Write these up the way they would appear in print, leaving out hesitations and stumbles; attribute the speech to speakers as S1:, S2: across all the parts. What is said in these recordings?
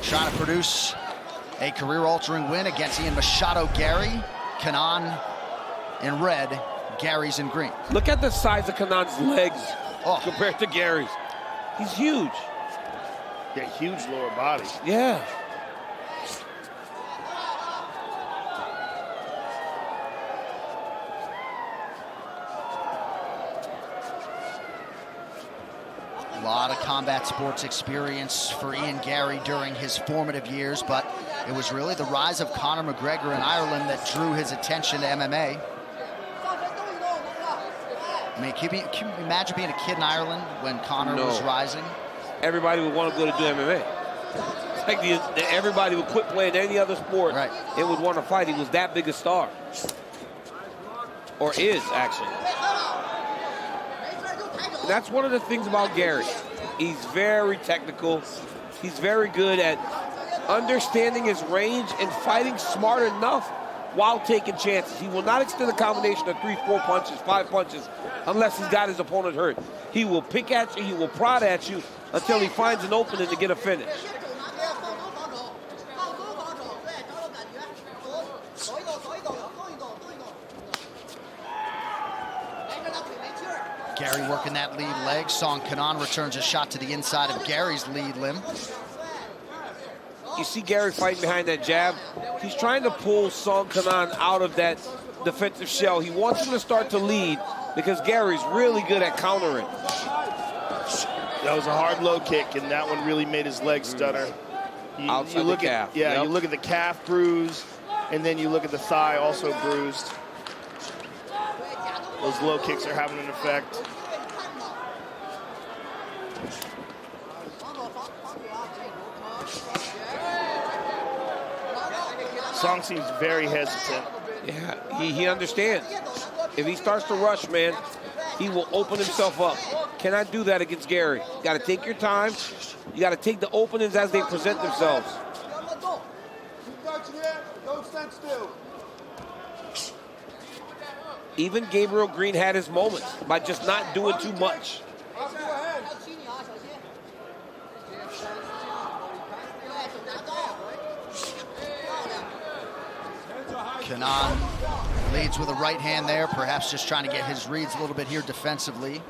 S1: trying to produce a career-altering win against Machado Garry. Kenan in red, Garry's in green.
S2: Look at the size of Kenan's legs compared to Garry's. He's huge.
S3: Yeah, huge lower body.
S2: Yeah.
S1: A lot of combat sports experience for Ian Garry during his formative years, but it was really the rise of Conor McGregor in Ireland that drew his attention to MMA. I mean, can you imagine being a kid in Ireland when Conor was rising?
S2: Everybody would want to go to do MMA. It's like everybody would quit playing any other sport and would want to fight. He was that big a star. Or is, actually. And that's one of the things about Garry. He's very technical. He's very good at understanding his range and fighting smart enough while taking chances. He will not extend a combination of 3, 4 punches, 5 punches, unless he's got his opponent hurt. He will pick at you, he will prod at you until he finds an opening to get a finish.
S1: Garry working that lead leg. Song Kenan returns a shot to the inside of Garry's lead limb.
S2: You see Garry fighting behind that jab. He's trying to pull Song Kenan out of that defensive shell. He wants him to start to lead because Garry's really good at countering.
S3: That was a hard low kick, and that one really made his leg stutter.
S2: Outside the calf.
S3: You look at the calf bruise, and then you look at the thigh also bruised. Those low kicks are having an effect. Song seems very hesitant.
S2: Yeah, he understands. If he starts to rush, man, he will open himself up. Cannot do that against Garry. You got to take your time. You got to take the openings as they present themselves. Even Gabriel Green had his moments by just not doing too much.
S1: Kenan leads with a right hand there, perhaps just trying to get his reads a little bit here defensively.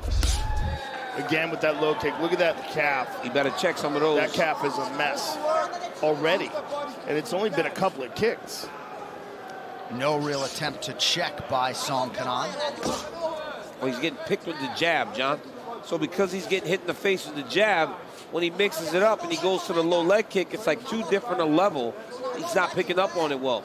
S3: Again with that low kick, look at that calf.
S2: You better check some of those.
S3: That calf is a mess already, and it's only been a couple of kicks.
S1: No real attempt to check by Song Kenan.
S2: Well, he's getting picked with the jab, John. So because he's getting hit in the face with the jab, when he mixes it up and he goes to the low leg kick, it's like too different a level. He's not picking up on it well.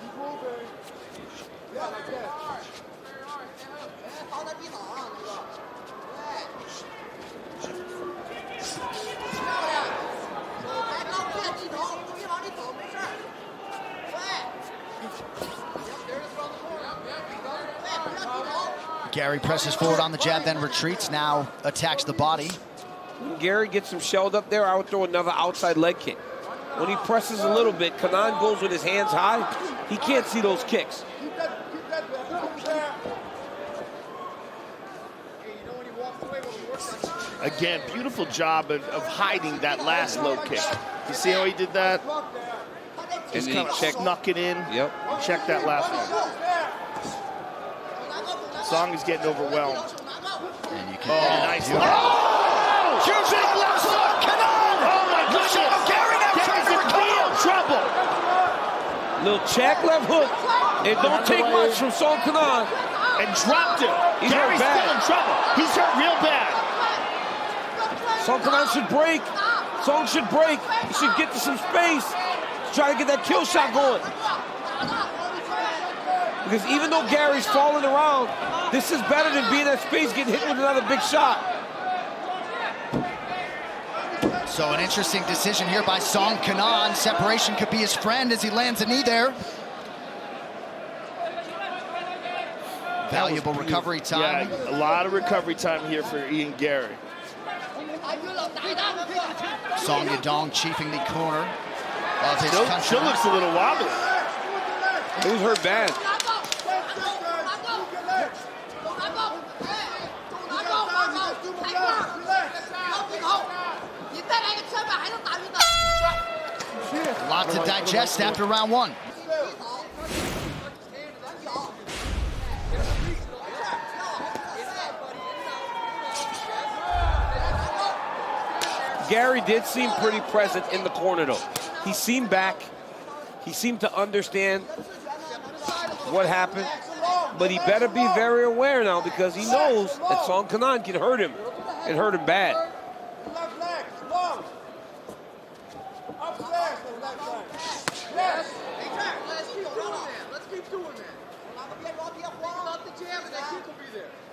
S1: Garry presses forward on the jab, then retreats, now attacks the body.
S2: When Garry gets him shelled up there, I would throw another outside leg kick. When he presses a little bit, Kenan goes with his hands high. He can't see those kicks.
S3: Again, beautiful job of hiding that last low kick. You see how he did that? Just kind of snuck it in.
S2: Yep.
S3: Check that last one. Song is getting overwhelmed.
S1: And you can
S3: nice.
S1: Oh! Huge left hook, Kenan!
S3: Oh my goodness!
S1: Garry now trying to
S3: real trouble.
S2: Little check left hook. It don't take much from Song Kenan.
S3: And dropped it. Gary's still in trouble. He's hurt real bad.
S2: Song Kenan should break. Song should break. He should get to some space. Try to get that kill shot going. Because even though Gary's falling around, this is better than being in that space, getting hit with another big shot.
S1: So an interesting decision here by Song Kenan. Separation could be his friend as he lands a knee there. Valuable recovery time.
S3: Yeah, a lot of recovery time here for Ian Garry.
S1: Song Yadong chiefing the corner of his country.
S3: Still looks a little wobbly.
S2: It was hurt bad.
S1: A lot to digest after round one.
S2: Garry did seem pretty present in the corner, though. He seemed back. He seemed to understand what happened. But he better be very aware now because he knows that Song Kenan can hurt him and hurt him bad.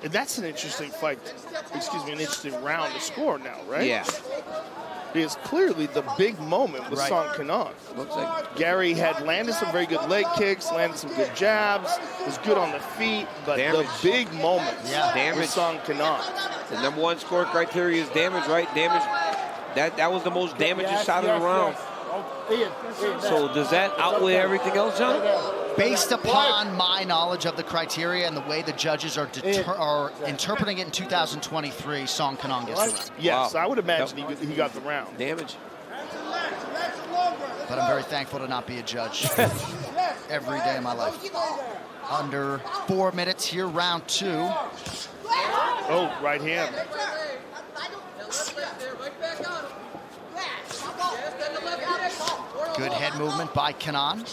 S3: And that's an interesting fight, excuse me, an interesting round to score now, right?
S2: Yeah.
S3: Because clearly the big moment was Song Kenan.
S2: Looks like
S3: Gary had landed some very good leg kicks, landed some good jabs, was good on the feet, but
S2: damage.
S3: The big moment was Song Kenan.
S2: The #1 score criteria is damage, right? Damage. That was the most damaging shot of the round. So does that outweigh everything else, John?
S1: Based upon my knowledge of the criteria and the way the judges are interpreting it in 2023, Song Kenan gets the round.
S3: Yes, I would imagine he got the round.
S2: Damage.
S1: But I'm very thankful to not be a judge every day of my life. Under 4 minutes here, round two.
S3: Oh, right hand.
S1: Good head movement by Kenan.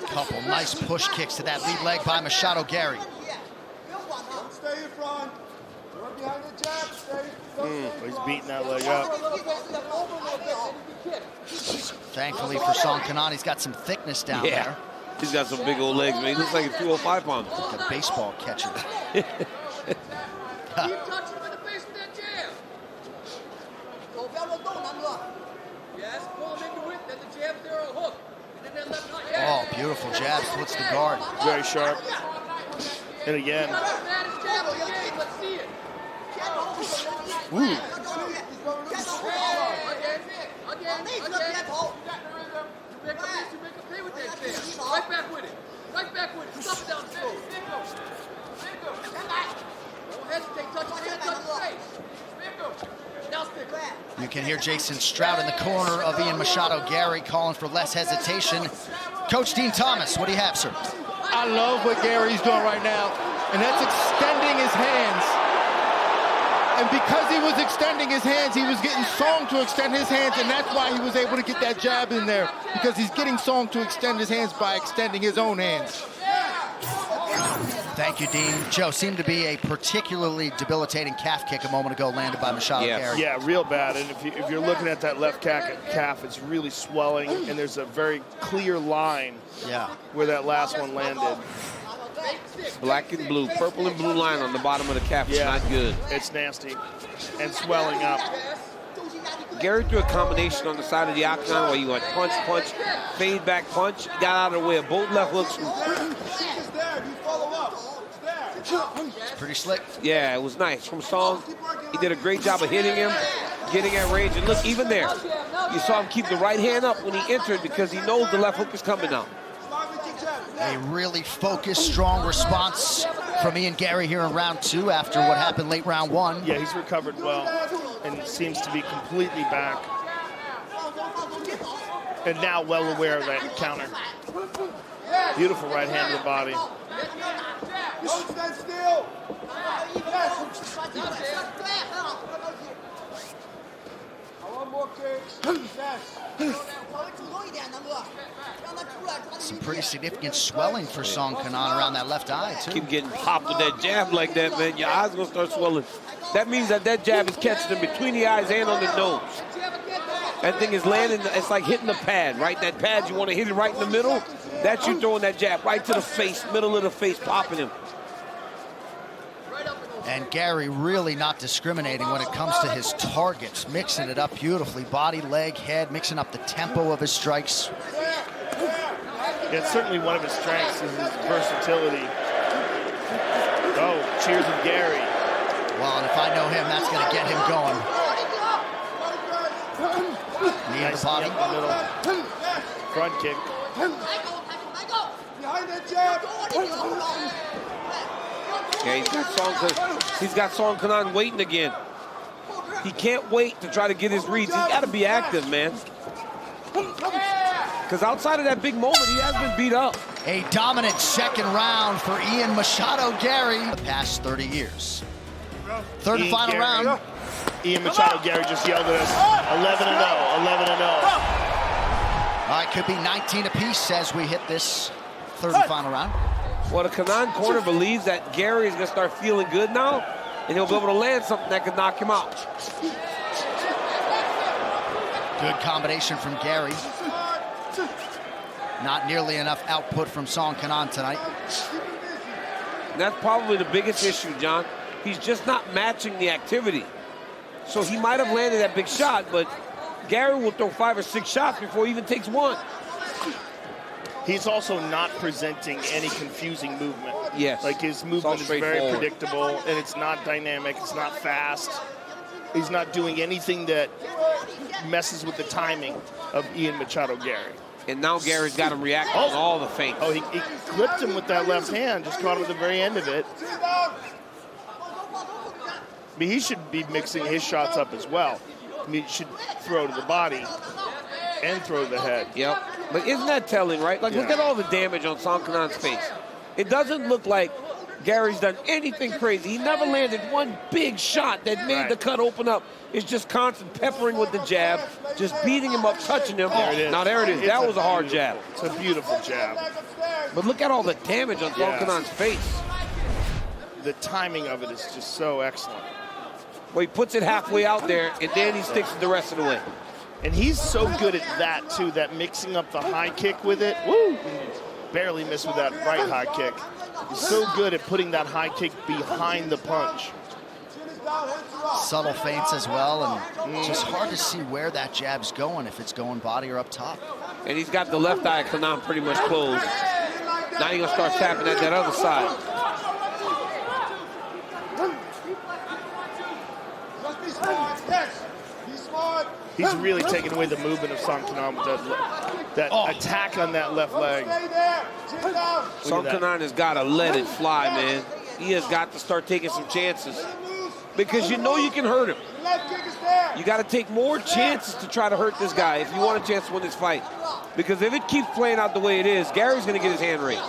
S1: Couple nice push kicks to that lead leg by Machado Garry.
S3: He's beating that leg up.
S1: Thankfully for Song Kenan, he's got some thickness down there.
S2: He's got some big old legs, man. He looks like a 205 pounder.
S1: Like a baseball catcher.
S4: Keep touching him in the face with that jab. Yes, pull him into it, then the jab's there on a hook. And then that left hook.
S1: Oh, beautiful jab, splits the guard.
S3: Very sharp. And again.
S4: Let's see it.
S3: Ooh.
S4: Right back with it. Right back with it. Stuff it down the throat. Don't hesitate. Touch his hand, touch his face. Now stick it.
S1: You can hear Jason Stroud in the corner of Ian Machado Garry calling for less hesitation. Coach Dean Thomas, what do you have, sir?
S5: I love what Gary's doing right now, and that's extending his hands. And because he was extending his hands, he was getting Song to extend his hands, and that's why he was able to get that jab in there, because he's getting Song to extend his hands by extending his own hands.
S1: Thank you, Dean. Joe, seemed to be a particularly debilitating calf kick a moment ago landed by Machado Garry.
S3: Yeah, real bad. And if you're looking at that left calf, it's really swelling, and there's a very clear line where that last one landed.
S2: Black and blue, purple and blue line on the bottom of the calf. It's not good.
S3: It's nasty and swelling up.
S2: Garry threw a combination on the side of the octagon where you went punch, punch, fade back punch. Got out of the way of both left hooks.
S1: It's pretty slick.
S2: Yeah, it was nice. From Song, he did a great job of hitting him, getting at range. And look, even there, you saw him keep the right hand up when he entered because he knows the left hook is coming now.
S1: A really focused, strong response from Ian Garry here in round two after what happened late round one.
S3: Yeah, he's recovered well and seems to be completely back. And now well aware of that counter. Beautiful right hand to the body.
S4: Don't stand still. One more kick.
S1: Some pretty significant swelling for Song Kenan around that left eye, too.
S2: Keep getting popped with that jab like that, man. Your eyes gonna start swelling. That means that jab is catching them between the eyes and on the nose. That thing is landing, it's like hitting the pad, right? That pad, you want to hit it right in the middle. That's you throwing that jab right to the face, middle of the face, popping him.
S1: And Garry really not discriminating when it comes to his targets, mixing it up beautifully. Body, leg, head, mixing up the tempo of his strikes.
S3: Yeah, it's certainly one of his strengths is his versatility. Oh, cheers of Garry.
S1: Well, and if I know him, that's going to get him going. Knee in the body.
S3: In the middle. Front kick.
S4: Behind that jab.
S2: Yeah, he's got Song Kenan waiting again. He can't wait to try to get his reads. He's got to be active, man. Because outside of that big moment, he has been beat up.
S1: A dominant second round for Ian Machado Garry the past 30 years. Third and final round.
S3: Ian Machado Garry just yelled at us, 11-0, 11-0.
S1: All right, could be 19 apiece as we hit this third and final round.
S2: Well, the Kenan corner believes that Garry is going to start feeling good now, and he'll be able to land something that could knock him out.
S1: Good combination from Garry. Not nearly enough output from Song Kenan tonight.
S2: And that's probably the biggest issue, John. He's just not matching the activity. So he might have landed that big shot, but Garry will throw 5 or 6 shots before he even takes one.
S3: He's also not presenting any confusing movement.
S2: Yes.
S3: Like his movement is very predictable, and it's not dynamic, it's not fast. He's not doing anything that messes with the timing of Ian Machado Garry.
S2: And now Gary's got him reacting on all the feints.
S3: Oh, he clipped him with that left hand, just caught him at the very end of it. I mean, he should be mixing his shots up as well. I mean, he should throw to the body and throw to the head.
S2: Yep. But isn't that telling, right? Like, look at all the damage on Song Kenan's face. It doesn't look like Gary's done anything crazy. He never landed one big shot that made the cut open up. It's just constant peppering with the jab, just beating him up, touching him.
S3: There it is.
S2: Now, there it is. That was a hard jab.
S3: It's a beautiful jab.
S2: But look at all the damage on Song Kenan's face.
S3: The timing of it is just so excellent.
S2: Well, he puts it halfway out there, and then he sticks it the rest of the way.
S3: And he's so good at that, too, that mixing up the high kick with it. Woo! Barely missed with that right high kick. He's so good at putting that high kick behind the punch.
S1: Subtle feints as well, and just hard to see where that jab's going, if it's going body or up top.
S2: And he's got the left eye of Kenan pretty much closed. Now he's going to start tapping at that other side.
S3: He's really taking away the movement of Song Kenan with that attack on that left leg.
S2: Song Kenan has got to let it fly, man. He has got to start taking some chances. Because you know you can hurt him. You got to take more chances to try to hurt this guy if you want a chance to win this fight. Because if it keeps playing out the way it is, Gary's going to get his hand raised.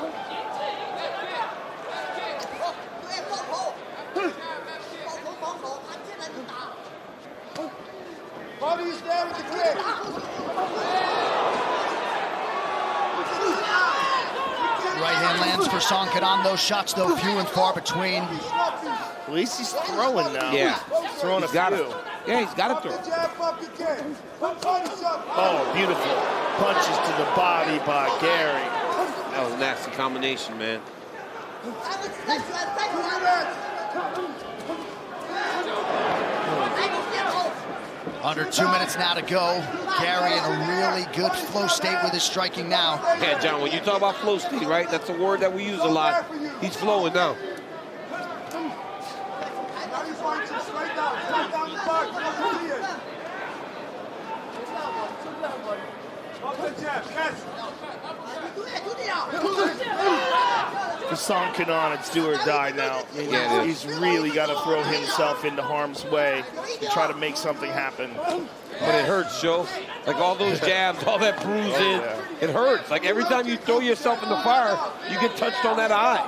S1: Right hand lands for Song Kenan. Those shots, though, few and far between.
S3: At least he's throwing now.
S2: Yeah.
S3: He's throwing
S2: he's
S3: a few.
S2: Yeah, he's got to throw.
S3: Oh, beautiful. Punches to the body by Garry.
S2: That was a nasty combination, man.
S1: Under 2 minutes now to go. Garry in a really good flow state with his striking now.
S2: Yeah, John, when you talk about flow state, right? That's a word that we use a lot. He's flowing now.
S3: For Song Kenan, it's do or die now. I mean, he's really got to throw himself into harm's way to try to make something happen.
S2: But it hurts, Joe. Like all those jabs, all that bruising, it hurts. Like every time you throw yourself in the fire, you get touched on that eye.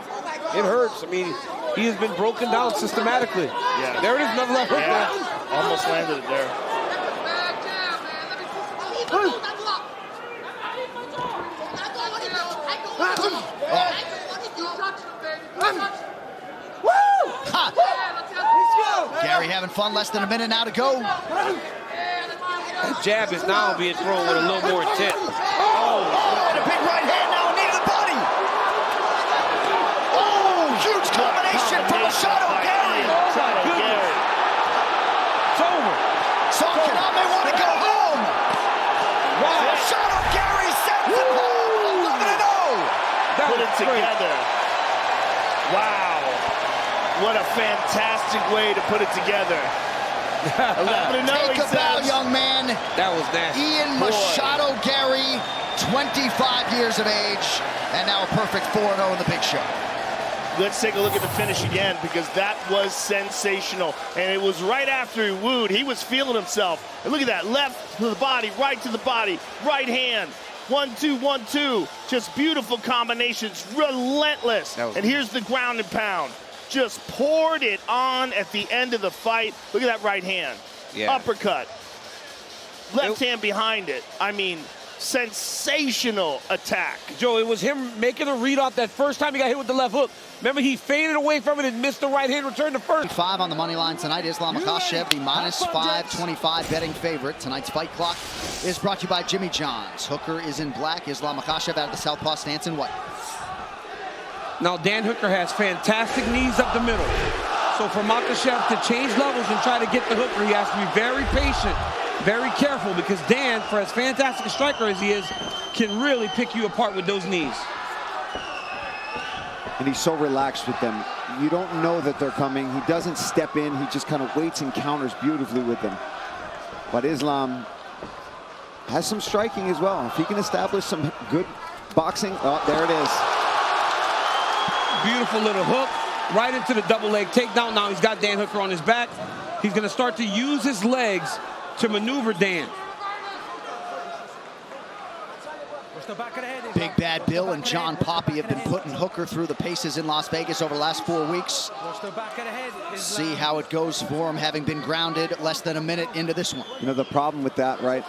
S2: It hurts. I mean, he has been broken down systematically.
S3: Yeah.
S2: There it is, another left hook there.
S3: Almost landed it there.
S1: Garry having fun, less than a minute now to go.
S2: That jab is now being thrown with a little more intent.
S1: Oh, and a big right hand now, knee to the body. Oh, huge combination from Machado Garry.
S2: It's over.
S1: Song Kenan may want to go home.
S2: Wow.
S1: Machado Garry sends him home. 11-0.
S3: Put it together. Wow. What a fantastic way to put it together. 11-0,
S1: Take a bow, young man.
S2: That was nasty.
S1: Ian Machado Garry, 25 years of age, and now a perfect 4-0 in the big show.
S3: Let's take a look at the finish again, because that was sensational. And it was right after he wooed. He was feeling himself. And look at that, left to the body, right to the body, right hand. 1-2, 1-2. Just beautiful combinations, relentless. And here's the ground and pound. Just poured it on at the end of the fight. Look at that right hand. Uppercut. Left hand behind it. I mean, sensational attack.
S2: Joe, it was him making a read off that first time he got hit with the left hook. Remember, he faded away from it and missed the right hand return to first.
S1: 5 on the money line tonight. Islam Makhachev, the -525 betting favorite. Tonight's fight clock is brought to you by Jimmy John's. Hooker is in black. Islam Makhachev out of the southpaw stance in white.
S2: Now, Dan Hooker has fantastic knees up the middle. So for Makhachev to change levels and try to get the Hooker, he has to be very patient, very careful, because Dan, for as fantastic a striker as he is, can really pick you apart with those knees.
S6: And he's so relaxed with them. You don't know that they're coming. He doesn't step in. He just kind of waits and counters beautifully with them. But Islam has some striking as well. If he can establish some good boxing, oh, there it is.
S2: Beautiful little hook right into the double leg takedown. Now he's got Dan Hooker on his back. He's going to start to use his legs to maneuver Dan.
S1: Big Bad Bill and John Poppy have been putting Hooker through the paces in Las Vegas over the last 4 weeks. See how it goes for him, having been grounded less than a minute into this one.
S6: You know, the problem with that, right?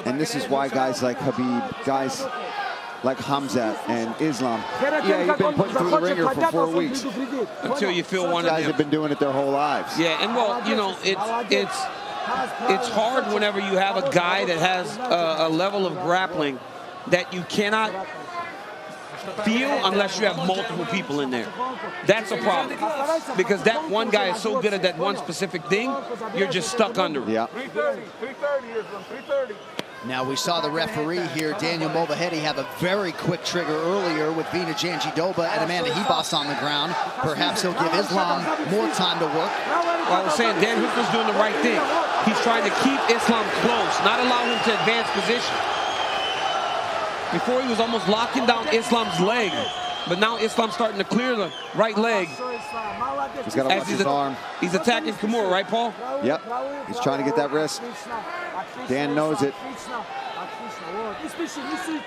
S6: And this is why guys like Khabib, guys like Hamzat and Islam, yeah, you've been putting through the ringer for 4 weeks.
S2: Until you feel one of them.
S6: Guys have been doing it their whole lives.
S2: Yeah, and well, you know, it's hard whenever you have a guy that has a level of grappling that you cannot feel unless you have multiple people in there. That's a problem, because that one guy is so good at that one specific thing, you're just stuck under him.
S6: Yeah.
S3: 330.
S1: Now we saw the referee here, Daniel Movahedi, have a very quick trigger earlier with Vina Janjidoba and Amanda Hebos on the ground. Perhaps he'll give Islam more time to work.
S2: Well, I was saying Dan Hooker's doing the right thing. He's trying to keep Islam close, not allow him to advance position. Before he was almost locking down Islam's leg, but now Islam's starting to clear the right leg.
S6: He's got to watch his arm.
S2: He's attacking Kimura, right, Paul?
S6: Yep. He's trying to get that wrist. Dan knows it.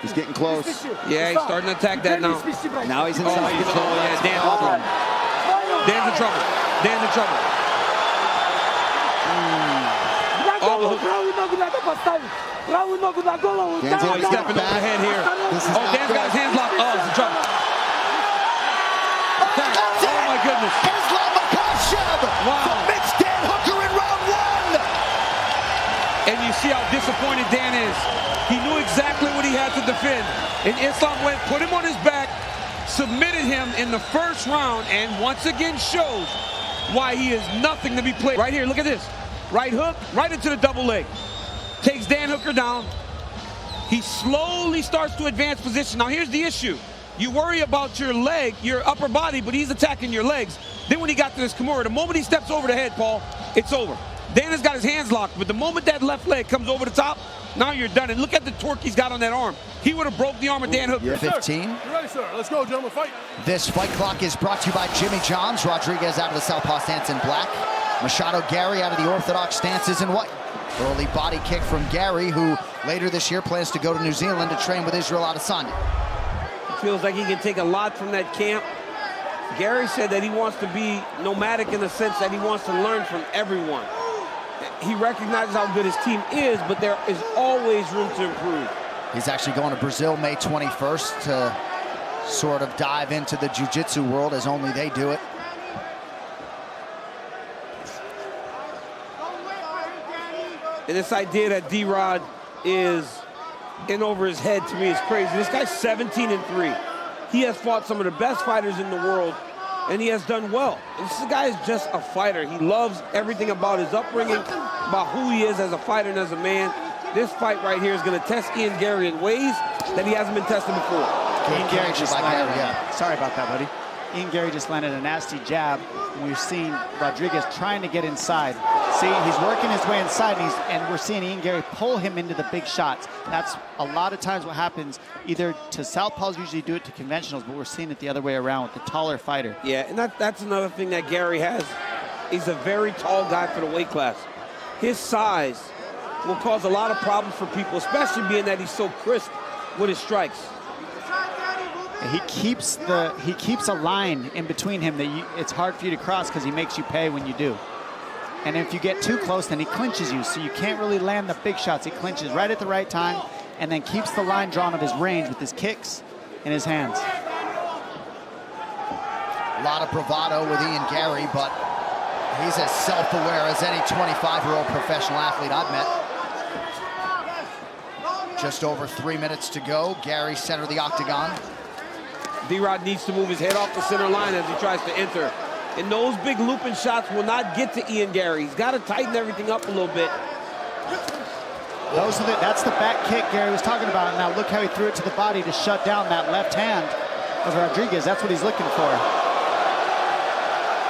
S6: He's getting close.
S2: Yeah, he's starting to attack that now.
S6: Now he's inside control.
S2: Yeah, Dan's in trouble. Dan's in trouble. Dan's in trouble. Oh, the hook. He's stepping overhead here. Dan's got his hands locked. Oh, he's in trouble. Oh, my goodness.
S1: Islam Makhachev submits Dan Hooker in round 1.
S2: And you see how disappointed Dan is. He knew exactly what he had to defend. And Islam went, put him on his back, submitted him in the first round, and once again shows why he is nothing to be played. Right here, look at this. Right hook, right into the double leg. Takes Dan Hooker down. He slowly starts to advance position. Now here's the issue. You worry about your leg, your upper body, but he's attacking your legs. Then when he got to this Kimura, the moment he steps over the head, Paul, it's over. Dan has got his hands locked, but the moment that left leg comes over the top, now you're done. And look at the torque he's got on that arm. He would have broke the arm of Dan Hooker.
S1: Yeah. 15.
S3: You ready, sir? Let's go, gentlemen. Fight.
S1: This fight clock is brought to you by Jimmy John's. Rodriguez out of the southpaw stance in black. Machado Garry out of the orthodox stances in white. Early body kick from Garry, who later this year plans to go to New Zealand to train with Israel Adesanya.
S2: Feels like he can take a lot from that camp. Garry said that he wants to be nomadic in the sense that he wants to learn from everyone. He recognizes how good his team is, but there is always room to improve.
S1: He's actually going to Brazil May 21st to sort of dive into the jiu-jitsu world as only they do it.
S2: And this idea that D-Rod is in over his head, to me, is crazy. This guy's 17-3. He has fought some of the best fighters in the world, and he has done well. This guy is just a fighter. He loves everything about his upbringing, about who he is as a fighter and as a man. This fight right here is going to test Ian Garry in ways that he hasn't been tested before.
S1: Ian Garry just like Garry, yeah.
S5: Sorry about that, buddy.
S7: Ian Garry just landed a nasty jab, and we've seen Rodriguez trying to get inside. See, he's working his way inside, and we're seeing Ian Garry pull him into the big shots. That's a lot of times what happens, either to southpaws usually do it to conventionals, but we're seeing it the other way around with the taller fighter.
S2: Yeah, and that's another thing that Garry has. He's a very tall guy for the weight class. His size will cause a lot of problems for people, especially being that he's so crisp with his strikes.
S7: He keeps a line in between him that it's hard for you to cross because he makes you pay when you do. And if you get too close, then he clinches you, so you can't really land the big shots. He clinches right at the right time and then keeps the line drawn of his range with his kicks in his hands.
S1: A lot of bravado with Ian Garry, but he's as self-aware as any 25-year-old professional athlete I've met. Just over 3 minutes to go. Garry center of the octagon.
S2: D-Rod needs to move his head off the center line as he tries to enter. And those big looping shots will not get to Ian Garry. He's got to tighten everything up a little bit.
S7: That's the back kick Garry was talking about. And now look how he threw it to the body to shut down that left hand of Rodriguez. That's what he's looking for.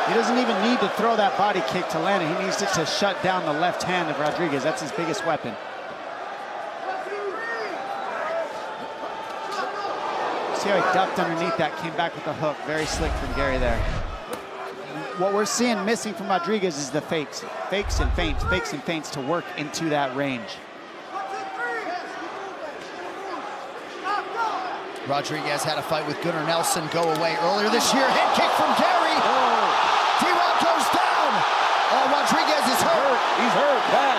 S7: He doesn't even need to throw that body kick to land it. He needs it to shut down the left hand of Rodriguez. That's his biggest weapon. See how he ducked underneath that, came back with a hook. Very slick from Garry there. What we're seeing missing from Rodriguez is the fakes. Fakes and feints to work into that range.
S1: Rodriguez had a fight with Gunnar Nelson go away earlier this year. Head kick from Garry. D-Rod goes down. Oh, Rodriguez is hurt.
S2: He's hurt bad.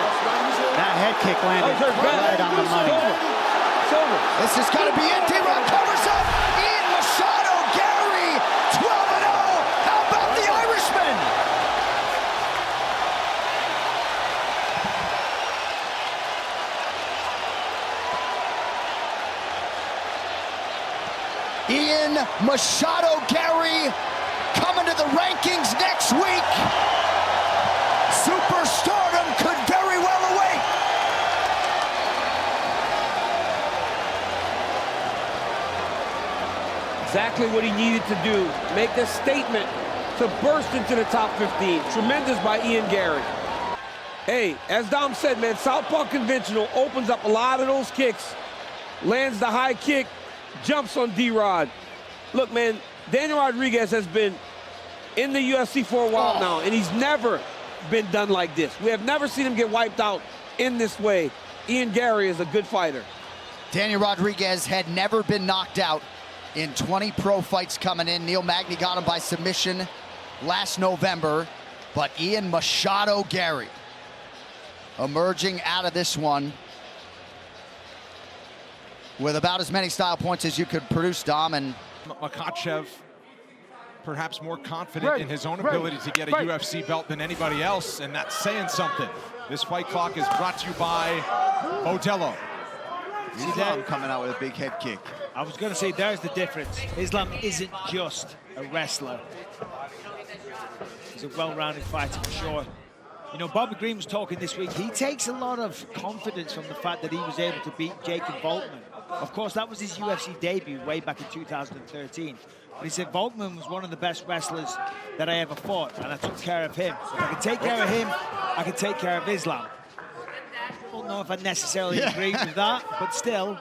S7: That head kick landed right on the money.
S1: This has got to be it. D-Rod covers up. Ian Machado Garry, 12-0. How about the Irishman? Ian Machado Garry coming to the rankings next week. Superstardom could very well await.
S2: Exactly what he needed to do. Make a statement to burst into the top 15. Tremendous by Ian Garry. Hey, as Dom said, man, southpaw conventional opens up a lot of those kicks. Lands the high kick, jumps on D-Rod. Look, man, Daniel Rodriguez has been in the UFC for a while now, and he's never been done like this. We have never seen him get wiped out in this way. Ian Garry is a good fighter.
S1: Daniel Rodriguez had never been knocked out in 20 pro fights coming in. Neil Magny got him by submission last November, but Ian Machado Garry emerging out of this one with about as many style points as you could produce, Dom. And
S8: Makhachev perhaps more confident in his own ability to get a UFC belt than anybody else, and that's saying something. This fight clock is brought to you by Della.
S6: Islam coming out with a big head kick.
S9: I was going to say, there's the difference. Islam isn't just a wrestler. He's a well-rounded fighter for sure. You know, Bobby Green was talking this week. He takes a lot of confidence from the fact that he was able to beat Jacob Volkman. Of course, that was his UFC debut way back in 2013. But he said Volkman was one of the best wrestlers that I ever fought, and I took care of him. If I can take care of him, I can take care of Islam. I don't know if I necessarily agree with that, but still,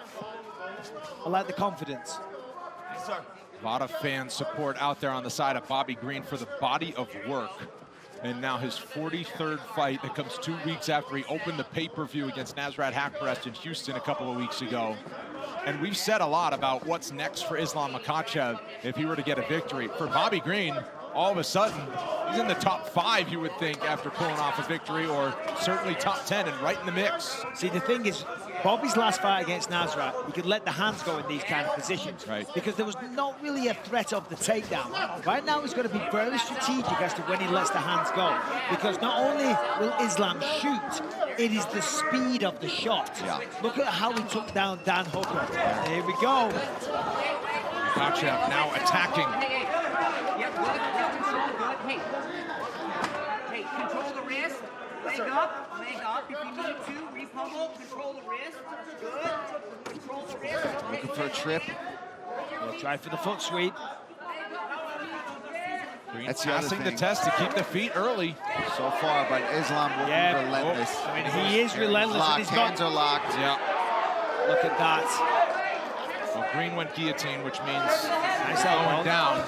S9: I like the confidence.
S8: A lot of fan support out there on the side of Bobby Green for the body of work. And now his 43rd fight that comes 2 weeks after he opened the pay-per-view against Nasrat Haqparast in Houston a couple of weeks ago. And we've said a lot about what's next for Islam Makhachev if he were to get a victory. For Bobby Green, all of a sudden, he's in the top 5, you would think, after pulling off a victory, or certainly top 10 and right in the mix.
S9: See, the thing is, Bobby's last fight against Nasrat, he could let the hands go in these kind of positions.
S8: Right.
S9: Because there was not really a threat of the takedown. Right now, he's going to be very strategic as to when he lets the hands go. Because not only will Islam shoot, it is the speed of the shot.
S6: Yeah.
S9: Look at how he took down Dan Hooker. Here we go.
S8: Makhachev now attacking.
S10: Hey, control the wrist. Leg up if you need to. Repummel, control the wrist. Good. Control the wrist.
S6: Looking for a trip.
S9: We'll try for the foot sweep.
S6: That's the other
S8: passing the
S6: thing.
S8: test to keep the feet early.
S6: So far, but Islam will be relentless.
S9: I mean, he is relentless.
S6: Locked,
S9: He's
S6: hands are locked.
S8: Yeah.
S9: Look at that.
S8: Well, Green went guillotine, which means
S9: Nice
S8: going
S9: elbow.
S8: down.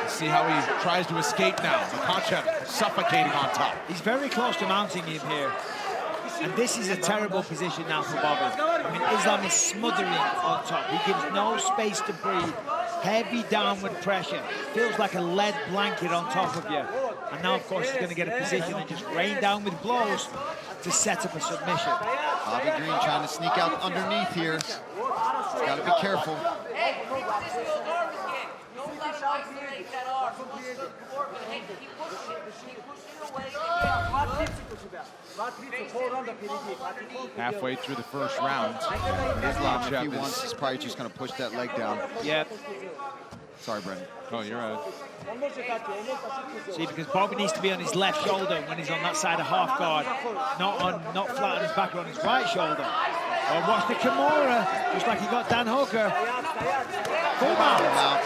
S8: See how he tries to escape now. Makhachev suffocating on top.
S9: He's very close to mounting him here. And this is a terrible position now for Bobby. I mean, Islam is smothering on top. He gives no space to breathe. Heavy downward pressure. Feels like a lead blanket on top of you. And now, of course, he's going to get a position and just rain down with blows to set up a submission.
S6: Bobby Green trying to sneak out underneath here. He's got to be careful.
S8: Halfway through the first round.
S6: Islam, if he wants, he's probably just going to push that leg down.
S9: Yep.
S6: Sorry, Brendan.
S8: Oh, you're right.
S9: See, because Bobby needs to be on his left shoulder when he's on that side of half guard, not flat on his back or on his right shoulder. Oh, watch the Kimura, just like he got Dan Hooker. Full mount.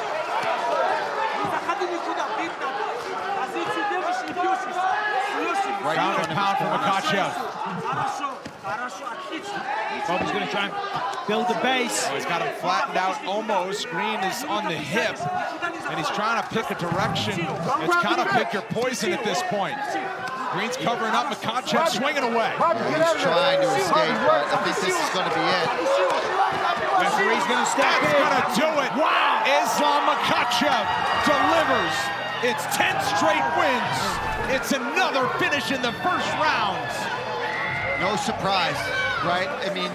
S8: Ground and pound from Makhachev.
S9: Bobby's going to try and build the base.
S8: Oh, he's got him flattened out almost. Green is on the hip, and he's trying to pick a direction. It's kind of pick your poison at this point. Green's covering up, Makhachev swinging away.
S6: He's trying to escape, but I think this is going to be it.
S9: Referee's going to step in.
S8: That's going to do it. Wow! Islam Makhachev delivers. It's 10 straight wins. It's another finish in the first round.
S6: No surprise, right? I mean,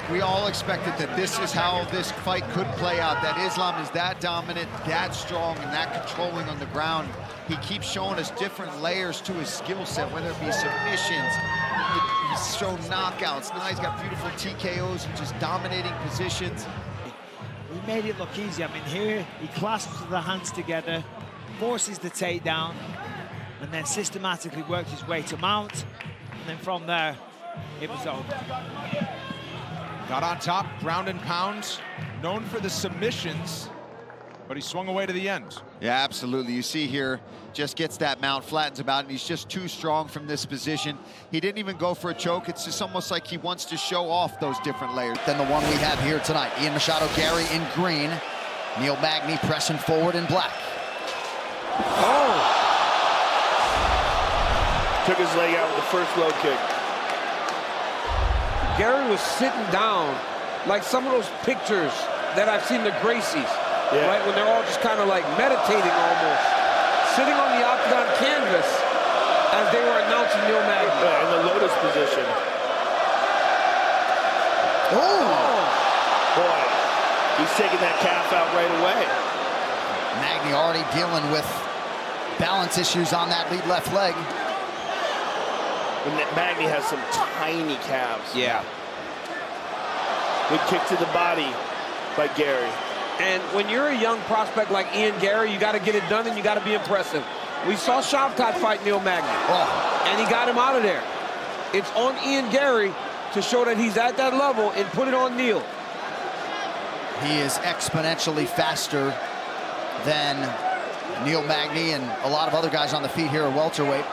S6: we all expected that this is how this fight could play out, that Islam is that dominant, that strong, and that controlling on the ground. He keeps showing us different layers to his skill set, whether it be submissions, he's shown knockouts. Now he's got beautiful TKOs and just dominating positions.
S9: He made it look easy. I mean, here he clasps the hands together, forces the takedown, and then systematically worked his way to mount. And then from there, it was over.
S8: Got on top, ground and pounds, known for the submissions, but he swung away to the end.
S6: Yeah, absolutely. You see here, just gets that mount, flattens him out, and he's just too strong from this position. He didn't even go for a choke. It's just almost like he wants to show off those different layers.
S1: Than the one we have here tonight. Ian Machado Garry in green. Neil Magny pressing forward in black.
S3: Oh! Took his leg out with the first low kick.
S2: Garry was sitting down like some of those pictures that I've seen the Gracies, right? When they're all just kind of like meditating almost. Sitting on the octagon canvas as they were announcing Neil Magny.
S3: In the lotus position.
S1: Oh!
S3: Boy, he's taking that calf out right away.
S1: Magny already dealing with balance issues on that lead left leg.
S3: Magny has some tiny calves.
S2: Yeah.
S3: Good kick to the body by Garry.
S2: And when you're a young prospect like Ian Garry, you got to get it done and you got to be impressive. We saw Shavkat fight Neil Magny, and he got him out of there. It's on Ian Garry to show that he's at that level and put it on Neil.
S1: He is exponentially faster than Neil Magny and a lot of other guys on the feet here at welterweight.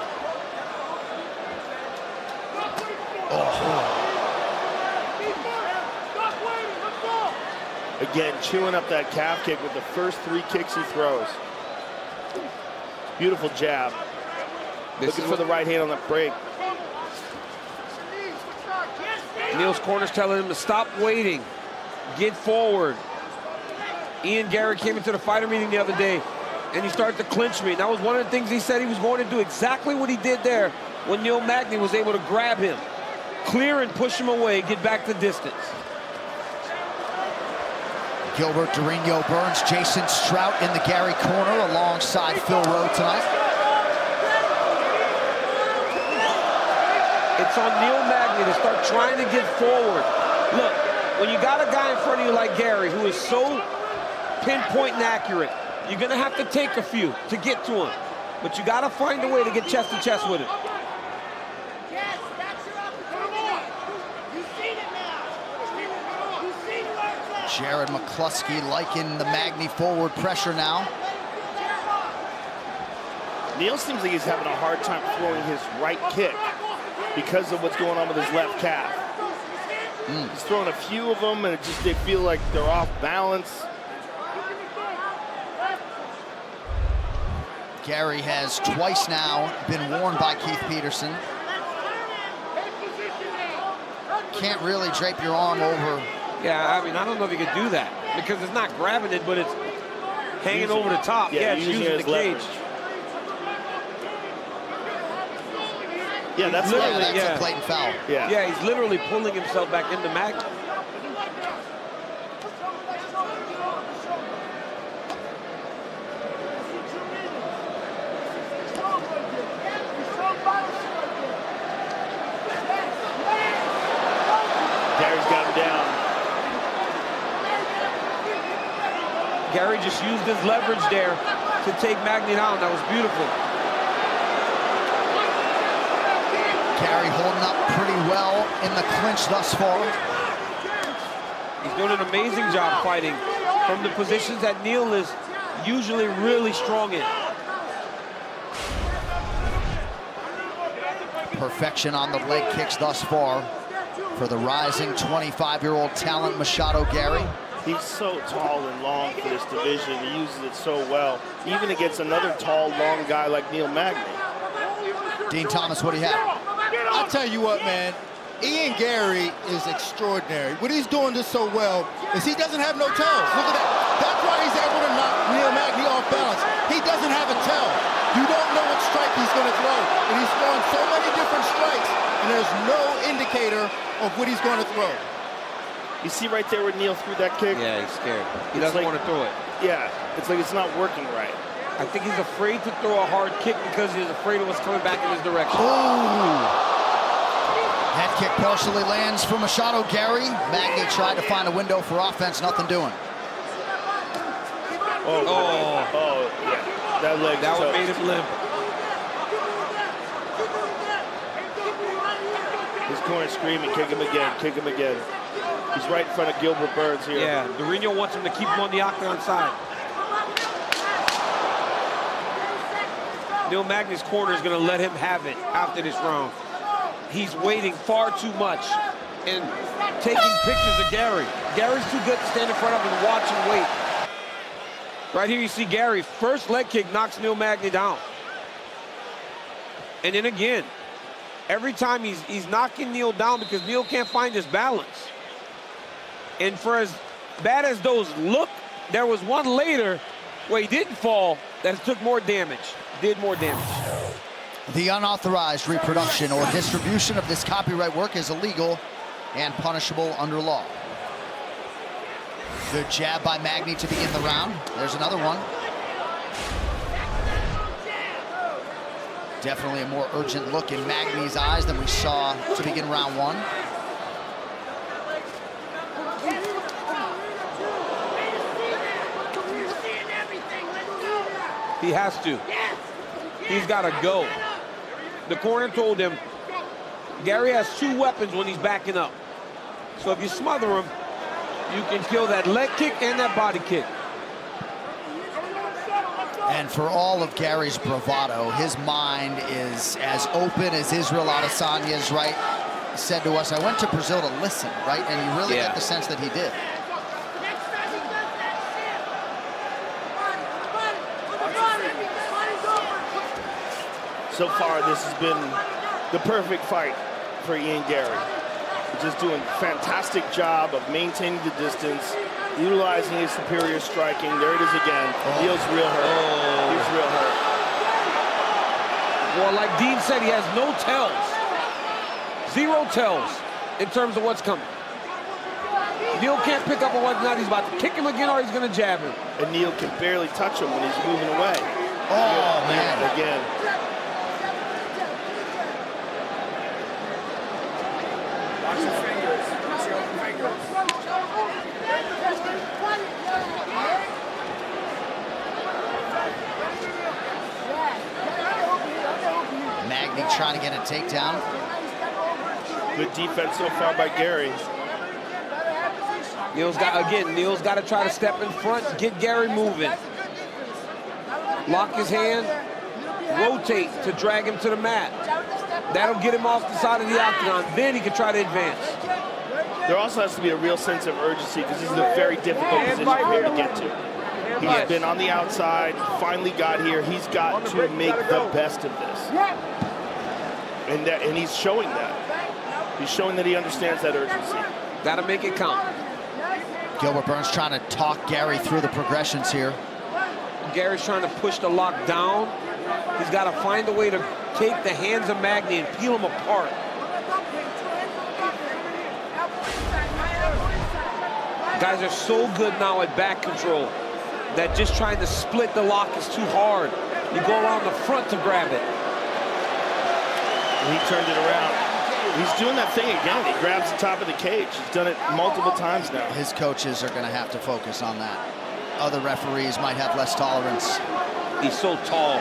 S3: Again, chewing up that calf kick with the first 3 kicks he throws. Beautiful jab. Looking for the right hand on the break.
S2: Neil's corner's telling him to stop waiting. Get forward. Ian Garry came into the fighter meeting the other day and he started to clinch me. And that was one of the things he said he was going to do, exactly what he did there when Neil Magny was able to grab him, clear and push him away, get back the distance.
S1: Gilbert Durinho Burns, Jason Strout in the Garry corner alongside Phil Rowe tonight.
S2: It's on Neil Magny to start trying to get forward. Look, when you got a guy in front of you like Garry who is so pinpoint and accurate, you're gonna have to take a few to get to him. But you gotta find a way to get chest to chest with him.
S1: Jared McCluskey liking the Magny forward pressure now.
S3: Neil seems like he's having a hard time throwing his right kick because of what's going on with his left calf. He's throwing a few of them, and they feel like they're off balance.
S1: Garry has twice now been warned by Keith Peterson. Can't really drape your arm over.
S2: Yeah, I mean, I don't know if you could do that because it's not grabbing it, but it's hanging over the top. Yeah, it's using the cage.
S3: Yeah, that's
S1: a blatant foul.
S2: Yeah, he's literally pulling himself back into Magny.
S3: Garry's got him down.
S2: Garry just used his leverage there to take Magny down. That was beautiful.
S1: Garry holding up pretty well in the clinch thus far.
S2: He's doing an amazing job fighting from the positions that Neil is usually really strong in.
S1: Perfection on the leg kicks thus far for the rising 25-year-old talent, Machado Garry.
S3: He's so tall and long for this division. He uses it so well, even against another tall, long guy like Neil Magny.
S1: Dean Thomas, what do you have?
S5: I'll tell you what, man. Ian Garry is extraordinary. What he's doing this so well is he doesn't have no tells. Look at that. That's why he's able to knock Neil Magny off balance. He doesn't have a tell. You don't know what strike he's going to throw. And he's throwing so many different strikes, and there's no indicator of what he's going to throw.
S3: You see right there where Neil threw that kick?
S2: Yeah, he's scared. He doesn't want to throw it.
S3: Yeah, it's like it's not working right.
S2: I think he's afraid to throw a hard kick because he's afraid of what's coming back in his direction.
S1: Ooh. Head kick partially lands for Machado Garry. Magny tried to find a window for offense, nothing doing.
S3: Oh, yeah. That leg.
S2: That one made him limp.
S3: His corner screaming, kick him again, kick him again. He's right in front of Gilbert Burns here.
S2: Yeah, Durinho wants him to keep him on the octagon side. Neil Magny's corner is going to let him have it after this round. He's waiting far too much and taking pictures of Garry. Gary's too good to stand in front of him and watch and wait. Right here you see Garry, first leg kick knocks Neil Magny down. And then again, every time he's knocking Neil down because Neil can't find his balance. And for as bad as those look, there was one later where he didn't fall that took more damage, did more damage.
S1: The unauthorized reproduction or distribution of this copyright work is illegal and punishable under law. Good jab by Magny to begin the round. There's another one. Definitely a more urgent look in Magny's eyes than we saw to begin round one.
S2: He has to. He's got to go. The corner told him Garry has two weapons when he's backing up. So if you smother him, you can kill that leg kick and that body kick.
S1: And for all of Gary's bravado, his mind is as open as Israel Adesanya's, right? Said to us, I went to Brazil to listen, right? And you really get the sense that he did.
S3: So far, this has been the perfect fight for Ian Garry. He's just doing a fantastic job of maintaining the distance, utilizing his superior striking. There it is again. Neil's real hurt. He's real hurt.
S2: Well, like Dean said, he has no tells. Zero tells in terms of what's coming. Neil can't pick up on whether or not he's about to kick him again or he's going to jab him.
S3: And Neil can barely touch him when he's moving away.
S1: Oh, man.
S3: Again.
S1: Magny trying to get a takedown.
S3: Good defense so far by Garry.
S2: Neil's got to try to step in front, get Garry moving. Lock his hand, rotate to drag him to the mat. That'll get him off the side of the octagon. Then he can try to advance.
S3: There also has to be a real sense of urgency because this is a very difficult position for him to get to. He's been on the outside, finally got here. He's got to make the best of this. And he's showing that. He's showing that he understands that urgency.
S2: Gotta make it count.
S1: Gilbert Burns trying to talk Garry through the progressions here.
S2: Gary's trying to push the lock down. He's got to find a way to take the hands of Magny and peel them apart. Guys are so good now at back control that just trying to split the lock is too hard. You go around the front to grab it.
S3: He turned it around. He's doing that thing again. He grabs the top of the cage. He's done it multiple times now.
S1: His coaches are going to have to focus on that. Other referees might have less tolerance.
S2: He's so tall.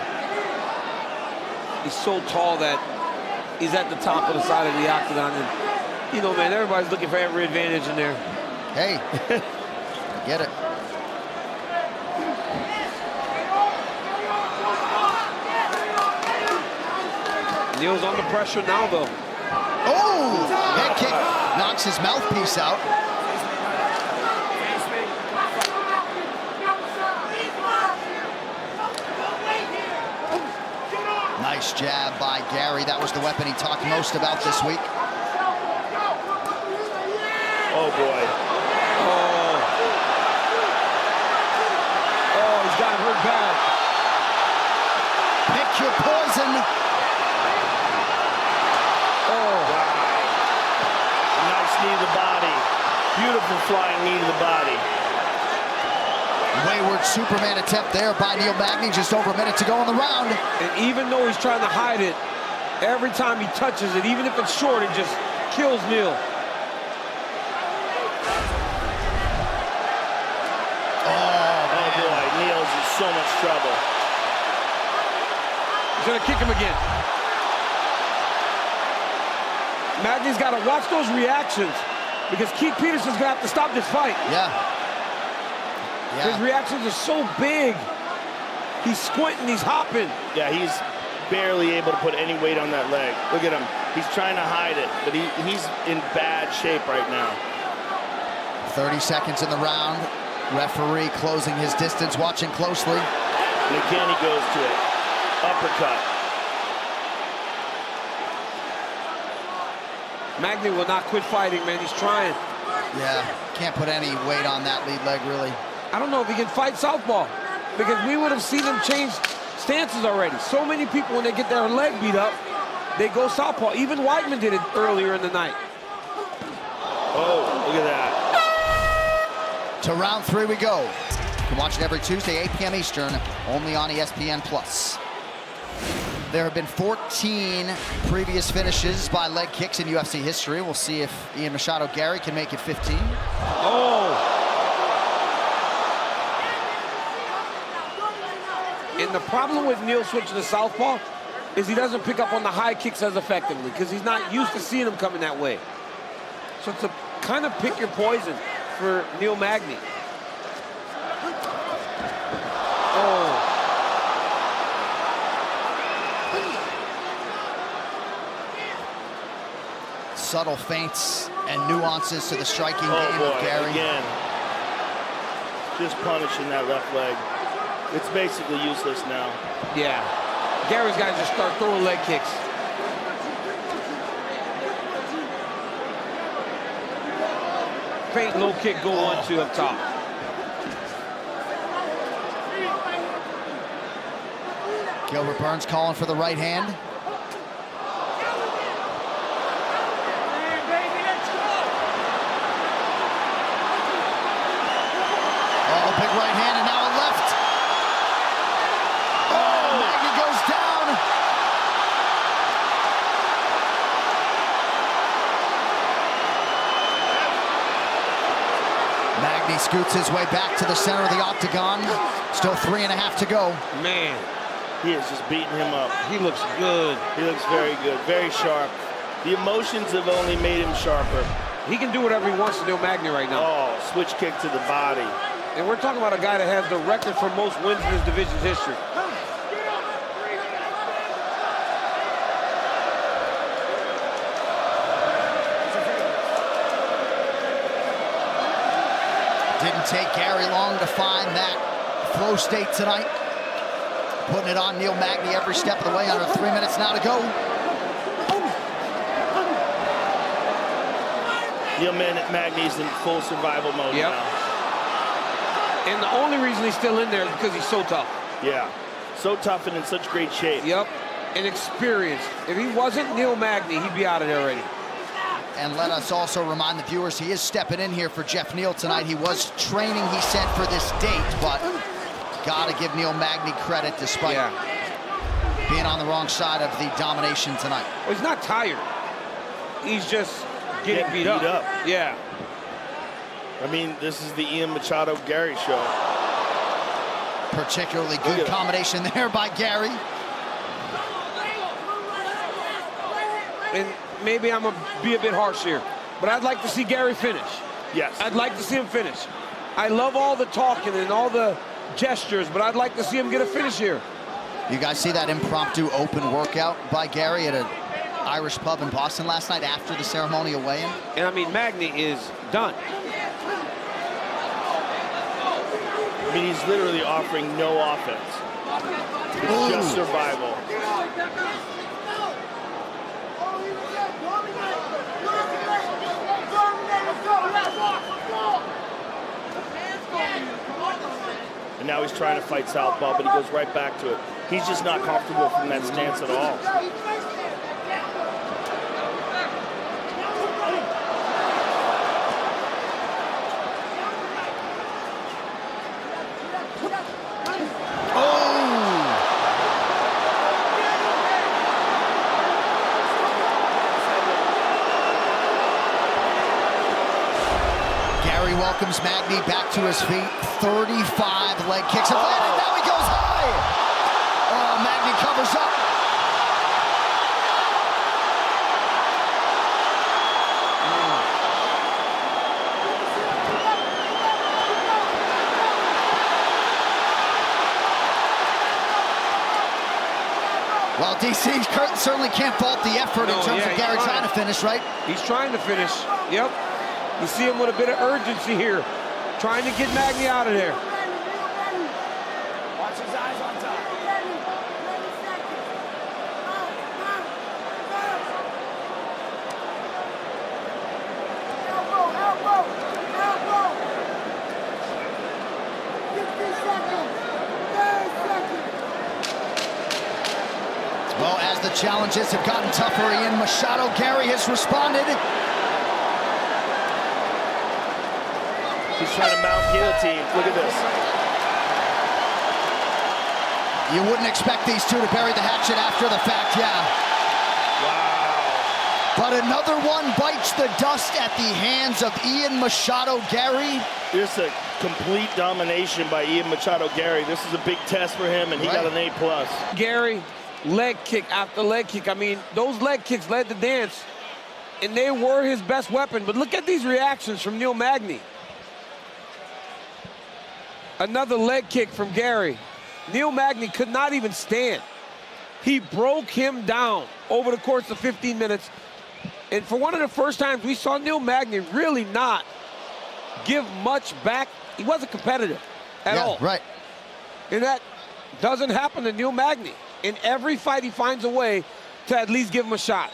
S2: He's so tall that he's at the top of the side of the octagon. And, you know, man, everybody's looking for every advantage in there.
S1: Hey, I get it.
S2: Neil's under pressure now, though.
S1: Oh, head kick knocks his mouthpiece out. Nice jab by Garry. That was the weapon he talked most about this week.
S3: Oh, boy.
S2: Oh, he's got him hurt bad.
S1: Pick your poison.
S3: Oh, wow. Nice knee to the body. Beautiful flying knee to the body.
S1: Wayward Superman attempt there by Neil Magny, just over a minute to go in the round.
S2: And even though he's trying to hide it, every time he touches it, even if it's short, it just kills Neil.
S3: Oh boy, Neil's in so much trouble.
S2: He's gonna kick him again. Magny's gotta watch those reactions because Keith Peterson's gonna have to stop this fight.
S1: Yeah.
S2: His reactions are so big. He's squinting, he's hopping.
S3: Yeah, he's barely able to put any weight on that leg. Look at him. He's trying to hide it, but he's in bad shape right now.
S1: 30 seconds in the round. Referee closing his distance, watching closely.
S3: And again, he goes to it. Uppercut.
S2: Magny will not quit fighting, man. He's trying.
S1: Yeah, can't put any weight on that lead leg, really.
S2: I don't know if he can fight southpaw because we would have seen him change stances already. So many people, when they get their leg beat up, they go southpaw. Even Weidman did it earlier in the night.
S3: Oh, look at that.
S1: To round 3 we go. You can watch it every Tuesday, 8 p.m. Eastern, only on ESPN+. There have been 14 previous finishes by leg kicks in UFC history. We'll see if Machado Garry can make it 15.
S2: Oh! And the problem with Neil switching to southpaw is he doesn't pick up on the high kicks as effectively because he's not used to seeing them coming that way. So it's a kind of pick your poison for Neil Magny. Oh.
S1: Subtle feints and nuances to the striking game of Garry.
S3: Again. Just punishing that left leg. It's basically useless now.
S2: Yeah. Gary's got to just start throwing leg kicks. Feint, low kick, go 1-2 up top.
S1: Gilbert Burns calling for the right hand. Oh, big right hand and now a left. Oh, Magny goes down. Magny scoots his way back to the center of the octagon. Still 3.5 to go.
S2: Man.
S3: He is just beating him up.
S2: He looks good.
S3: He looks very good, very sharp. The emotions have only made him sharper.
S2: He can do whatever he wants to do, Magny, right now.
S3: Oh, switch kick to the body.
S2: And we're talking about a guy that has the record for most wins in his division's history.
S1: take Gary long to find that flow state tonight. Putting it on Neil Magny every step of the way. Under 3 minutes now to go.
S3: Neil Magny's in full survival mode now.
S2: And the only reason he's still in there is because he's so tough.
S3: Yeah, so tough and in such great shape.
S2: Yep, and experienced. If he wasn't Neil Magny, he'd be out of there already.
S1: And let us also remind the viewers, he is stepping in here for Jeff Neal tonight. He was training, he said, for this date, but gotta give Neil Magny credit despite being on the wrong side of the domination tonight.
S2: Well, he's not tired. He's just getting beat up. Yeah.
S3: I mean, this is the Ian Machado Garry show.
S1: Particularly good combination there by Garry.
S2: And maybe I'm gonna be a bit harsh here, but I'd like to see Garry finish.
S3: Yes.
S2: I'd like to see him finish. I love all the talking and all the gestures, but I'd like to see him get a finish here.
S1: You guys see that impromptu open workout by Garry at an Irish pub in Boston last night after the ceremonial weigh-in?
S2: And I mean, Magny is done.
S3: I mean, he's literally offering no offense. It's just survival. And now he's trying to fight southpaw, but he goes right back to it. He's just not comfortable from that stance at all.
S1: Welcomes Magny back to his feet. 35 leg kicks. Now he goes high. Oh, Magny covers up. Well, DC certainly can't fault the effort in terms of Garry trying to finish, right?
S2: He's trying to finish. Yep. You see him with a bit of urgency here, trying to get Magny out of there.
S10: Watch his eyes on top. Elbow. 15 seconds. 30 seconds.
S1: Well, as the challenges have gotten tougher, Ian Machado Garry has responded.
S3: He's trying to mount guillotine. Look at this.
S1: You wouldn't expect these two to bury the hatchet after the fact,
S3: Wow.
S1: But another one bites the dust at the hands of Ian Machado Garry.
S3: Just a complete domination by Ian Machado Garry. This is a big test for him, and he got an A+.
S2: Garry, leg kick after leg kick. I mean, those leg kicks led the dance, and they were his best weapon. But look at these reactions from Neil Magny. Another leg kick from Garry. Neil Magny could not even stand. He broke him down over the course of 15 minutes. And for one of the first times, we saw Neil Magny really not give much back. He wasn't competitive at all.
S1: Right.
S2: And that doesn't happen to Neil Magny. In every fight, he finds a way to at least give him a shot.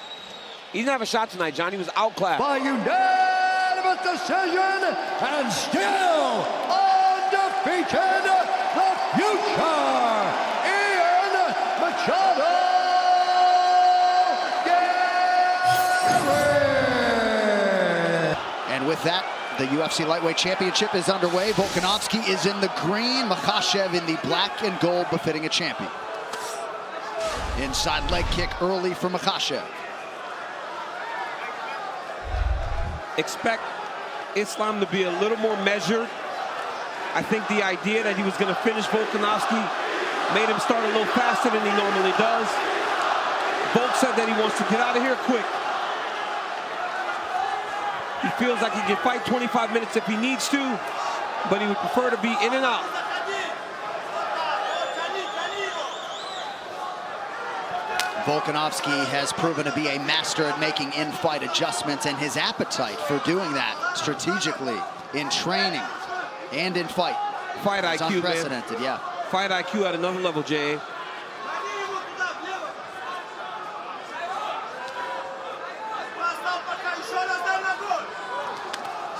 S2: He didn't have a shot tonight, John. He was outclassed.
S11: By unanimous decision, and still undefeated, the future, Ian Machado Garry.
S1: And with that, the UFC Lightweight Championship is underway. Volkanovski is in the green, Makhachev in the black and gold, befitting a champion. Inside leg kick early for Makhachev.
S2: Expect Islam to be a little more measured. I think the idea that he was going to finish Volkanovski made him start a little faster than he normally does. Volk said that he wants to get out of here quick. He feels like he can fight 25 minutes if he needs to, but he would prefer to be in and out.
S1: Volkanovski has proven to be a master at making in-fight adjustments, and his appetite for doing that strategically in training and in fight.
S2: Fight
S1: It's
S2: IQ,
S1: unprecedented, yeah.
S2: Fight IQ at another level, Jay.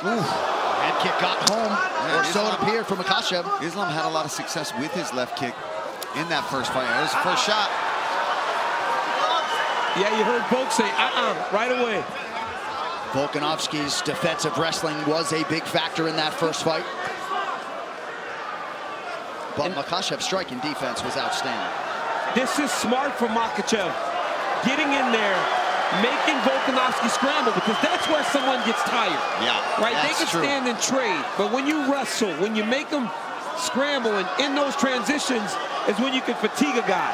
S1: Ooh, head kick got home, or so it appeared for Makhachev.
S6: Islam had a lot of success with his left kick in that first fight. That was the first shot.
S2: Yeah, you heard Volk say, right away.
S1: Volkanovski's defensive wrestling was a big factor in that first fight. But Makhachev's striking defense was outstanding.
S2: This is smart for Makhachev. Getting in there, making Volkanovski scramble, because that's where someone gets tired.
S6: Yeah,
S2: right? They can
S6: true.
S2: stand and trade, but when you wrestle, when you make them scramble, and in those transitions is when you can fatigue a guy.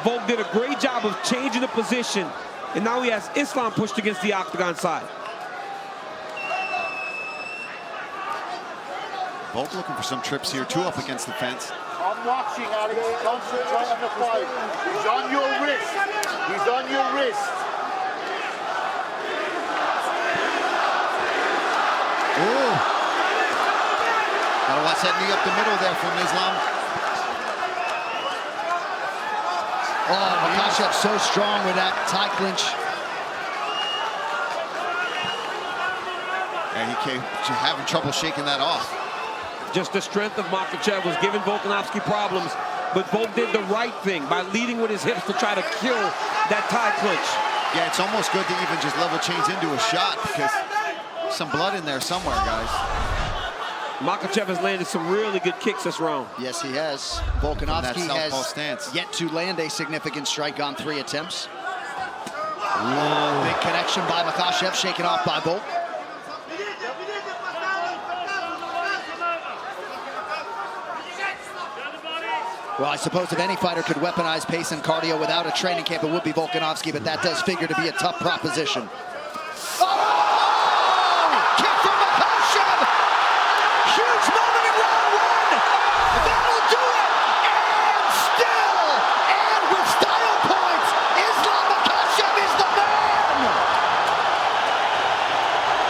S2: Volk did a great job of changing the position, and now he has Islam pushed against the octagon side.
S6: Volk looking for some trips here, too, up against the fence.
S12: I'm watching, Alex. Concentrate on the fight. He's on your wrist. He's on your wrist.
S6: Ooh. Gotta watch that knee up the middle there from Islam.
S1: Oh, Makhachev so strong with that tie clinch.
S6: And he came having trouble shaking that off.
S2: Just the strength of Makhachev was giving Volkanovski problems, but Volk did the right thing by leading with his hips to try to kill that tie clinch.
S6: Yeah, it's almost good to even just level change into a shot, because some blood in there somewhere, guys.
S2: Makhachev has landed some really good kicks this round.
S1: Yes, he has. Volkanovski has
S6: stance.
S1: yet to land a significant strike on 3 attempts. Big connection by Makhachev, shaken off by Volk. Well, I suppose if any fighter could weaponize pace and cardio without a training camp, it would be Volkanovski, but that does figure to be a tough proposition. Oh! Kick from Makhachev! Huge moment in round 1! That'll do it! And still, and with style points, Islam Makhachev is the man!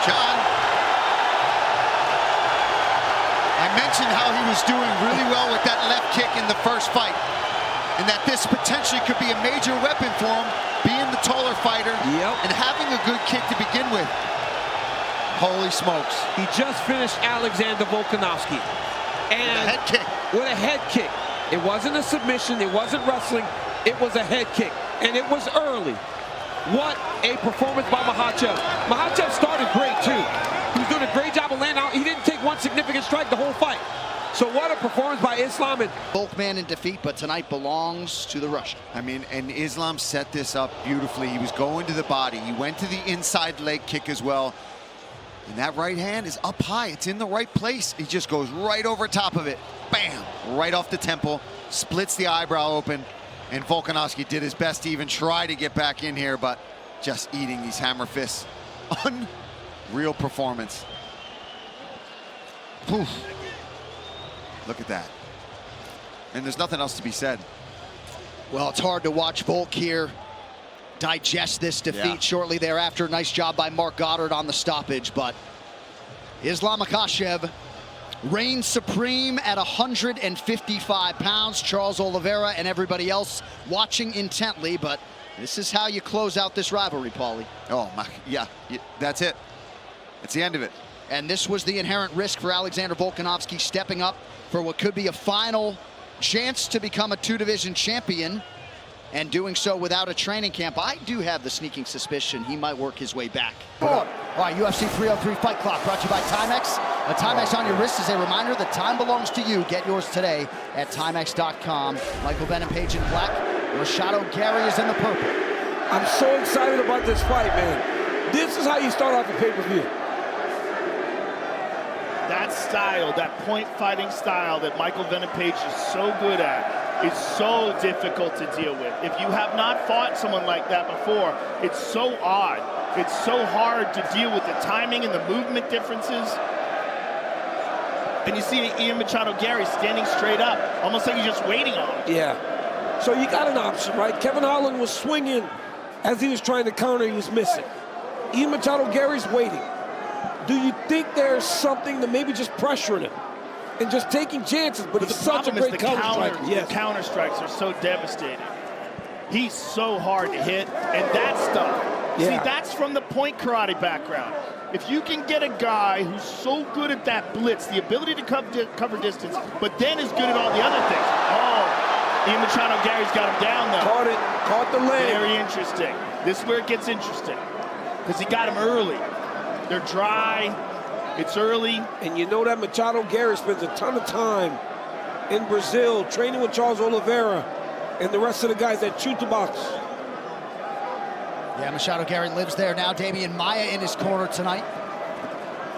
S6: John, I mentioned how he was doing really well with that left kick in the first fight, and that this potentially could be a major weapon for him, being the taller fighter and having a good kick to begin with. Holy smokes.
S2: He just finished Alexander Volkanovski. And
S6: with a head kick.
S2: With a head kick. It wasn't a submission, it wasn't wrestling, it was a head kick. And it was early. What a performance by Makhachev. Makhachev started great too. He was doing a great job of landing out. He didn't take one significant strike the whole fight. So what a performance by Islam. And
S1: Volk man in defeat, but tonight belongs to the Russian.
S6: I mean, and Islam set this up beautifully. He was going to the body. He went to the inside leg kick as well. And that right hand is up high. It's in the right place. He just goes right over top of it. Bam! Right off the temple. Splits the eyebrow open. And Volkanovski did his best to even try to get back in here, but just eating these hammer fists. Unreal performance. Oof. Look at that. And there's nothing else to be said.
S1: Well, it's hard to watch Volk here digest this defeat shortly thereafter. Nice job by Mark Goddard on the stoppage, but Islam Makhachev reigns supreme at 155 pounds. Charles Oliveira and everybody else watching intently, but this is how you close out this rivalry, Paulie.
S6: Oh, yeah, that's it. That's the end of it.
S1: And this was the inherent risk for Alexander Volkanovski, stepping up for what could be a final chance to become a 2-division champion, and doing so without a training camp. I do have the sneaking suspicion he might work his way back. All right, UFC 303 Fight Clock brought to you by Timex. A Timex on your wrist is a reminder that time belongs to you. Get yours today at Timex.com. Michael Venom Page in black. Machado Garry is in the purple.
S2: I'm so excited about this fight, man. This is how you start off a pay-per-view.
S3: That style, that point fighting style that Michael Venom Page is so good at, is so difficult to deal with. If you have not fought someone like that before, it's so odd. It's so hard to deal with the timing and the movement differences. And you see Ian Machado Garry standing straight up, almost like he's just waiting on him.
S2: Yeah. So you got an option, right? Kevin Holland was swinging as he was trying to counter, he was missing. Ian Machado Garry's waiting. Do you think there's something to maybe just pressuring him and just taking chances? But he's such a great counter striker.
S3: Yes. The counter strikes are so devastating. He's so hard to hit, and that stuff. Yeah. See, that's from the point karate background. If you can get a guy who's so good at that blitz, the ability to cover distance, but then is good at all the other things. Oh, Ian Machado Garry's got him down, though.
S2: Caught it, caught the leg.
S3: Very interesting. This is where it gets interesting, because he got him early. They're dry, it's early.
S2: And you know that Machado Garry spends a ton of time in Brazil training with Charles Oliveira and the rest of the guys at Chuta Box.
S1: Yeah, Machado Garry lives there now. Damian Maia in his corner tonight.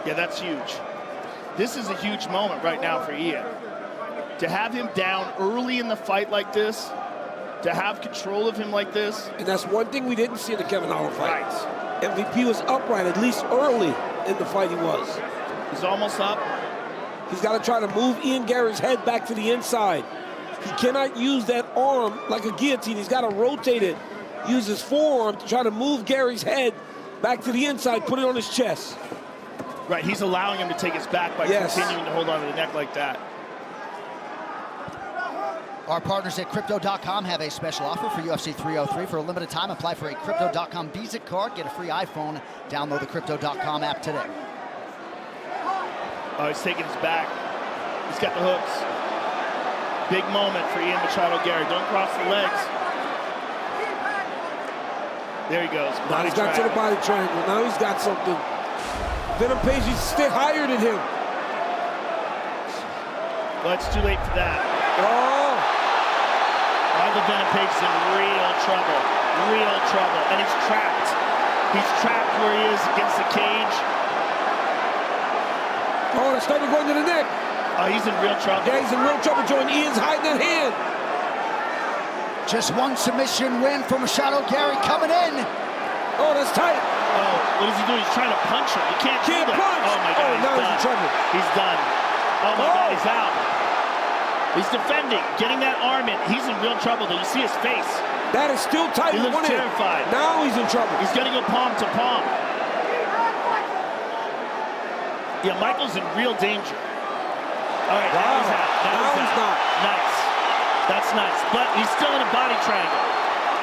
S3: Yeah, that's huge. This is a huge moment right now for Ian. To have him down early in the fight like this, to have control of him like this.
S2: And that's one thing we didn't see in the Kevin Holland fight.
S3: Right.
S2: MVP was upright, at least early in the fight he was.
S3: He's almost up.
S2: He's got to try to move Ian Garry's head back to the inside. He cannot use that arm like a guillotine. He's got to rotate it. Use his forearm to try to move Garry's head back to the inside, put it on his chest.
S3: Right, he's allowing him to take his back by continuing to hold on to the neck like that.
S1: Our partners at Crypto.com have a special offer for UFC 303. For a limited time, apply for a Crypto.com Visa card, get a free iPhone, download the Crypto.com app today.
S3: Oh, he's taking his back. He's got the hooks. Big moment for Ian Machado Garry. Don't cross the legs. There he goes.
S2: Now he's got to the body triangle. Now he's got something. Venom Page is still higher than him.
S3: Well, it's too late for that.
S2: Oh!
S3: Michael Venom Page is in real trouble. Real trouble. And he's trapped. He's trapped where he is against the cage.
S2: Oh, the stomach going to the neck.
S3: Oh, he's in real trouble.
S2: Yeah, he's in real trouble, Joe, and Ian's hiding that hand.
S1: Just one submission win for Machado Garry coming in.
S2: Oh, that's tight.
S3: Oh, what is he doing? He's trying to punch him. You can't do that.
S2: Punch.
S3: Oh, my God,
S2: now he's in trouble.
S3: He's done. Oh, my God, he's out. He's defending, getting that arm in. He's in real trouble, though. You see his face.
S2: That is still tight.
S3: He looks terrified.
S2: Now he's in trouble.
S3: He's going to go palm to palm. Yeah, Michael's in real danger. All right, now he's out. Now he's not. Nice. That's nice. But he's still in a body triangle.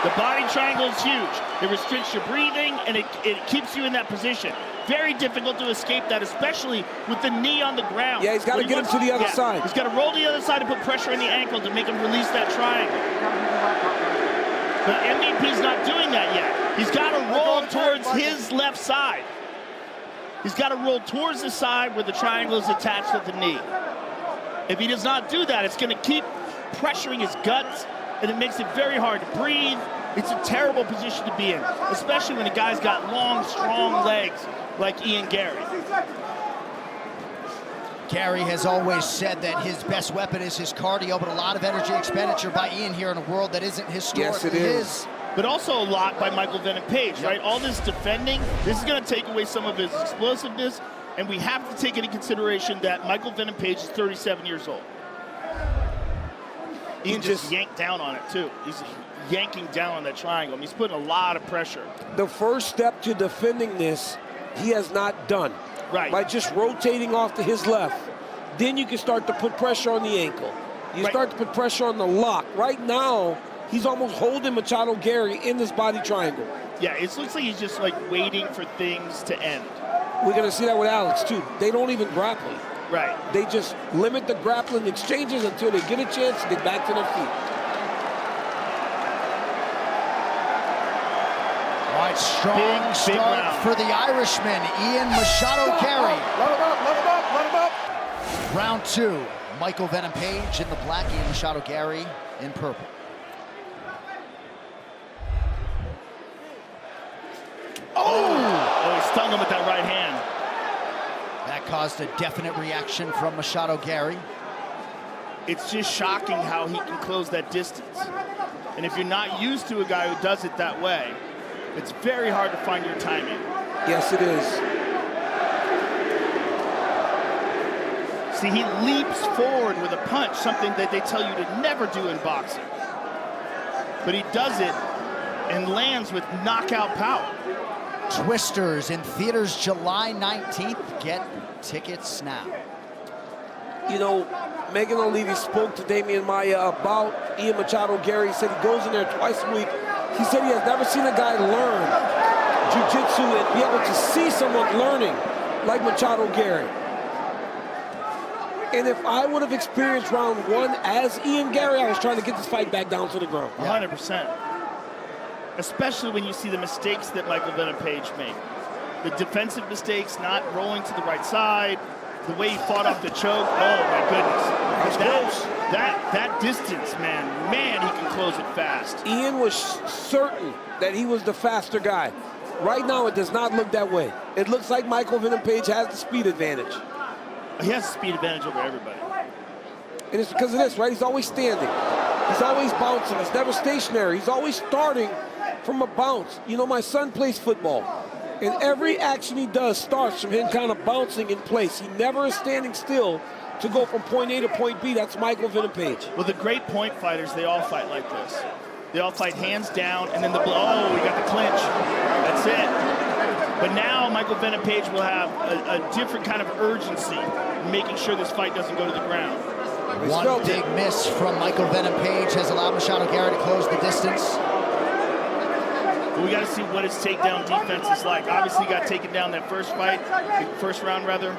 S3: The body triangle is huge. It restricts your breathing, and it keeps you in that position. Very difficult to escape that, especially with the knee on the ground.
S2: Yeah, he's got to get him to the other side.
S3: He's got to roll to the other side to put pressure on the ankle to make him release that triangle. But MVP's not doing that yet. He's got to roll towards his left side. He's got to roll towards the side where the triangle is attached to the knee. If he does not do that, it's going to keep pressuring his guts, and it makes it very hard to breathe. It's a terrible position to be in, especially when a guy's got long, strong legs like Ian Garry.
S1: Garry has always said that his best weapon is his cardio, but a lot of energy expenditure by Ian here in a world that isn't historically his.
S3: But also a lot by Michael Venom Page, right? All this defending, this is going to take away some of his explosiveness, and we have to take into consideration that Michael Venom Page is 37 years old. Ian just yanked down on it, too. He's yanking down on that triangle. I mean, he's putting a lot of pressure.
S2: The first step to defending this, he has not done.
S3: Right.
S2: By just rotating off to his left. Then you can start to put pressure on the ankle. You start to put pressure on the lock. Right now, he's almost holding Machado Garry in this body triangle.
S3: Yeah, it looks like he's just like waiting for things to end.
S2: We're going to see that with Alex, too. They don't even grapple.
S3: Right.
S2: They just limit the grappling exchanges until they get a chance to get back to their feet.
S1: All right, strong start for the Irishman, Ian Machado Garry.
S11: Let him up, let him up, let him up.
S1: Round two, Michael Venom Page in the black, Ian Machado Garry in purple.
S3: Oh, he stung him with that right hand.
S1: That caused a definite reaction from Machado Garry.
S3: It's just shocking how he can close that distance. And if you're not used to a guy who does it that way, it's very hard to find your timing.
S2: Yes, it is.
S3: See, he leaps forward with a punch, something that they tell you to never do in boxing. But he does it and lands with knockout power.
S1: Twisters in theaters July 19th. Get tickets now.
S2: You know, Megan O'Leary spoke to Damian Maia about Ian Machado Garry. He said he goes in there twice a week. He said he has never seen a guy learn jiu-jitsu and be able to see someone learning like Machado Garry. And if I would have experienced round one as Ian Garry, I was trying to get this fight back down to the ground.
S3: 100%. Especially when you see the mistakes that Michael Venom Page made. The defensive mistakes, not rolling to the right side, the way he fought off the choke. Oh my goodness. That distance, man, he can close it fast.
S2: Ian was certain that he was the faster guy. Right now, it does not look that way. It looks like Michael Venom Page has the speed advantage.
S3: He has the speed advantage over everybody.
S2: And it's because of this, right? He's always standing. He's always bouncing. He's never stationary. He's always starting from a bounce. You know, my son plays football. And every action he does starts from him kind of bouncing in place. He never is standing still to go from point A to point B. That's Michael Venom Page.
S3: Well, the great point fighters, they all fight like this. They all fight hands down, and then the blow. Oh, we got the clinch. That's it. But now Michael Venom Page will have a different kind of urgency in making sure this fight doesn't go to the ground.
S1: One big miss from Michael Venom Page has allowed Machado Garry to close the distance.
S3: We got to see what his takedown defense is like. Obviously, he got taken down that first round rather.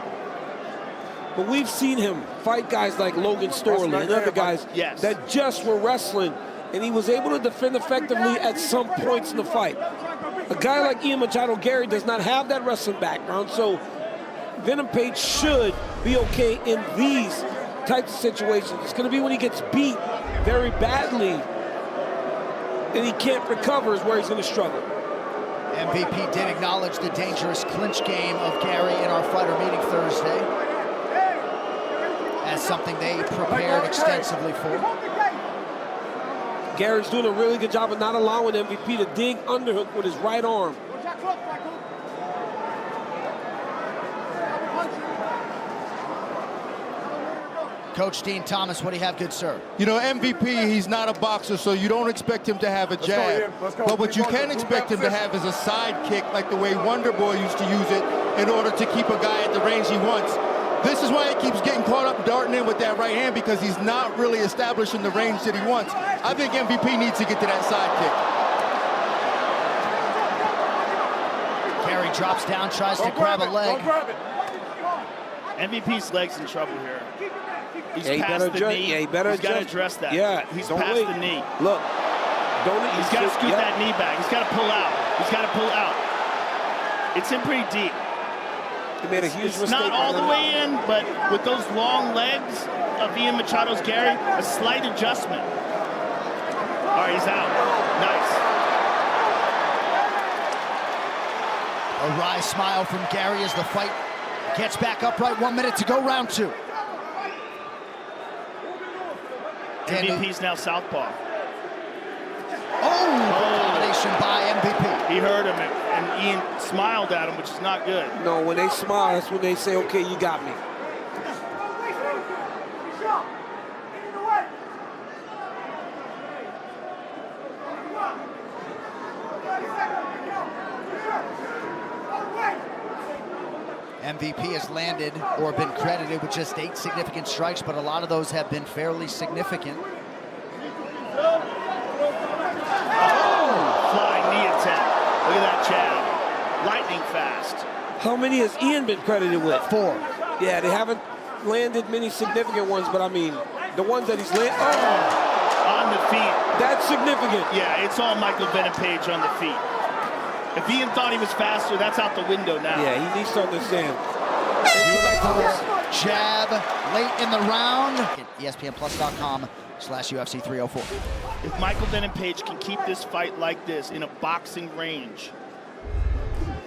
S2: But we've seen him fight guys like Logan Storley and other guys that just were wrestling, and he was able to defend effectively at some points in the fight. A guy like Ian Machado Garry does not have that wrestling background, so Venom Page should be okay in these types of situations. It's going to be when he gets beat very badly and he can't recover is where he's going to struggle.
S1: MVP did acknowledge the dangerous clinch game of Garry in our fighter meeting Thursday as something they prepared extensively for.
S2: Garrett's doing a really good job of not allowing MVP to dig underhook with his right arm.
S1: Coach Dean Thomas, what do you have, good sir?
S5: You know, MVP, he's not a boxer, so you don't expect him to have a jab. But what you can expect him to have is a side kick, like the way Wonder Boy used to use it in order to keep a guy at the range he wants. This is why he keeps getting caught up darting in with that right hand, because he's not really establishing the range that he wants. I think MVP needs to get to that side kick.
S1: Garry drops down, tries to grab a leg.
S3: MVP's leg's in trouble here. He's
S2: past the knee.
S3: He's got to address that.
S2: Yeah,
S3: he's past the knee.
S2: Look,
S3: he's got to scoot that knee back. He's got to pull out. He's got to pull out. It's in pretty deep.
S2: He made a huge mistake.
S3: It's not all the way in, but with those long legs of Ian Machado's Garry, a slight adjustment. All right, he's out. Nice.
S1: A wry smile from Garry as the fight gets back upright. 1 minute to go, round two.
S3: MVP's now southpaw.
S1: Combination by MVP.
S3: He heard him, and Ian smiled at him, which is not good.
S2: No, when they smile, that's when they say, okay, you got me.
S1: MVP has landed or been credited with just 8 significant strikes, but a lot of those have been fairly significant.
S3: Flying knee attempt. Look at that jab. Lightning fast.
S2: How many has Ian been credited with?
S1: 4.
S2: Yeah, they haven't landed many significant ones, but I mean, the ones that he's landed.
S3: On the feet.
S2: That's significant.
S3: Yeah, it's all Michael Venom Page on the feet. If Ian thought he was faster, that's out the window now.
S2: Yeah, he needs to understand.
S1: Jab late in the round. ESPNplus.com/UFC 304.
S3: If Michael Venom Page can keep this fight like this in a boxing range,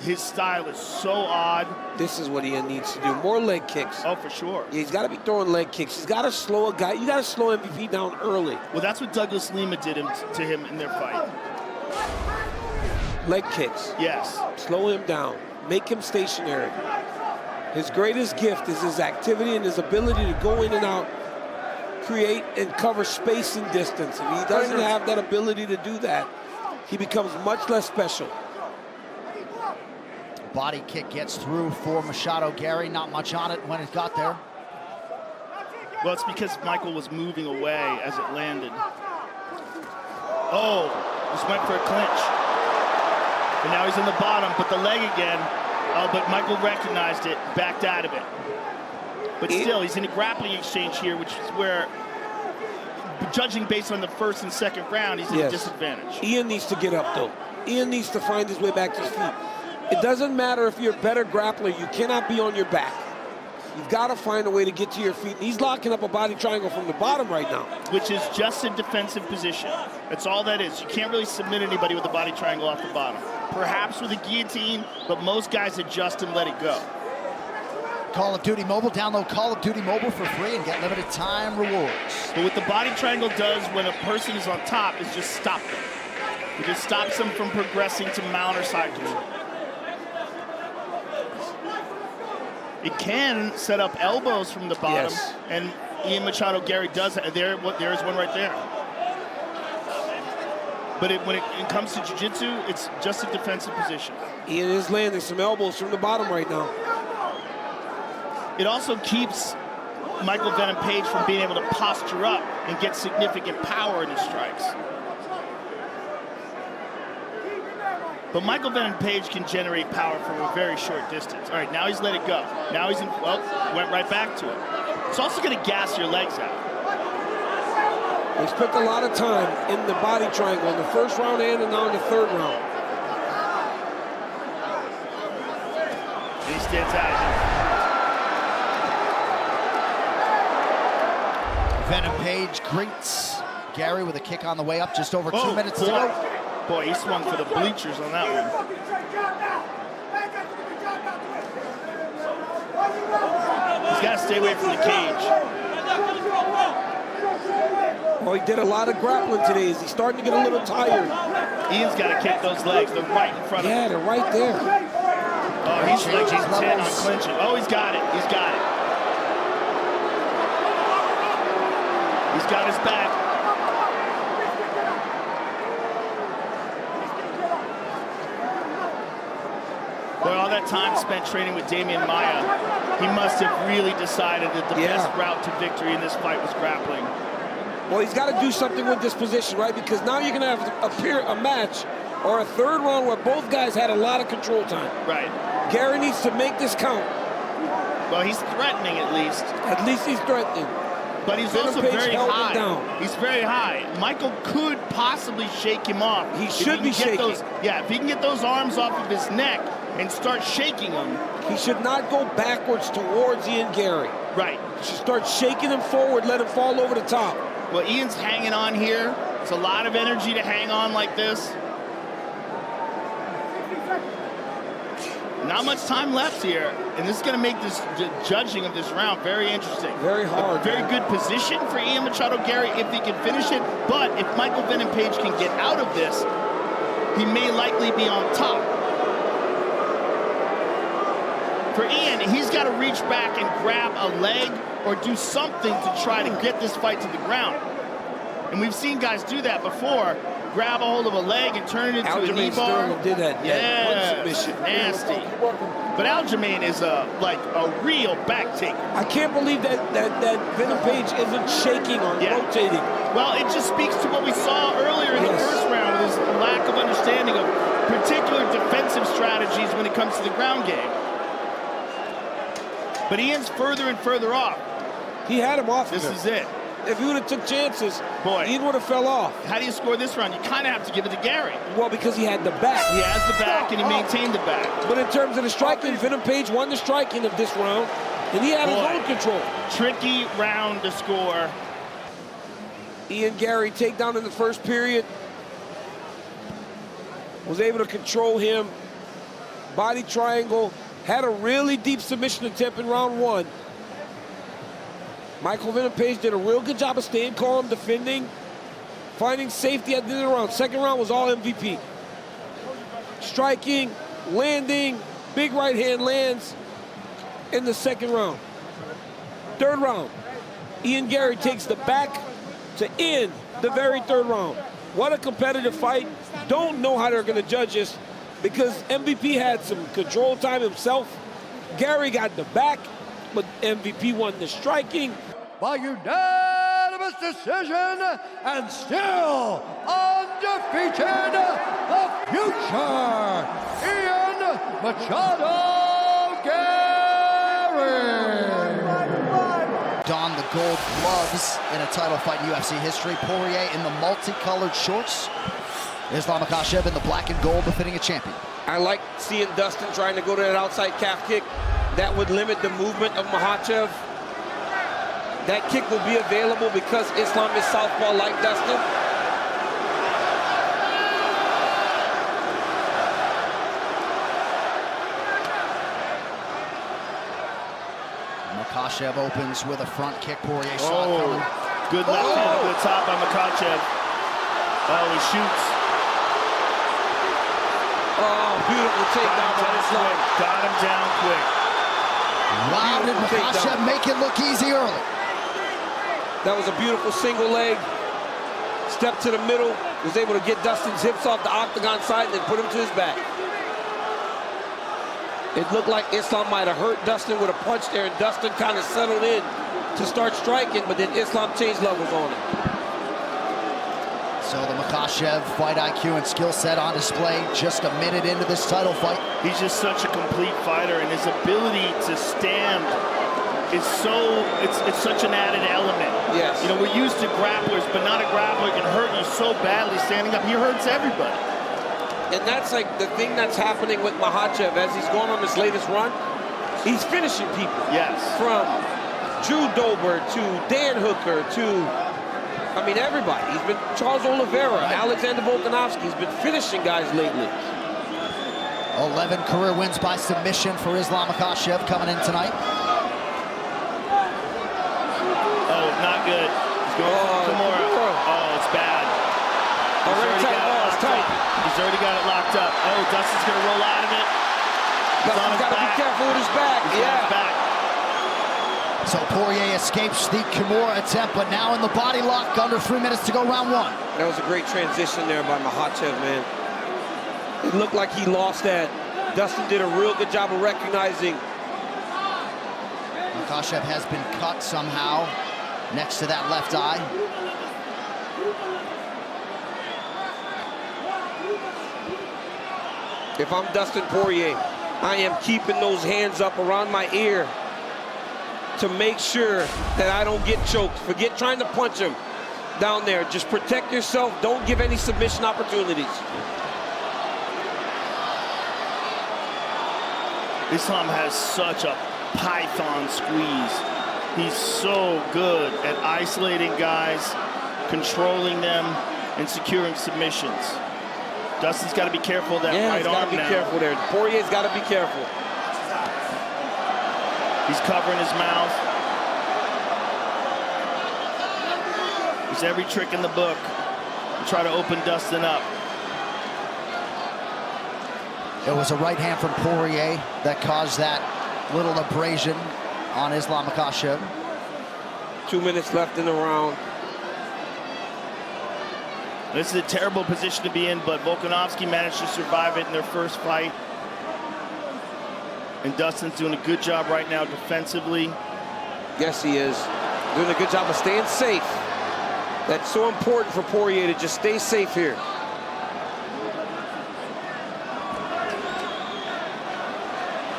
S3: his style is so odd.
S2: This is what Ian needs to do. More leg kicks.
S3: Oh, for sure.
S2: Yeah, he's got to be throwing leg kicks. He's got to slow a guy. You got to slow MVP down early.
S3: Well, that's what Douglas Lima did to him in their fight.
S2: Leg kicks.
S3: Yes.
S2: Slow him down. Make him stationary. His greatest gift is his activity and his ability to go in and out, create and cover space and distance. If he doesn't have that ability to do that, he becomes much less special.
S1: Body kick gets through for Machado Garry. Not much on it when it got there.
S3: Well, it's because Michael was moving away as it landed. Oh, just went for a clinch. And now he's in the bottom, but the leg again. Oh, but Michael recognized it, backed out of it. But still, he's in a grappling exchange here, which is where, judging based on the first and second round, he's at a disadvantage.
S2: Ian needs to get up, though. Ian needs to find his way back to his feet. It doesn't matter if you're a better grappler. You cannot be on your back. You've got to find a way to get to your feet. He's locking up a body triangle from the bottom right now.
S3: Which is just a defensive position. That's all that is. You can't really submit anybody with a body triangle off the bottom. Perhaps with a guillotine, but most guys adjust and let it go.
S1: Call of Duty Mobile. Download Call of Duty Mobile for free and get limited time rewards.
S3: But what the body triangle does when a person is on top is just stop them. It just stops them from progressing to mount or side control. It can set up elbows from the bottom, and Ian Machado Garry does that. There's one right there. But when it comes to jiu-jitsu, it's just a defensive position.
S2: Ian is landing some elbows from the bottom right now.
S3: It also keeps Michael Venom Page from being able to posture up and get significant power in his strikes. But Michael Venom Page can generate power from a very short distance. All right, now he's let it go. Now he's went right back to it. It's also going to gas your legs out.
S2: They spent a lot of time in the body triangle in the first round and now in the third round.
S3: And he stands out.
S1: Venom Page greets Garry with a kick on the way up. Just over 2 minutes to go.
S3: Boy, he swung for the bleachers on that one. He's got to stay away from the cage.
S2: Well, he did a lot of grappling today. Is he starting to get a little tired?
S3: Ian's got to kick those legs. They're right in front of him.
S2: Yeah, they're right there.
S3: Oh, he's like he's 10 on clinching. Oh, he's got it. He's got it. He's got his back. Boy, all that time spent training with Damian Maia, he must have really decided that the best route to victory in this fight was grappling.
S2: Well, he's got to do something with this position, right? Because now you're going to have a match or a third round where both guys had a lot of control time.
S3: Right.
S2: Garry needs to make this count.
S3: Well, he's threatening at least.
S2: At least he's threatening.
S3: But he's also very high. He's very high. Michael could possibly shake him off.
S2: He should be shaking.
S3: Yeah, if he can get those arms off of his neck and start shaking him.
S2: He should not go backwards towards Ian Garry.
S3: Right.
S2: He should start shaking him forward, let him fall over the top.
S3: Well, Ian's hanging on here. It's a lot of energy to hang on like this. Not much time left here, and this is going to make this judging of this round very interesting.
S2: Very hard.
S3: A very good position for Ian Machado Garry if he can finish it, but if Michael Venom Page can get out of this, he may likely be on top. For Ian, he's got to reach back and grab a leg or do something to try to get this fight to the ground. And we've seen guys do that before. Grab a hold of a leg and turn it into a knee bar.
S2: Did that.
S3: Yeah,
S2: One submission.
S3: Nasty. But Aljamain is like a real back taker.
S2: I can't believe that Venom Page isn't shaking or rotating.
S3: Well, it just speaks to what we saw earlier in the first round with his lack of understanding of particular defensive strategies when it comes to the ground game. But Ian's further and further off.
S2: He had him off.
S3: This is it.
S2: If he would have took chances,
S3: boy,
S2: Ian would have fell off.
S3: How do you score this round? You kind of have to give it to Garry.
S2: Well, because he had the back.
S3: He has the back, and he maintained the back.
S2: But in terms of the striking, Venom Page won the striking of this round, and he had his own control.
S3: Tricky round to score.
S2: Ian Garry takedown in the first period. Was able to control him. Body triangle. Had a really deep submission attempt in round one. Michael Venom Page did a real good job of staying calm, defending, finding safety at the end of the round. Second round was all MVP. Striking, landing, big right hand lands in the second round. Third round, Ian Garry takes the back to end the very third round. What a competitive fight. Don't know how they're going to judge this. because MVP had some control time himself. Garry got the back, but MVP won the striking.
S11: By unanimous decision, and still undefeated, the future, Machado Garry.
S1: Don the gold gloves in a title fight in UFC history. Poirier in the multicolored shorts. Islam Makhachev in the black and gold, befitting a champion.
S2: I like seeing Dustin trying to go to that outside calf kick. That would limit the movement of Makhachev. That kick will be available because Islam is southpaw like Dustin.
S1: Makhachev opens with a front kick. Poirier saw it coming.
S3: Good left hand over the top by Makhachev. Oh, he shoots.
S2: Oh, beautiful takedown by Islam.
S3: Got him down quick.
S1: Wow, did Makhachev make it look easy early?
S2: That was a beautiful single leg. Step to the middle. Was able to get Dustin's hips off the octagon side and then put him to his back. It looked like Islam might have hurt Dustin with a punch there, and Dustin kind of settled in to start striking, but then Islam changed levels on him.
S1: So the Makhachev fight IQ and skill set on display just a minute into this title fight.
S3: He's just such a complete fighter, and his ability to stand is it's such an added element.
S2: Yes.
S3: You know, we're used to grapplers, but not a grappler can hurt you so badly standing up. He hurts everybody.
S2: And that's like the thing that's happening with Makhachev as he's going on this latest run. He's finishing people.
S3: Yes.
S2: From Drew Dober to Dan Hooker to, I mean, everybody. He's been Charles Oliveira, Alexander Volkanovski. He's been finishing guys lately.
S1: 11 career wins by submission for Islam Makhachev coming in tonight.
S3: Oh, not good. He's going for Kimura. Oh, it's bad.
S2: Already tight. Oh, it's tight.
S3: He's already got it locked up. Oh, Dustin's going to roll out of it.
S2: Dustin's got to be careful with his back.
S3: Back.
S1: So Poirier escapes the Kimura attempt, but now in the body lock, under 3 minutes to go, round one.
S2: That was a great transition there by Makhachev, man. It looked like he lost that. Dustin did a real good job of recognizing.
S1: Makhachev has been cut somehow next to that left eye.
S2: If I'm Dustin Poirier, I am keeping those hands up around my ear to make sure that I don't get choked. Forget trying to punch him down there. Just protect yourself. Don't give any submission opportunities.
S3: Islam has such a python squeeze. He's so good at isolating guys, controlling them, and securing submissions. Dustin's got to be careful of that right arm now.
S2: He's got to be careful there. Poirier's got to be careful.
S3: He's covering his mouth. There's every trick in the book to try to open Dustin up.
S1: It was a right hand from Poirier that caused that little abrasion on Islam Makhachev.
S2: 2 minutes left in the round.
S3: This is a terrible position to be in, but Volkanovski managed to survive it in their first fight. And Dustin's doing a good job right now defensively.
S2: Yes, he is. Doing a good job of staying safe. That's so important for Poirier to just stay safe here.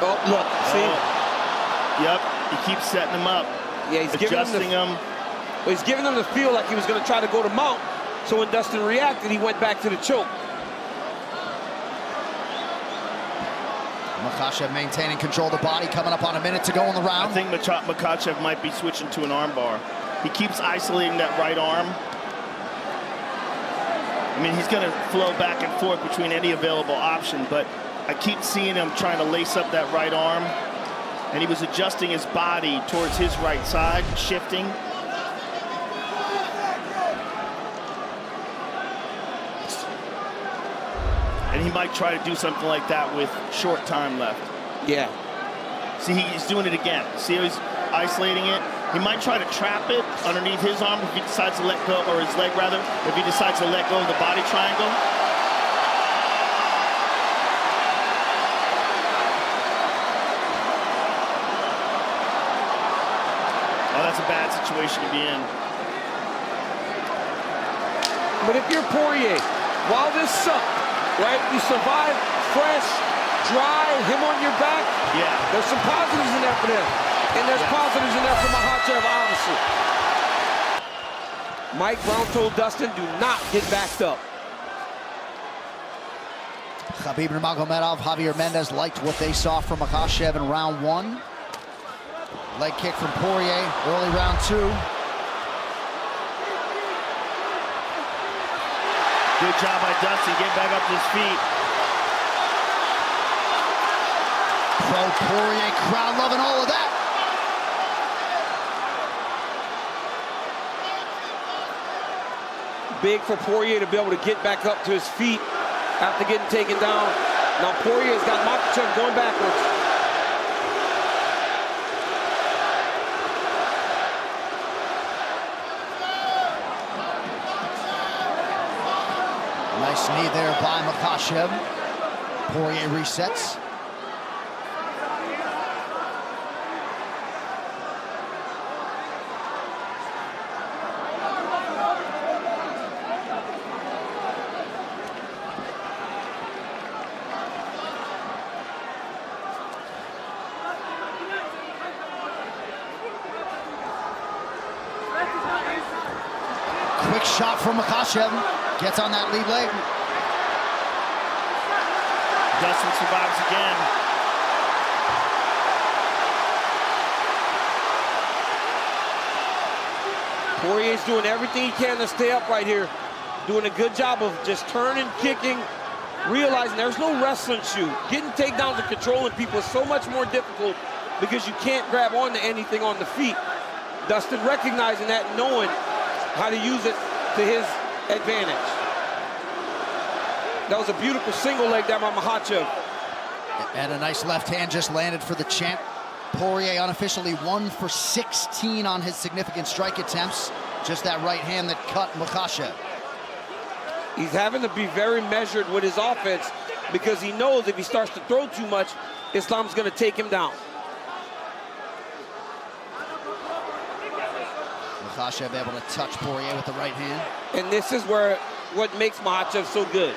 S2: Oh, look, see?
S3: Yep, he keeps setting him up.
S2: Yeah, he's
S3: adjusting him.
S2: Well, he's giving him the feel like he was going to try to go to mount. So when Dustin reacted, he went back to the choke.
S1: Makhachev maintaining control of the body, coming up on a minute to go in the round.
S3: I think Makhachev might be switching to an arm bar. He keeps isolating that right arm. I mean, he's going to flow back and forth between any available option, but I keep seeing him trying to lace up that right arm, and he was adjusting his body towards his right side, shifting. And he might try to do something like that with short time left.
S2: Yeah.
S3: See, he's doing it again. See how he's isolating it? He might try to trap it underneath his arm if he decides to let go, or his leg rather, if he decides to let go of the body triangle. bad situation to be in.
S2: But if you're Poirier, while this sucked, right, you survive fresh, dry, him on your back.
S3: Yeah.
S2: There's some positives in there for them. And there's positives in there for Makhachev, obviously. Mike Brown told Dustin, do not get backed up.
S1: Khabib Nurmagomedov, Javier Mendez liked what they saw from Makhachev in round 1. Leg kick from Poirier, early round 2.
S3: Good job by Dustin, getting back up to his feet.
S1: Pro Poirier crowd loving all of that.
S2: Big for Poirier to be able to get back up to his feet after getting taken down. Now Poirier's got Makhachev going backwards.
S1: Nice knee there by Makhachev. Poirier resets. Quick shot from Makhachev. Gets on that lead leg.
S3: Dustin survives again.
S2: Poirier's doing everything he can to stay up right here. Doing a good job of just turning, kicking, realizing there's no wrestling shoe. Getting takedowns and controlling people is so much more difficult because you can't grab onto anything on the feet. Dustin recognizing that, knowing how to use it to his advantage. That was a beautiful single leg there by Makhachev.
S1: And a nice left hand just landed for the champ. Poirier unofficially 1 for 16 on his significant strike attempts. Just that right hand that cut Makhachev.
S2: He's having to be very measured with his offense because he knows if he starts to throw too much, Islam's going to take him down.
S1: Makhachev able to touch Poirier with the right hand.
S2: And this is where what makes Makhachev so good,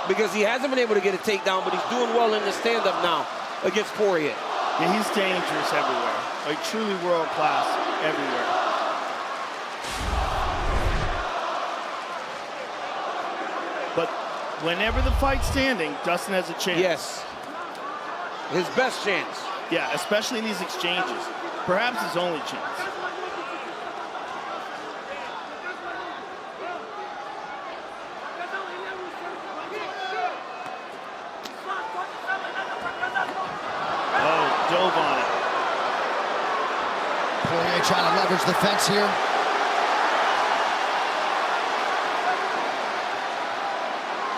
S2: because he hasn't been able to get a takedown, but he's doing well in the stand-up now against Poirier.
S3: Yeah, he's dangerous everywhere. Like truly world class everywhere. But whenever the fight's standing, Dustin has a chance.
S2: Yes. His best chance.
S3: Yeah, especially in these exchanges. Perhaps his only chance. Dove on it.
S1: Poirier trying to leverage the fence here.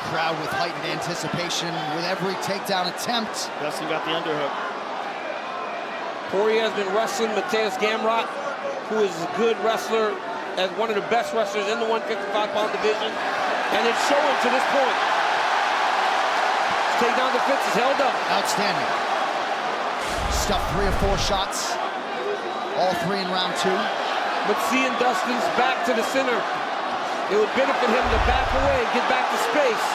S1: Crowd with heightened anticipation with every takedown attempt.
S3: Dustin got the underhook.
S2: Poirier has been wrestling Mateusz Gamrot, who is a good wrestler, as one of the best wrestlers in the 155-pound division, and it's showing to this point. His takedown defense is held up.
S1: Outstanding. Stuffed 3 or 4 shots, all 3 in round 2.
S2: But seeing Dustin's back to the center, it would benefit him to back away, get back to space.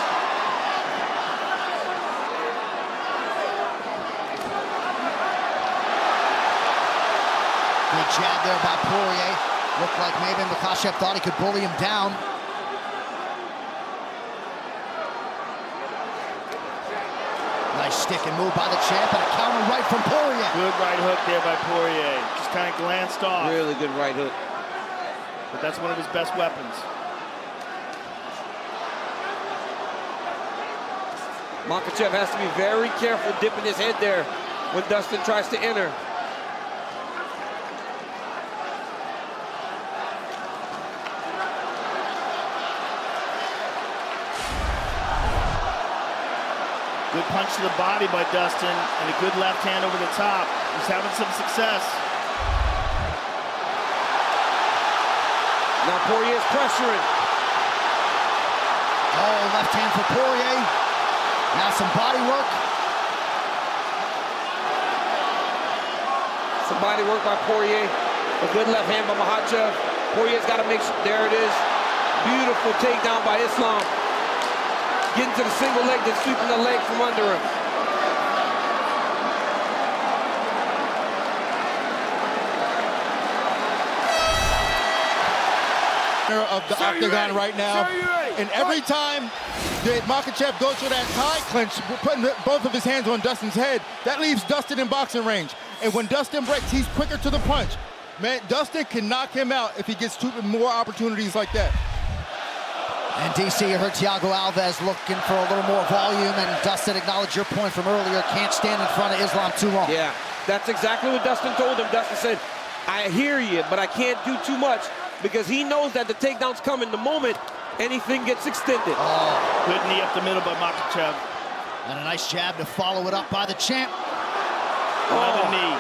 S1: Good jab there by Poirier. Looked like maybe Makhachev thought he could bully him down. Nice stick and move by the champ, and a counter right from Poirier.
S3: Good right hook there by Poirier. Just kind of glanced off.
S2: Really good right hook.
S3: But that's one of his best weapons.
S2: Makhachev has to be very careful dipping his head there when Dustin tries to enter.
S3: Good punch to the body by Dustin, and a good left hand over the top. He's having some success.
S2: Now Poirier's pressuring.
S1: Oh, left hand for Poirier. Now some body work.
S2: Some body work by Poirier. A good left hand by Makhachev. Poirier's got to make sure. There it is. Beautiful takedown by Islam. Getting to the single leg, then sweeping the leg from under him.
S5: Of the octagon right now, and every time that Makhachev goes for that tie clinch, putting both of his hands on Dustin's head, that leaves Dustin in boxing range. And when Dustin breaks, he's quicker to the punch. Man, Dustin can knock him out if he gets more opportunities like that.
S1: And DC, you heard Thiago Alves looking for a little more volume, and Dustin acknowledged your point from earlier, can't stand in front of Islam too long.
S2: Yeah, that's exactly what Dustin told him. Dustin said, I hear you, but I can't do too much, because he knows that the takedown's coming the moment anything gets extended.
S3: Oh, good knee up the middle by Makhachev.
S1: And a nice jab to follow it up by the champ.
S3: Another knee.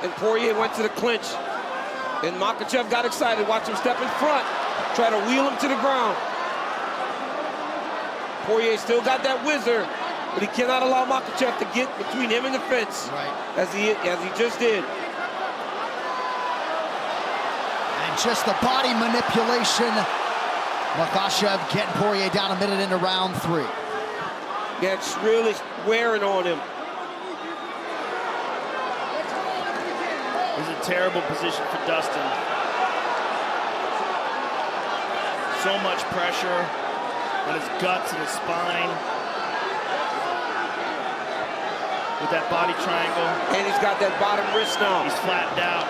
S2: And Poirier went to the clinch. And Makhachev got excited. Watch him step in front. Try to wheel him to the ground. Poirier still got that whizzer, but he cannot allow Makhachev to get between him and the fence.
S1: Right.
S2: As he just did.
S1: Just the body manipulation. Makhachev getting Poirier down a minute into round 3.
S2: Yeah, it's really wearing on him.
S3: This is a terrible position for Dustin. So much pressure on his guts and his spine. With that body triangle.
S2: And he's got that bottom wrist now.
S3: He's flattened out.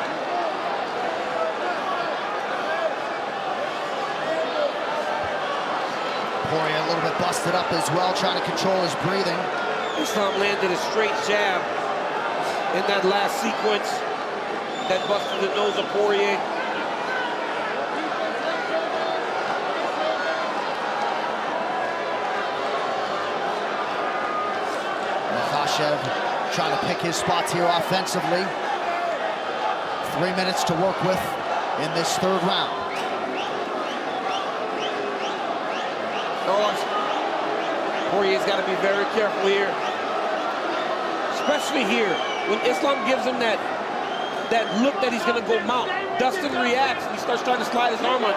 S1: Poirier a little bit busted up as well, trying to control his breathing.
S2: Islam landed a straight jab in that last sequence that busted the nose of Poirier.
S1: Makhachev trying to pick his spots here offensively. 3 minutes to work with in this 3rd round.
S2: Poirier's got to be very careful here. Especially here, when Islam gives him that look that he's going to go mount. Dustin reacts and he starts trying to slide his arm on.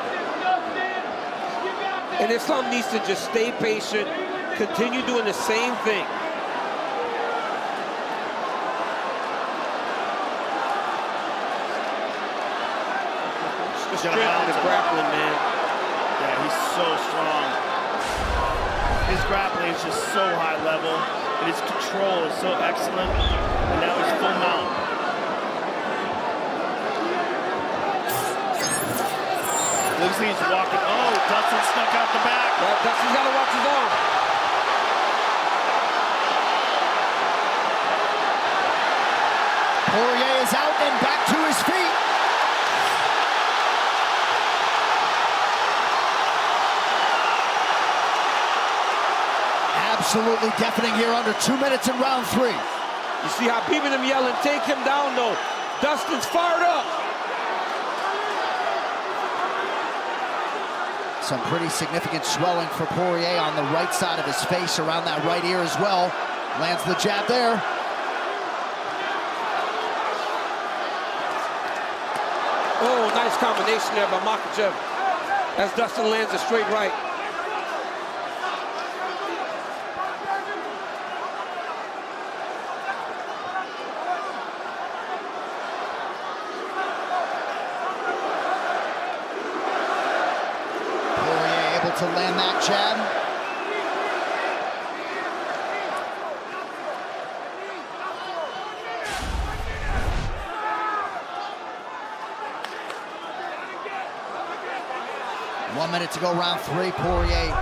S2: And Islam needs to just stay patient, continue doing the same thing. The strength of the grappling, man.
S3: Yeah, he's so strong. His grappling is just so high level, and his control is so excellent, and now he's full mount. Looks like he's walking. Oh, Dustin snuck out the back.
S2: Yeah, Dustin's got to watch his arm.
S1: Poirier is out and back to his feet. Absolutely deafening here under 2 minutes in round 3.
S2: You see how people them yelling, take him down though. Dustin's fired up.
S1: Some pretty significant swelling for Poirier on the right side of his face, around that right ear as well. Lands the jab there.
S2: Oh, nice combination there by Makhachev as Dustin lands a straight right.
S1: To land that jab. One minute to go, round 3. Poirier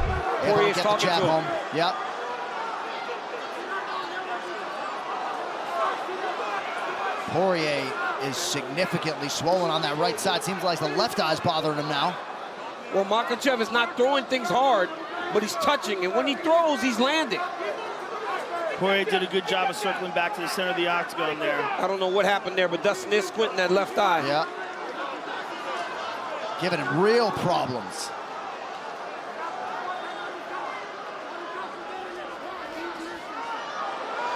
S1: able to get the jab home. Yep. Poirier is significantly swollen on that right side. Seems like the left eye's bothering him now.
S2: Well, Makhachev is not throwing things hard, but he's touching, and when he throws, he's landing.
S3: Poirier did a good job of circling back to the center of the octagon there.
S2: I don't know what happened there, but Dustin is squinting that left eye.
S1: Yeah. Giving him real problems.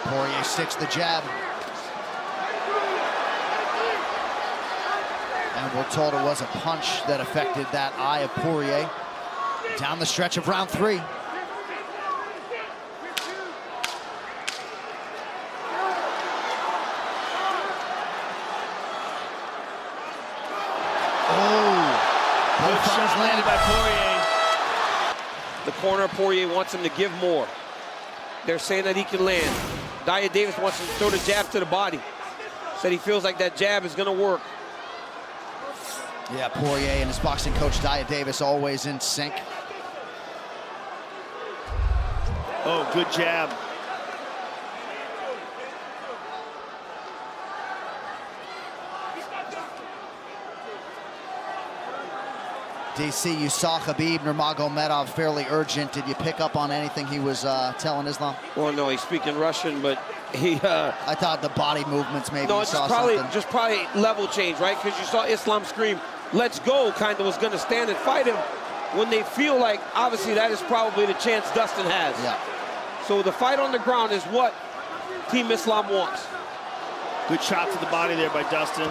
S1: Poirier sticks the jab. And we're told it was a punch that affected that eye of Poirier. Down the stretch of round 3.
S3: Good shot landed by Poirier.
S2: The corner of Poirier wants him to give more. They're saying that he can land. Della Davis wants him to throw the jab to the body. Said he feels like that jab is gonna work.
S1: Yeah, Poirier and his boxing coach Della Davis always in sync.
S3: Oh, good jab.
S1: DC, you saw Khabib Nurmagomedov fairly urgent. Did you pick up on anything he was telling Islam?
S2: Well, no, he's speaking Russian, but he...
S1: I thought the body movements maybe
S2: no,
S1: you saw
S2: probably,
S1: something.
S2: just probably level change, right? Because you saw Islam scream, "Let's go," kind of was going to stand and fight him when they feel like, obviously, that is probably the chance Dustin has.
S1: Yeah.
S2: So the fight on the ground is what Team Islam wants.
S3: Good shot to the body there by Dustin.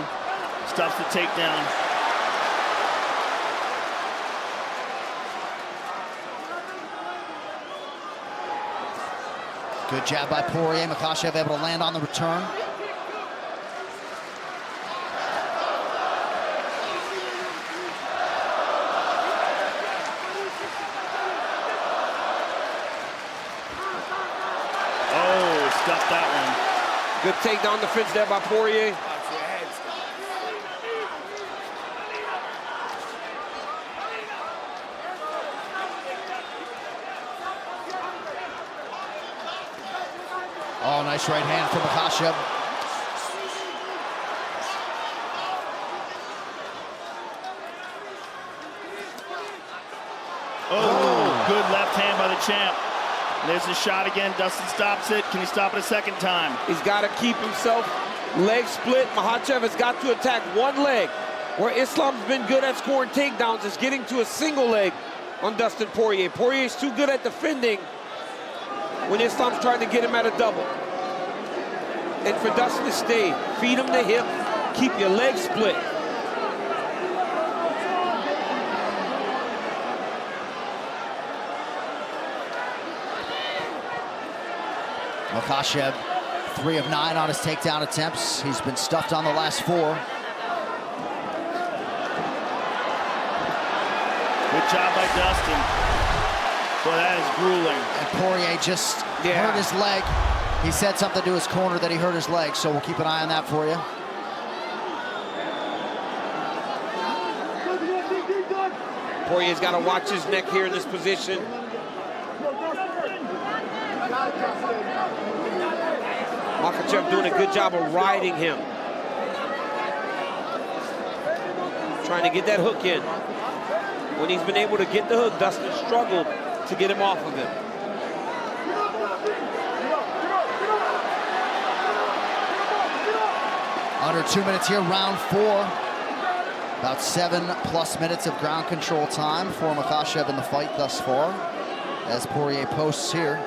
S3: Stuffs the takedown.
S1: Good jab by Poirier. Makhachev able to land on the return.
S3: Oh, stuffed that one.
S2: Good takedown defense there by Poirier.
S1: Oh, nice right hand from Makhachev.
S3: Oh, good left hand by the champ. There's a shot again. Dustin stops it. Can he stop it a second time?
S2: He's got to keep himself leg split. Makhachev has got to attack one leg. Where Islam's been good at scoring takedowns is getting to a single leg on Dustin Poirier. Poirier's too good at defending when Islam's trying to get him at a double. And for Dustin to stay, feed him the hip, keep your legs split.
S1: Makhachev, 3 of 9 on his takedown attempts. He's been stuffed on the last 4.
S3: Good job by Dustin. Boy, that is grueling.
S1: And Poirier just hurt his leg. He said something to his corner that he hurt his leg, so we'll keep an eye on that for you.
S2: Poirier's got to watch his neck here in this position. Makhachev doing a good job of riding him. Trying to get that hook in. When he's been able to get the hook, Dustin struggled to get him off of him.
S1: Under 2 minutes here, round 4. About 7+ minutes of ground control time for Makhachev in the fight thus far, as Poirier posts here.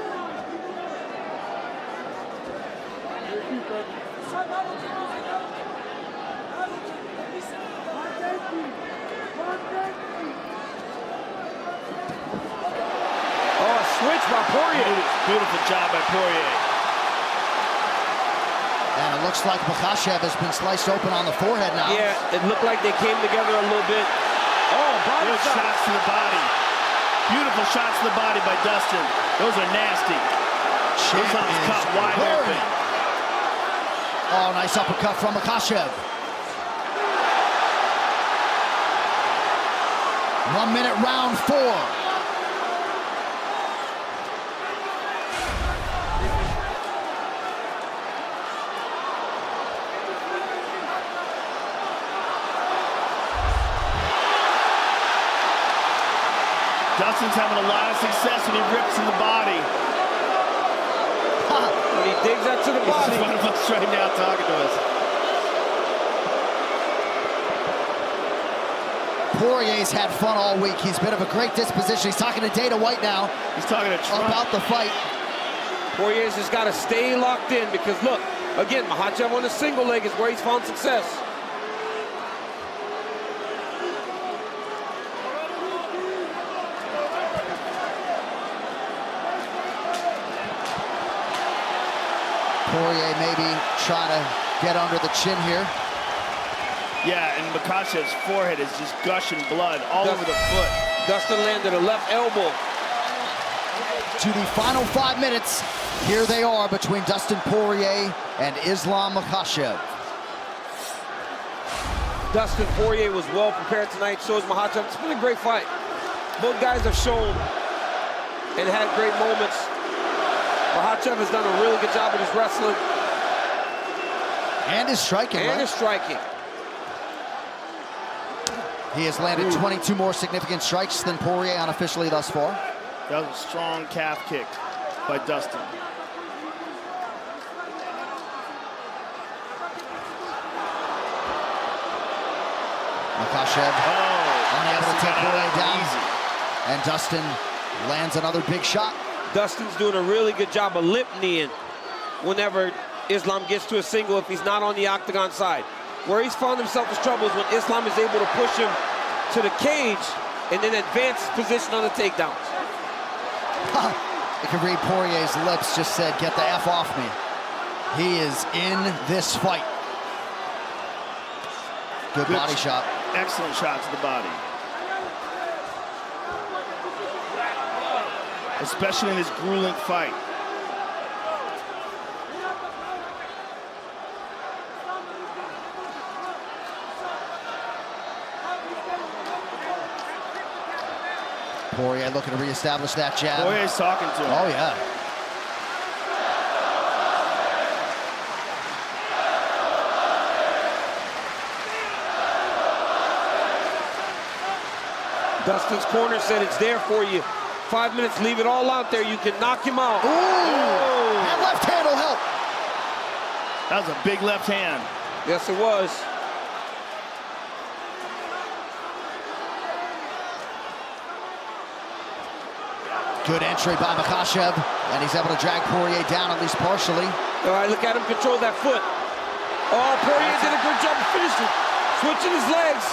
S2: Oh, a switch by Poirier.
S3: Beautiful job by Poirier.
S1: And it looks like Makhachev has been sliced open on the forehead now.
S2: Yeah, it looked like they came together a little bit. Oh, body
S3: Good
S2: shot.
S3: shots to the body. Beautiful shots to the body by Dustin. Those are nasty. Those ones cut wide open.
S1: Oh, nice uppercut from Makhachev. 1 minute, round 4.
S3: Dustin's having a lot of success when he rips in the body.
S2: When he digs that to the body.
S3: This is one of us right now talking to us.
S1: Poirier's had fun all week. He's been of a great disposition. He's talking to Dana White now.
S3: He's talking to Trump
S1: about the fight.
S2: Poirier's just got to stay locked in because, look, again, Makhachev on the single leg is where he's found success.
S1: Poirier maybe trying to get under the chin here.
S3: Yeah, and Makhachev's forehead is just gushing blood all over the foot.
S2: Dustin landed a left elbow.
S1: To the final 5 minutes, here they are between Dustin Poirier and Islam Makhachev.
S2: Dustin Poirier was well prepared tonight, so is Makhachev. It's been a great fight. Both guys have shown and had great moments. Makhachev has done a really good job with his wrestling.
S1: And his striking,
S2: And his striking.
S1: He has landed 22 more significant strikes than Poirier unofficially thus far.
S3: That was a strong calf kick by Dustin.
S1: Makhachev unable to take Poirier down. And Dustin lands another big shot.
S2: Dustin's doing a really good job of lip kneeing whenever Islam gets to a single if he's not on the octagon side. Where he's found himself in trouble is when Islam is able to push him to the cage and then advance his position on the takedowns.
S1: You can read Poirier's lips, just said, "Get the F off me." He is in this fight. Good body shot.
S3: Excellent shot to the body. Especially in this grueling fight.
S1: Poirier looking to reestablish that jab.
S3: Poirier's talking to him.
S1: Oh, yeah.
S2: Dustin's corner said it's there for you. 5 minutes, leave it all out there. You can knock him out.
S1: Ooh! That left hand will help.
S3: That was a big left hand.
S2: Yes, it was.
S1: Good entry by Makhachev, and he's able to drag Poirier down, at least partially.
S2: All right, look at him control that foot. Oh, Poirier did a good job of finishing. Switching his legs.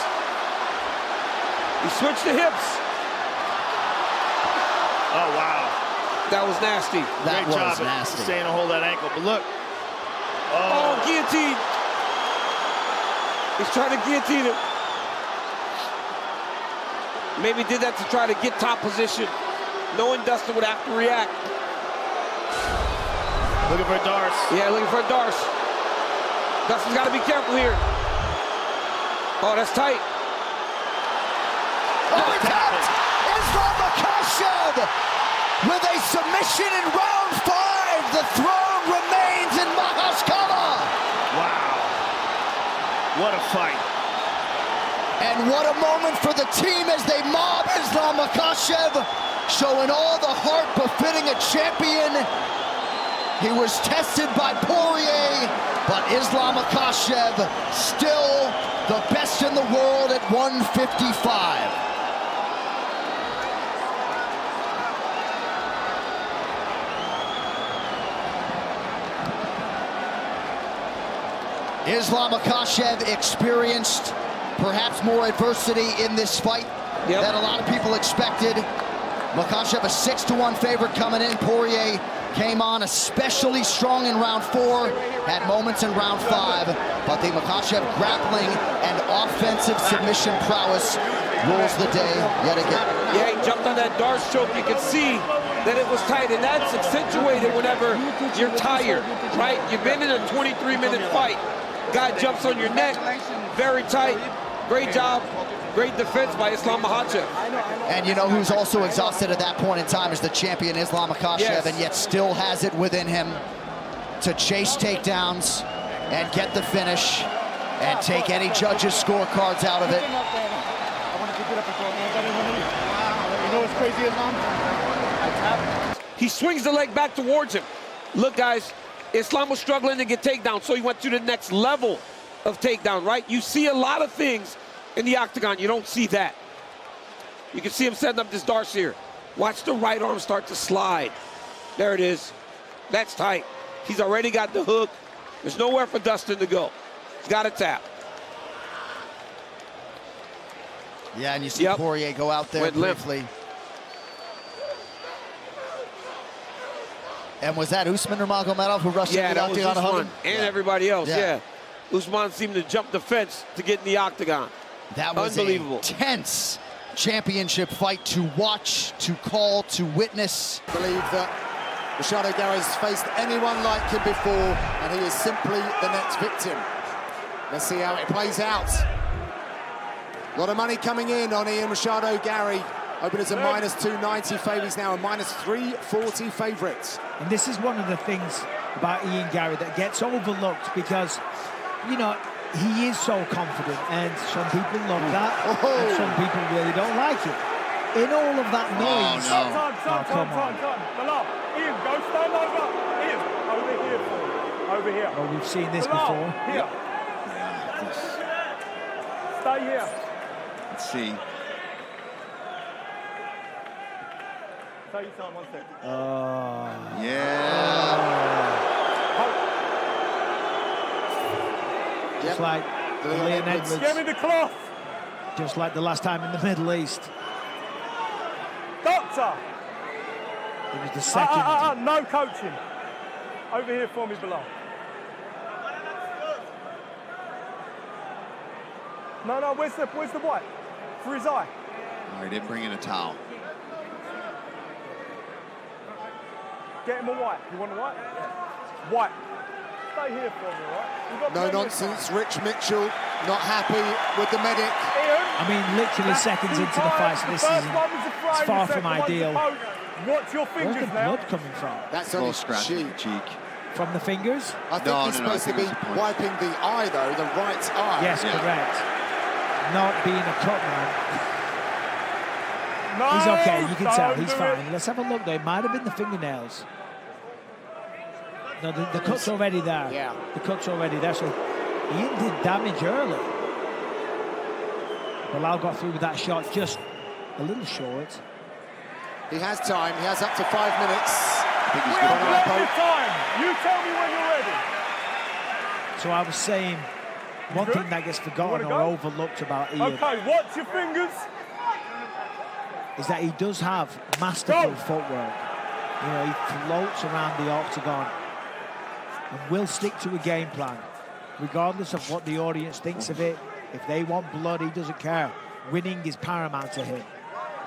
S2: He switched the hips.
S3: Oh, wow.
S2: That was nasty.
S1: That
S3: Great
S1: was
S3: job
S1: nasty.
S3: at staying to hold that ankle, but look.
S2: Oh, guillotine. He's trying to guillotine him. Maybe did that to try to get top position, knowing Dustin would have to react.
S3: Looking for a Darce.
S2: Yeah, looking for a Darce. Dustin's got to be careful here. Oh, that's tight.
S1: Oh, he tapped! Islam Makhachev with a submission in round 5. The throne remains in Makhachev.
S3: Wow. What a fight.
S1: And what a moment for the team as they mob Islam Makhachev, showing all the heart befitting a champion. He was tested by Poirier, but Islam Makhachev still the best in the world at 155. Islam Makhachev experienced perhaps more adversity in this fight than a lot of people expected. Makhachev a 6-1 favorite coming in. Poirier came on especially strong in round 4, had moments in round 5, but the Makhachev grappling and offensive submission prowess rules the day yet again.
S2: Yeah, he jumped on that Darce choke. You could see that it was tight, and that's accentuated whenever you're tired, right? You've been in a 23-minute fight. Guy jumps on your neck, very tight. Great job, great defense by Islam Makhachev.
S1: And you know who's also exhausted at that point in time is the champion Islam Makhachev, and yet still has it within him to chase takedowns and get the finish and take any judge's scorecards out of it.
S11: You know what's crazy, Islam?
S2: He swings the leg back towards him. Look, guys, Islam was struggling to get takedowns, so he went to the next level of takedown, right? You see a lot of things in the octagon. You don't see that. You can see him setting up this Darce here. Watch the right arm start to slide. There it is. That's tight. He's already got the hook. There's nowhere for Dustin to go. He's got to tap.
S1: Yeah, and you see Poirier go out there briefly. And was that Usman Nurmagomedov who rushed into the
S2: that was
S1: octagon to hug
S2: Usman
S1: him?
S2: and everybody else, Usman seemed to jump the fence to get in the octagon.
S1: That was
S2: unbelievable.
S1: a tense championship fight to watch, to call, to witness.
S13: I believe that Machado Garry's faced anyone like him before, and he is simply the next victim. Let's see how it plays out. A lot of money coming in on Ian Machado Garry. Open as a minus 290 favourite. He's now a minus 340 favourite.
S9: And this is one of the things about Ian Garry that gets overlooked because, you know, he is so confident, and some people love that, and some people really don't like it. In all of that noise...
S11: Come on. Belal, Ian, go stand over. Ian, over here for me. Over here.
S9: Oh, we've seen this
S11: Belal,
S9: before.
S11: Here. Stay here.
S6: Let's see.
S11: Take your time, 1 second.
S9: Just like Leon Edwards.
S11: Give me the cloth.
S9: Just like the last time in the Middle East.
S11: Doctor.
S9: It was the second.
S11: No coaching. Over here for me, Belal. No, where's the white? For his eye.
S6: Oh, he didn't bring in a towel.
S11: Get him a white. You want a white? White. Stay here for me, right?
S13: No nonsense. Rich Mitchell not happy with the medic.
S9: I mean, literally seconds into the fight, so this is it's far from ideal.
S11: Watch your fingers.
S9: Where's the blood coming from?
S13: That's on his cheek.
S9: From the fingers?
S13: I think he's supposed to be wiping the eye, though, the right eye.
S9: Yes, correct. Not being a cut man.
S11: No,
S9: he's okay, you can tell, he's fine. Let's have a look, though. It might have been the fingernails. No, the cut's already there.
S13: Yeah.
S9: The cut's already there, so Ian did damage early. Belal got through with that shot just a little short.
S13: He has time. He has up to 5 minutes.
S11: We have plenty of time. You tell me when you're ready.
S9: So I was saying, one thing that gets forgotten or overlooked about Ian
S11: Okay, watch your fingers.
S9: is that he does have masterful footwork. You know, he floats around the octagon and will stick to a game plan, regardless of what the audience thinks of it. If they want blood, he doesn't care. Winning is paramount to him.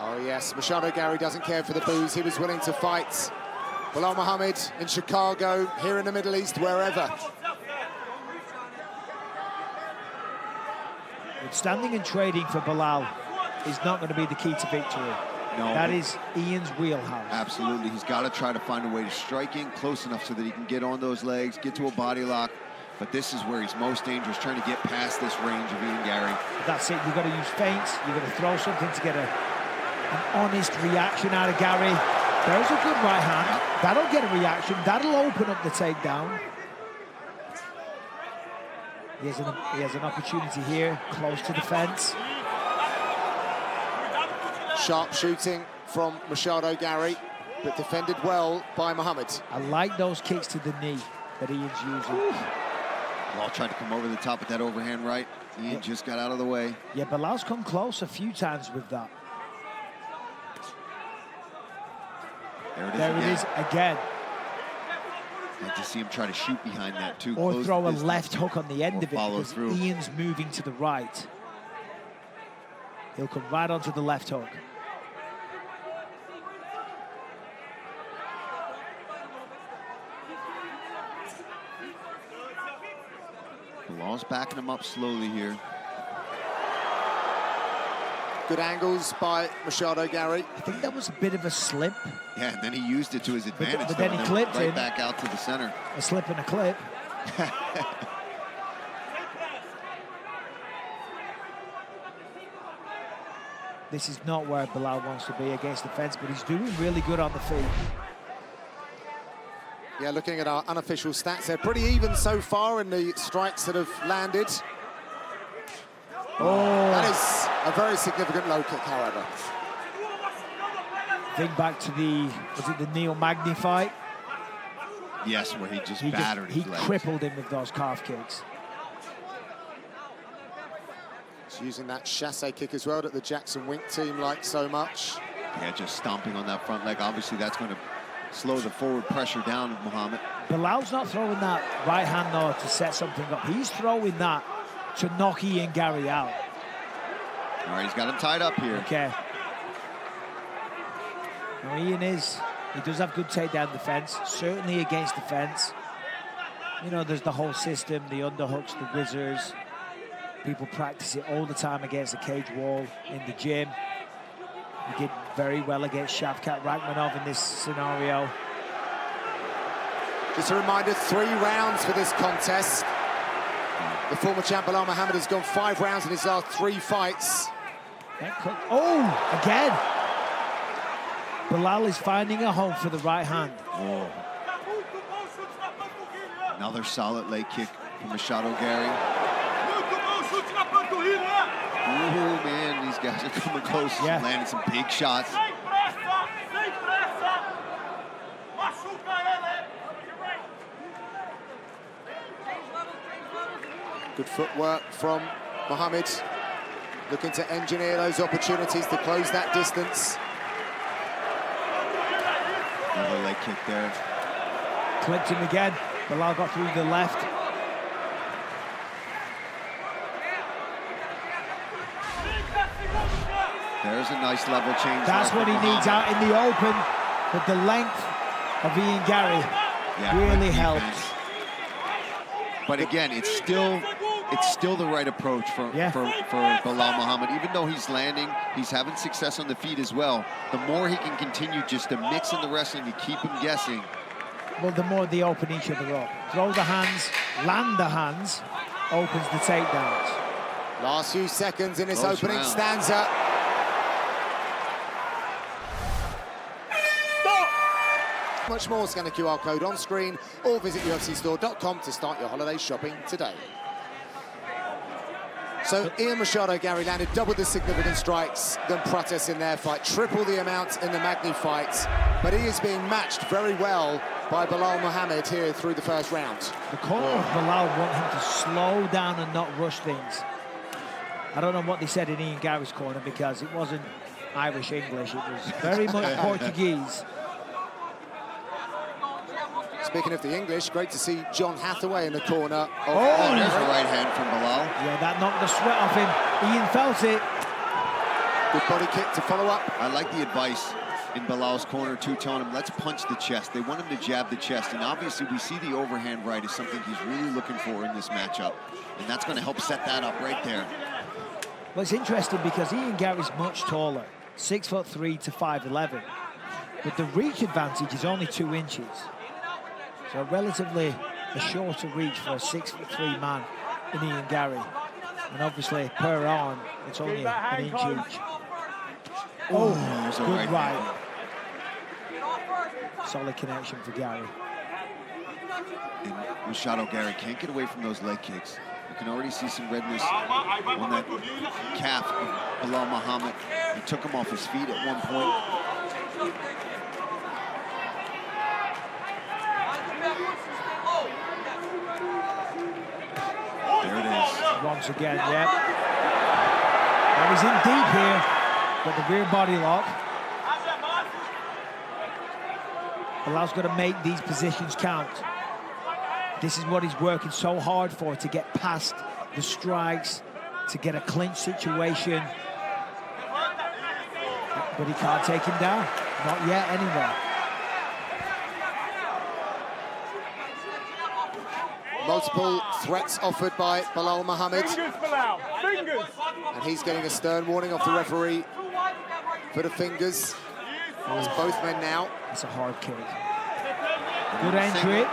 S13: Oh, yes. Machado Garry doesn't care for the booze. He was willing to fight Belal Muhammad in Chicago, here in the Middle East, wherever.
S9: But standing and trading for Belal is not going to be the key to victory.
S6: No.
S9: That is Ian's wheelhouse.
S6: Absolutely. He's got to try to find a way to strike in close enough so that he can get on those legs, get to a body lock. But this is where he's most dangerous, trying to get past this range of Ian Garry.
S9: That's it. You've got to use feints. You've got to throw something to get an honest reaction out of Garry. There's a good right hand. That'll get a reaction. That'll open up the takedown. He has an opportunity here, close to the fence.
S13: Sharp shooting from Machado Garry, but defended well by Muhammad.
S9: I like those kicks to the knee that Ian's using.
S6: Belal tried to come over the top with that overhand right. Ian just got out of the way.
S9: Yeah, Belal's come close a few times with that.
S6: There it is again.
S9: I'd
S6: like to see him try to shoot behind that too.
S9: Or throw a left hook on the end of it because Ian's moving to the right. He'll come right onto the left hook.
S6: Belal's backing him up slowly here.
S13: Good angles by Machado Garry.
S9: I think that was a bit of a slip.
S6: Yeah, and then he used it to his advantage.
S9: But then he clipped
S6: right
S9: him.
S6: Back out to the center.
S9: A slip and a clip. This is not where Belal wants to be against the fence, but he's doing really good on the feet.
S13: Yeah, looking at our unofficial stats, they're pretty even so far in the strikes that have landed.
S9: Oh.
S13: That is a very significant low kick, however.
S9: Think back to was it the Neil Magny fight?
S6: Yes, where he just battered his legs.
S9: He crippled him with those calf kicks.
S13: He's using that chasse kick as well that the Jackson Wink team likes so much.
S6: Yeah, just stomping on that front leg. Obviously, that's going to slow the forward pressure down of Muhammad.
S9: Belal's not throwing that right hand, though, to set something up. He's throwing that to knock Ian Garry out.
S6: All right, he's got him tied up here.
S9: Okay. Now, he does have good takedown defense, certainly against the fence. You know, there's the whole system, the underhooks, the whizzers. People practice it all the time against the cage wall in the gym. He did very well against Shavkat Rakhmonov in this scenario.
S13: Just a reminder, 3 rounds for this contest. The former champ Belal Muhammad has gone 5 rounds in his last 3 fights.
S9: Oh, again. Belal is finding a home for the right hand.
S6: Oh. Another solid leg kick from Machado Garry. Oh, man, these guys are coming close.
S9: Yeah.
S6: Landing some big shots.
S13: Good footwork from Muhammad. Looking to engineer those opportunities to close that distance.
S6: Another leg kick there.
S9: Clipped him again. Belal got through the left.
S6: There's a nice level change.
S9: That's what he needs out in the open. But the length of Ian Garry really helps.
S6: But again, it's still the right approach for Belal Muhammad. Even though he's landing, he's having success on the feet as well. The more he can continue just to mix in the wrestling to keep him guessing.
S9: Well, the more they open each other up. Throw the hands, land the hands, opens the takedowns.
S13: Last few seconds in this opening stanza. Much more, scan the QR code on screen or visit ufcstore.com to start your holiday shopping today. So Ian Machado Garry landed double the significant strikes than Prates in their fight, triple the amount in the Magny fight, but he is being matched very well by Belal Muhammad here through the first round.
S9: The corner of Belal want him to slow down and not rush things. I don't know what they said in Ian Garry's corner because it wasn't Irish-English, it was very much Portuguese.
S13: Speaking of the English, great to see John Hathaway in the corner.
S6: Oh, there's a right hand from Belal.
S9: Yeah, that knocked the sweat off him. Ian felt it.
S13: Good body kick to follow up.
S6: I like the advice in Belal's corner too, telling him, let's punch the chest. They want him to jab the chest, and obviously we see the overhand right is something he's really looking for in this matchup, and that's going to help set that up right there.
S9: Well, it's interesting because Ian Garry's much taller, 6'3" to 5'11", but the reach advantage is only 2 inches. So relatively a shorter reach for a 6'3" man in Ian Garry. And obviously per arm, it's only an inch each. Oh, good right. Solid connection for Garry.
S6: And Machado Garry can't get away from those leg kicks. You can already see some redness on that calf of Belal Muhammad. He took him off his feet at one point. There it is.
S9: Once again, yeah. Now he's in deep here, but the rear body lock. Belal's got to make these positions count. This is what he's working so hard for, to get past the strikes, to get a clinch situation. But he can't take him down. Not yet, anyway.
S13: Multiple threats offered by Belal Muhammad.
S11: Fingers, Belal, fingers!
S13: And he's getting a stern warning off the referee for the fingers. It's both men now.
S9: It's a hard kick. Good entry.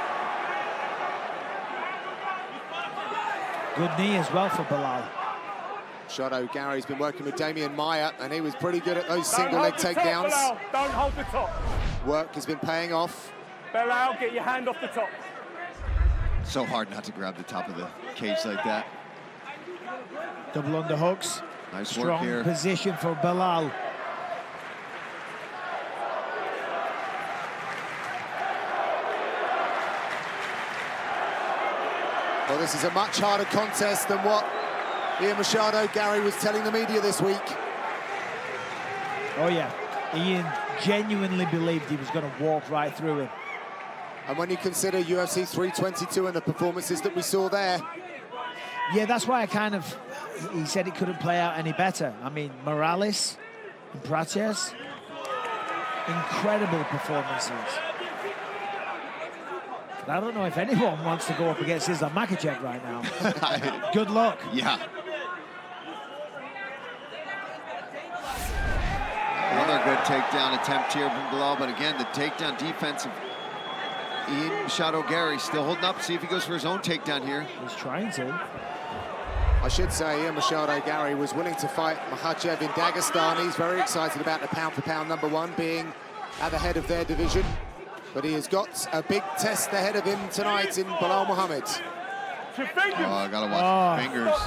S9: Good knee as well for Belal.
S13: Machado Garry's been working with Damian Maia, and he was pretty good at those single leg takedowns.
S11: Belal, don't hold the top.
S13: Work has been paying off.
S11: Belal, get your hand off the top.
S6: So hard not to grab the top of the cage like that.
S9: Double underhooks.
S6: Nice work
S9: Strong
S6: here.
S9: position for Belal.
S13: Well, this is a much harder contest than what Ian Machado Garry was telling the media this week.
S9: Oh yeah, Ian genuinely believed he was going to walk right through him.
S13: And when you consider UFC 322 and the performances that we saw there.
S9: Yeah, that's why he said it couldn't play out any better. I mean, Morales and Prates, incredible performances. But I don't know if anyone wants to go up against Islam Makhachev right now. Good luck.
S6: Yeah. Another good takedown attempt here from Belal, but again, the takedown defense of Machado Garry still holding up. See if he goes for his own takedown here.
S9: He's trying to.
S13: I should say, Machado Garry was willing to fight Makhachev in Dagestan. He's very excited about the pound-for-pound #1 being at the head of their division. But he has got a big test ahead of him tonight in Belal Muhammad.
S6: Oh, I gotta watch his fingers.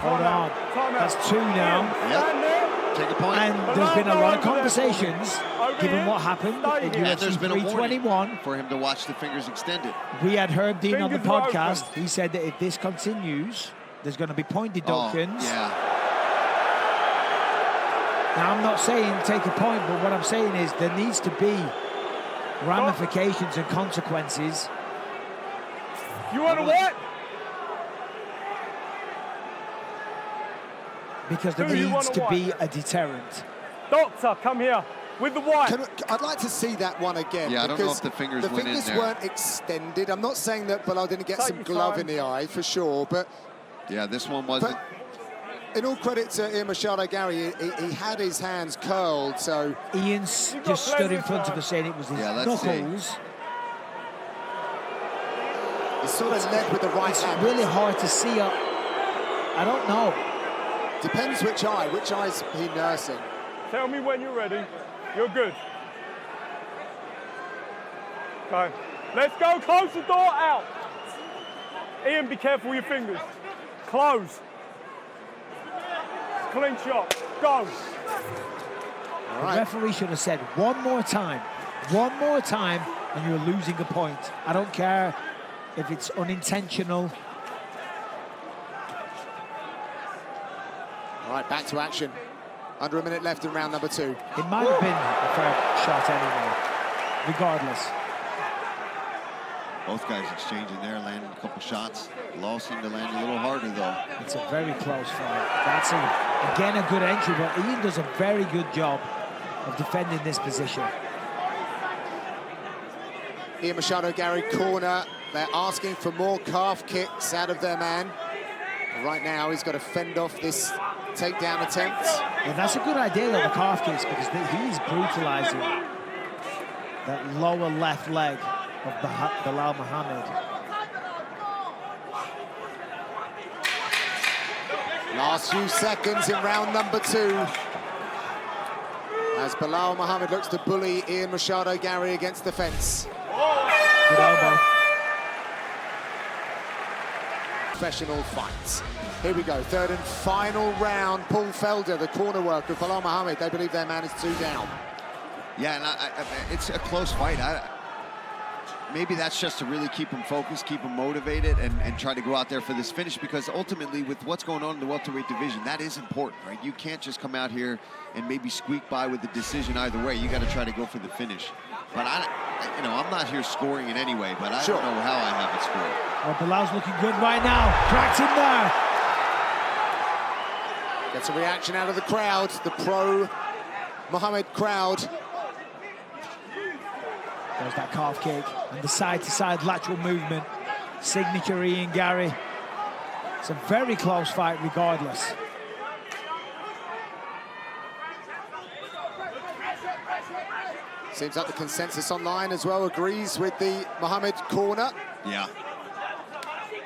S9: Hold on. That's 2 now.
S6: Yep. Take a point.
S9: And there's been a lot of conversations, given what happened in
S6: And there's
S9: UFC
S6: been a
S9: 321.
S6: warning for him to watch the fingers extended.
S9: We had Herb Dean on the podcast. He said that if this continues, there's going to be point deductions.
S6: Oh, yeah.
S9: Now, I'm not saying take a point, but what I'm saying is there needs to be ramifications and consequences.
S11: You want to what?
S9: Because there needs to be a deterrent.
S11: Doctor, come here. With the white.
S13: I'd like to see that one again.
S6: Yeah, I don't know if the fingers went in there.
S13: The fingers weren't extended. I'm not saying that Belal didn't get some glove in the eye, for sure, but...
S6: Yeah, this one wasn't.
S13: In all credit to Machado Garry, he had his hands curled, so...
S9: Ian's just stood in front of us saying it was his knuckles.
S13: He sort of led with the right hand.
S9: It's really hard to see. I don't know.
S13: Depends which eye. Which eye's he nursing?
S11: Tell me when you're ready. You're good. Okay. Let's go. Close the door out. Ian, be careful with your fingers. Close. Clean shot. Go.
S9: The referee should have said one more time, and you're losing a point. I don't care if it's unintentional.
S13: All right, back to action. Under a minute left in round #2.
S9: It might have been a fair shot anyway, regardless.
S6: Both guys exchanging there, landing a couple shots. Belal seemed to land a little harder, though.
S9: It's a very close fight. That's, again, a good entry, but Ian does a very good job of defending this position.
S13: Ian Machado Garry corner. They're asking for more calf kicks out of their man. Right now, he's got to fend off this takedown attempt.
S9: And that's a good idea, though, the calf kicks, because he's brutalizing that lower left leg of Belal Muhammad.
S13: Last few seconds in round #2. As Belal Muhammad looks to bully Ian Machado Garry against the fence.
S9: Good elbow.
S13: Professional fights. Here we go, third and final round. Paul Felder, the corner worker of Belal Muhammad. They believe their man is 2 down.
S6: Yeah, and it's a close fight. Maybe that's just to really keep him focused, keep him motivated, and try to go out there for this finish, because ultimately, with what's going on in the welterweight division, that is important, right? You can't just come out here and maybe squeak by with the decision either way. You got to try to go for the finish. But I'm not here scoring in any way, but I don't know how I have it scored.
S9: Well, Belal's looking good right now. Cracked him there.
S13: Gets a reaction out of the crowd, the pro-Muhammad crowd.
S9: There's that calf kick and the side-to-side lateral movement. Signature Ian Garry. It's a very close fight regardless.
S13: Seems like the consensus online as well agrees with the Muhammad corner.
S6: Yeah.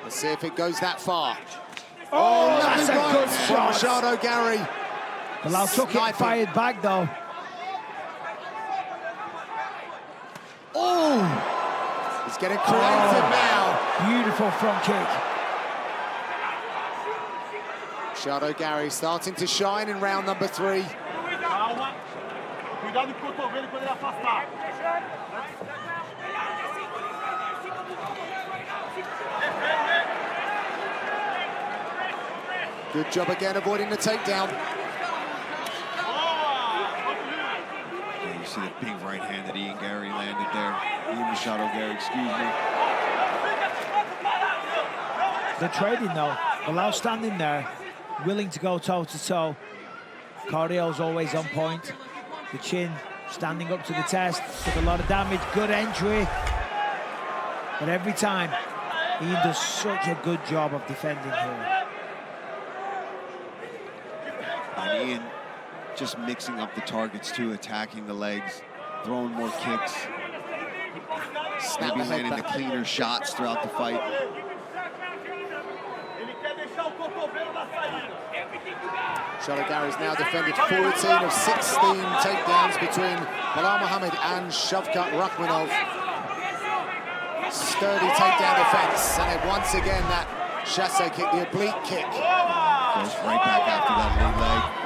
S13: Let's see if it goes that far.
S9: Oh, that's a good
S13: from
S9: shot.
S13: Machado Garry.
S9: Belal took it, fired back though. Oh!
S13: He's getting creative now.
S9: Beautiful front kick.
S13: Machado Garry starting to shine in round #3. Good job again avoiding the takedown.
S6: You see the big right hand that Ian Garry landed there. Machado Garry, excuse me.
S9: They're trading though. Belal standing there, willing to go toe-to-toe. Carrio's always on point. The chin standing up to the test. Took a lot of damage, good entry. But every time, Ian does such a good job of defending here.
S6: And Ian just mixing up the targets too, attacking the legs, throwing more kicks, maybe landing the cleaner shots throughout the fight.
S13: Machado Garry's now defended 14 of 16 takedowns between Belal Muhammad and Shavkat Rakhmonov. Sturdy takedown defense, and then once again that chasse kick, the oblique kick.
S6: Goes right back after that lead leg.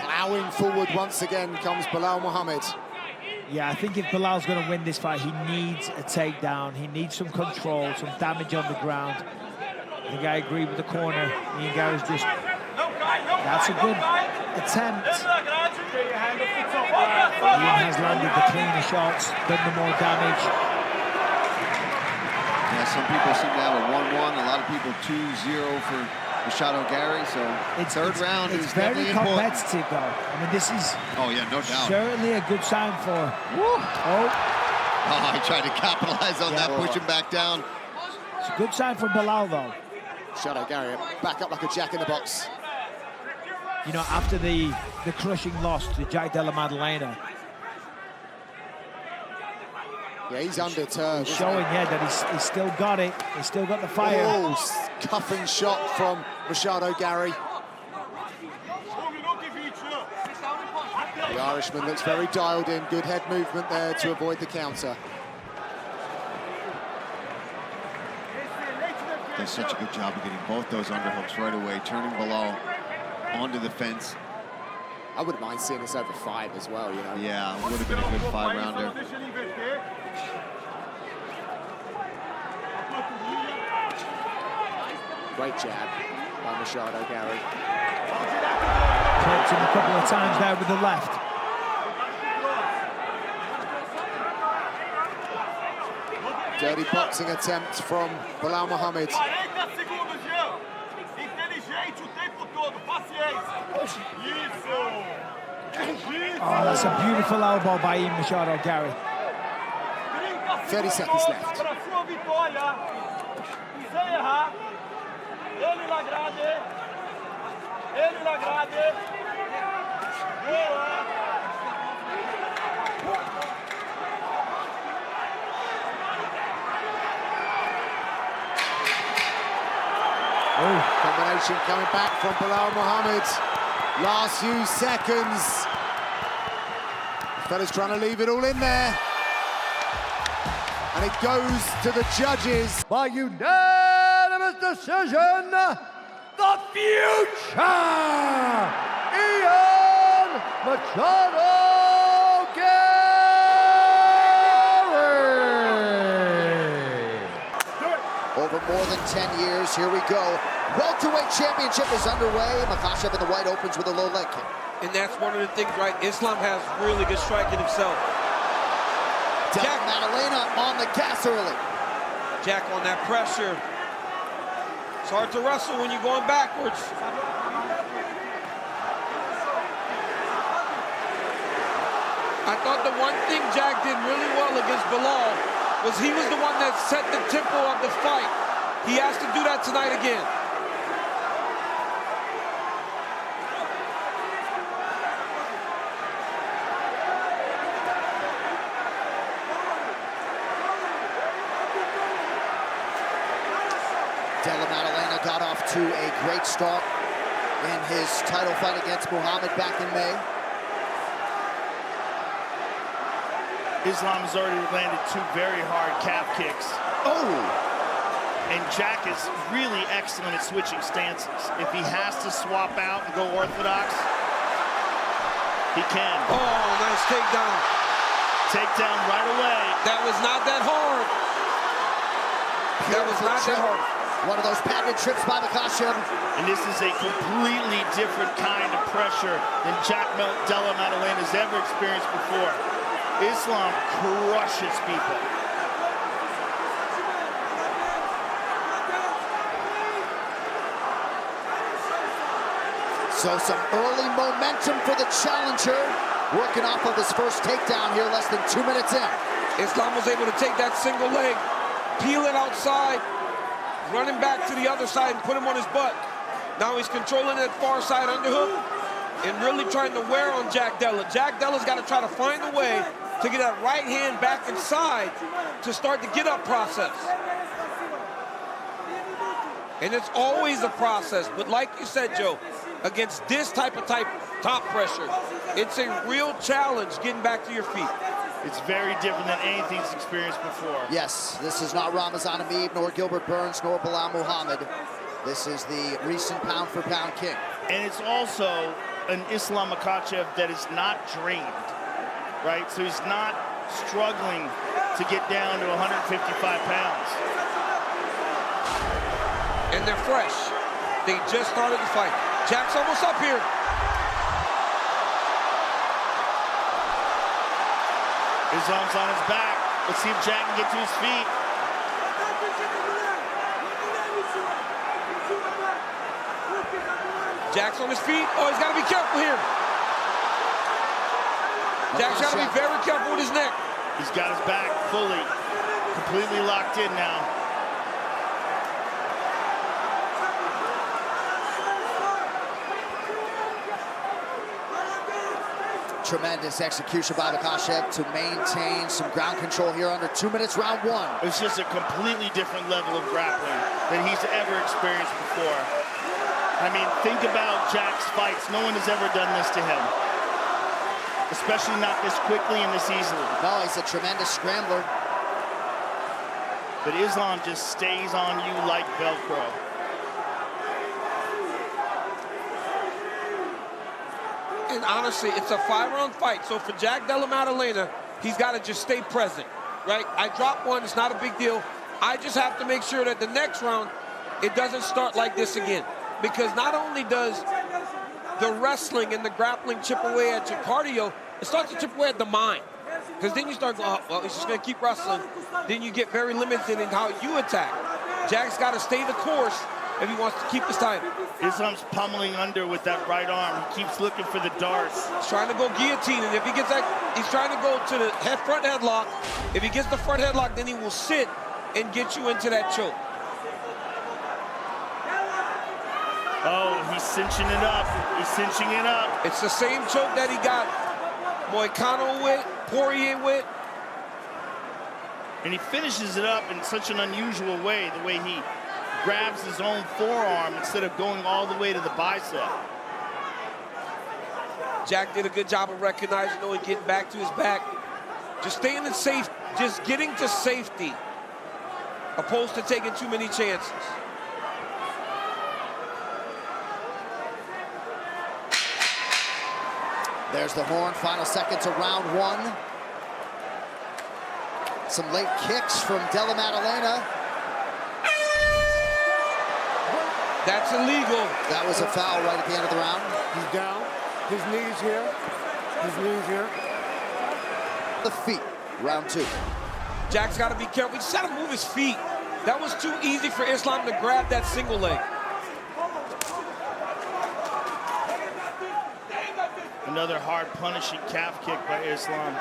S13: Plowing forward once again comes Belal Muhammad.
S9: Yeah, I think if Belal's going to win this fight, he needs a takedown. He needs some control, some damage on the ground. I think I agree with the corner. Ian Garry's just... That's a good attempt. Ian has landed the cleaner shots, done the more damage.
S6: Yeah, some people seem to have a 1-1. A lot of people 2-0 for Machado Garry. So third round is
S9: very
S6: definitely important.
S9: competitive, though. I mean, this is
S6: no doubt.
S9: Certainly a good sign for.
S6: Oh, he tried to capitalize on that, push him back down.
S9: It's a good sign for Belal, though.
S13: Machado Garry back up like a jack in the box.
S9: You know, after the crushing loss to Jack Della Maddalena.
S13: Yeah, he's undeterred.
S9: Showing, that he's still got it. He's still got the fire.
S13: Oh, cuffing shot from Machado Garry. The Irishman looks very dialed in. Good head movement there to avoid the counter.
S6: Does such a good job of getting both those underhooks right away, turning Belal onto the fence.
S13: I wouldn't mind seeing this over 5 as well, you know.
S6: Yeah, it would have been a good 5-rounder.
S13: Great jab by Machado Garry.
S9: Caught him a couple of times there with the left.
S13: Dirty boxing attempt from Belal Muhammad.
S9: Oh, that's a beautiful elbow by Ian Machado Garry.
S13: 30 seconds left. Combination coming back from Belal Muhammad. Last few seconds. The fella's trying to leave it all in there. And it goes to the judges.
S14: By unanimous decision, the future, Ian Machado Garry.
S1: Over more than 10 years, here we go. Welterweight championship is underway. Makhachev in the white opens with a low leg kick.
S2: And that's one of the things, right? Islam has really good striking himself.
S1: Jack Maddalena on the gas early.
S2: Jack on that pressure. It's hard to wrestle when you're going backwards. I thought the one thing Jack did really well against Belal was he was the one that set the tempo of the fight. He has to do that tonight again.
S1: Della Maddalena got off to a great start in his title fight against Muhammad back in May.
S3: Islam has already landed 2 very hard calf kicks.
S1: Oh!
S3: And Jack is really excellent at switching stances. If he has to swap out and go orthodox, he can.
S2: Oh, nice takedown.
S3: Takedown right away.
S2: That was not that hard. That was not that hard.
S1: One of those patented trips by Makhachev.
S3: And this is a completely different kind of pressure than Della Maddalena has ever experienced before. Islam crushes people.
S1: So some early momentum for the challenger, working off of his first takedown here less than 2 minutes in.
S2: Islam was able to take that single leg, peel it outside, running back to the other side and put him on his butt. Now he's controlling that far side underhook and really trying to wear on Jack Della. Jack Della's got to try to find a way to get that right hand back inside to start the get-up process. And it's always a process, but like you said, Joe, against this type of top pressure, it's a real challenge getting back to your feet.
S3: It's very different than anything he's experienced before.
S1: Yes, this is not Ramazan Amib, nor Gilbert Burns, nor Belal Muhammad. This is the recent pound-for-pound king.
S3: And it's also an Islam Makhachev that is not drained, right? So he's not struggling to get down to 155 pounds.
S2: And they're fresh. They just started the fight. Jack's almost up here.
S3: Islam's on his back. Let's see if Jack can get to his feet.
S2: Jack's on his feet. Oh, he's got to be careful here. Jack's got to be very careful with his neck.
S3: He's got his back fully, completely locked in now.
S1: Tremendous execution by Makhachev to maintain some ground control here under 2 minutes, round one.
S3: It's just a completely different level of grappling than he's ever experienced before. I mean, think about Jack's fights. No one has ever done this to him, especially not this quickly and this easily.
S1: No, he's a tremendous scrambler.
S3: But Islam just stays on you like Velcro.
S2: And honestly, it's a 5-round fight. So for Jack Della Maddalena, he's got to just stay present, right? I drop one, it's not a big deal. I just have to make sure that the next round, it doesn't start like this again. Because not only does the wrestling and the grappling chip away at your cardio, it starts to chip away at the mind. Because then you start going, oh, well, he's just going to keep wrestling. Then you get very limited in how you attack. Jack's got to stay the course if he wants to keep this title.
S3: Islam's pummeling under with that right arm. He keeps looking for the darts.
S2: He's trying to go guillotine, and if he gets that, he's trying to go to the front headlock. If he gets the front headlock, then he will sit and get you into that choke.
S3: Oh, he's cinching it up. He's cinching it up.
S2: It's the same choke that he got Moicano with, Poirier with.
S3: And he finishes it up in such an unusual way, the way he grabs his own forearm instead of going all the way to the bicep.
S2: Jack did a good job of recognizing and getting back to his back. Just staying in safe, just getting to safety, opposed to taking too many chances.
S1: There's the horn, final seconds of round one. Some late kicks from Della Maddalena.
S2: That's illegal.
S1: That was a foul right at the end of the round.
S14: He's down. His knees here. His knees here.
S1: The feet, round two.
S2: Jack's got to be careful. He just got to move his feet. That was too easy for Islam to grab that single leg.
S3: Another hard punishing calf kick by Islam.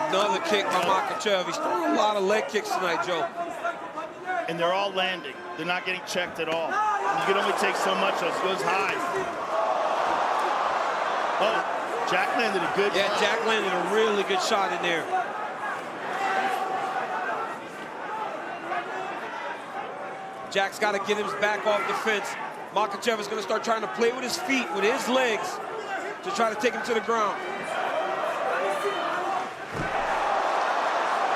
S2: Another kick by Makhachev. He's throwing a lot of leg kicks tonight, Joe.
S3: And they're all landing. They're not getting checked at all. You can only take so much. It goes high. Oh, Jack landed a good shot.
S2: Jack landed a really good shot in there. Jack's got to get his back off the fence. Makhachev is going to start trying to play with his feet, with his legs. to try to take him to the ground.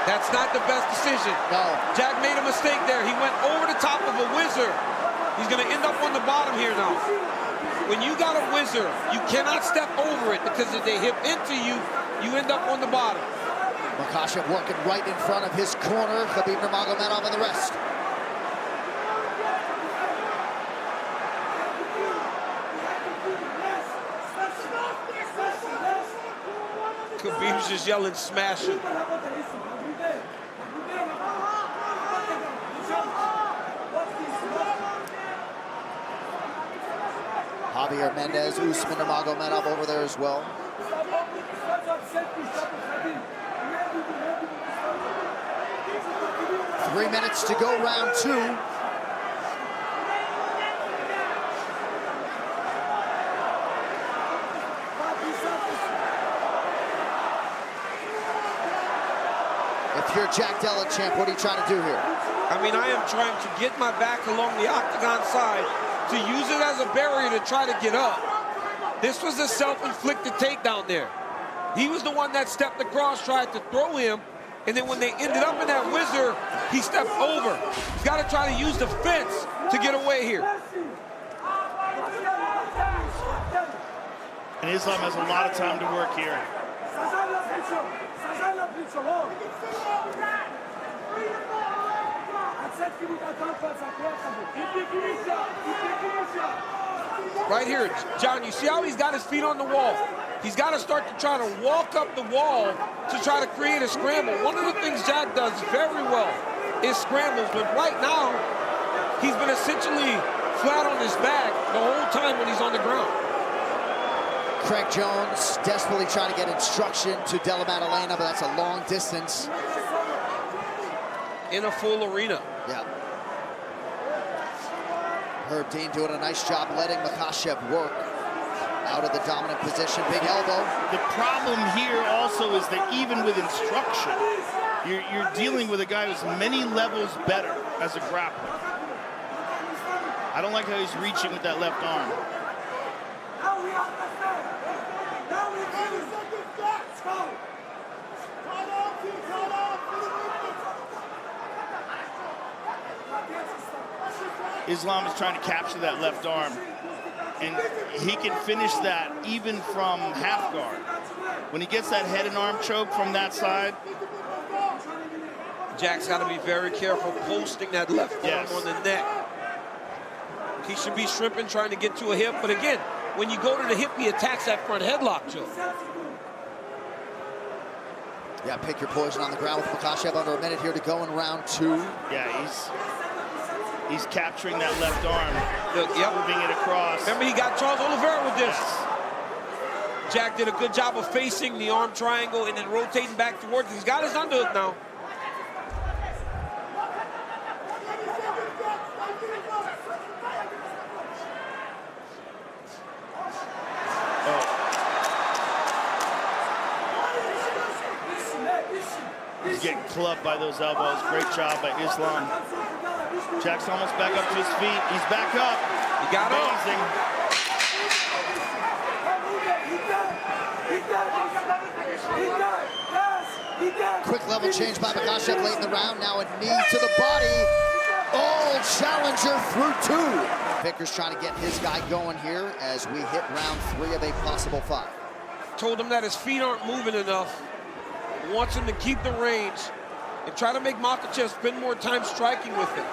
S2: That's not the best decision.
S1: No.
S2: Jack made a mistake there. He went over the top of a whizzer. He's going to end up on the bottom here now. When you got a whizzer, you cannot step over it because if they hip into you, you end up on the bottom.
S1: Makhachev working right in front of his corner. Khabib Nurmagomedov and the rest.
S2: Khabib's just yelling, smash him.
S1: Javier Mendez, Usman Nurmagomedov over there as well. Three minutes to go, round two. If you're Jack Della, champ, what are you trying to do here?
S2: I mean, I am trying to get my back along the octagon side to use it as a barrier to try to get up. This was a self-inflicted takedown there. He was the one that stepped across, tried to throw him, and then when they ended up in that whizzer, he stepped over. He's got to try to use the fence to get away here.
S3: And Islam has a lot of time to work here.
S2: Right here, John, you see how he's got his feet on the wall? He's got to start to try to walk up the wall to try to create a scramble. One of the things Jack does very well is scrambles, but right now, he's been essentially flat on his back the whole time when he's on the ground.
S1: Craig Jones desperately trying to get instruction to Della Maddalena, but that's a long distance.
S2: In a full arena.
S1: Yeah. Herb Dean doing a nice job letting Makhachev work out of the dominant position. Big elbow.
S3: The problem here also is that even with instruction, you're dealing with a guy who's many levels better as a grappler. I don't like how he's reaching with that left arm. Islam is trying to capture that left arm, and he can finish that even from half guard. When he gets that head and arm choke from that side,
S2: Jack's got to be very careful posting that left arm on the neck. He should be shrimping, trying to get to a hip, but again, when you go to the hip, he attacks that front headlock choke.
S1: Yeah, pick your poison on the ground with Makhachev. Under a minute here to go in round two.
S3: Yeah, he's capturing that left arm, moving it across.
S2: Remember, he got Charles Oliveira with this. Jack did a good job of facing the arm triangle and then rotating back towards it. He's got his underhook now.
S3: He's getting clubbed by those elbows. Great job by Islam. Jack's almost back up to his feet. He's back up.
S2: He got
S3: amazing.
S1: Quick level change by Makhachev late in the round. Now a knee to the body. Oh, challenger through two. Vickers trying to get his guy going here as we hit round three of a possible five.
S2: Told him that his feet aren't moving enough. Wants him to keep the range and try to make Makhachev spend more time striking with him.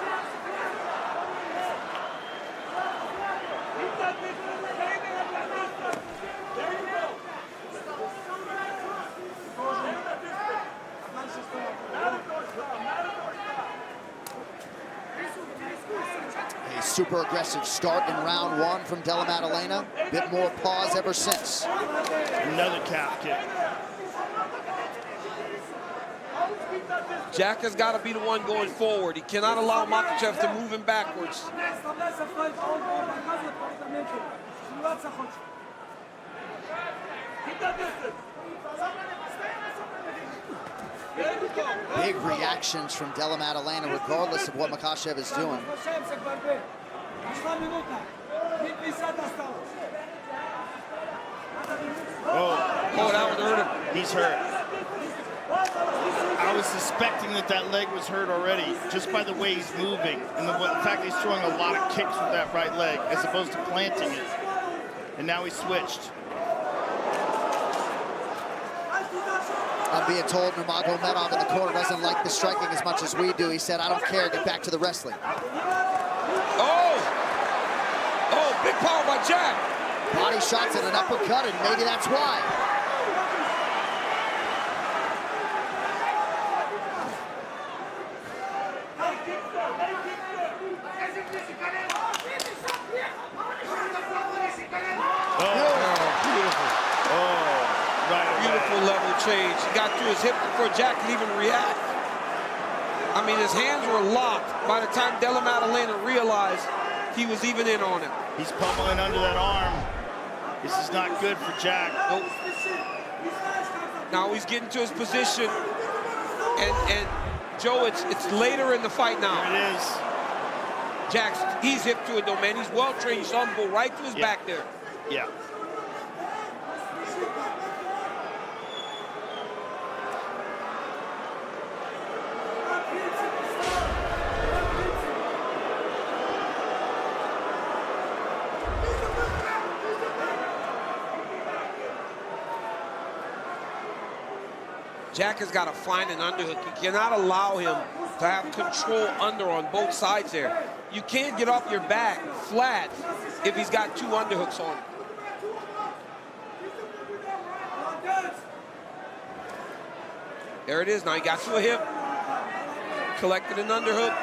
S1: A super aggressive start in round one from Della Maddalena. Bit more pause ever since.
S3: Another calf kick.
S2: Jack has got to be the one going forward. He cannot allow Makhachev to move him backwards.
S1: Big reactions from Della Maddalena, regardless of what Makhachev is doing.
S3: Oh,
S2: that would hurt him.
S3: He's hurt. I was suspecting that leg was hurt already, just by the way he's moving and the fact he's throwing a lot of kicks with that right leg as opposed to planting it. And now he switched.
S1: I'm being told Nurmagomedov in the corner doesn't like the striking as much as we do. He said, I don't care, get back to the wrestling.
S2: Oh, big power by Jack.
S1: Body shots and an uppercut, and maybe that's why.
S2: Level change. He got to his hip before Jack could even react. I mean, his hands were locked by the time Della Maddalena realized he was even in on him.
S3: He's pummeling under that arm. This is not good for Jack.
S2: Nope. Now he's getting to his position. And Joe, it's later in the fight now.
S3: There it is.
S2: He's hip to it though, man. He's well trained. You saw him go right to his back there.
S3: Yeah.
S2: Jack has got to find an underhook. You cannot allow him to have control under on both sides there. You can't get off your back flat if he's got two underhooks on. There it is. Now he got to a hip. Collected an underhook.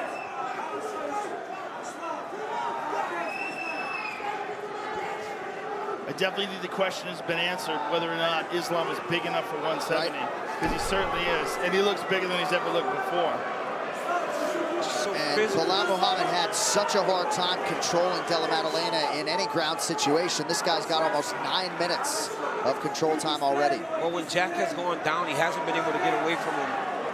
S3: I definitely think the question has been answered whether or not Islam is big enough for 170. Because he certainly is. And he looks bigger than he's ever looked before.
S1: And Belal Muhammad had such a hard time controlling Della Maddalena in any ground situation. This guy's got almost 9 minutes of control time already.
S2: Well, when Jack has gone down, he hasn't been able to get away from him.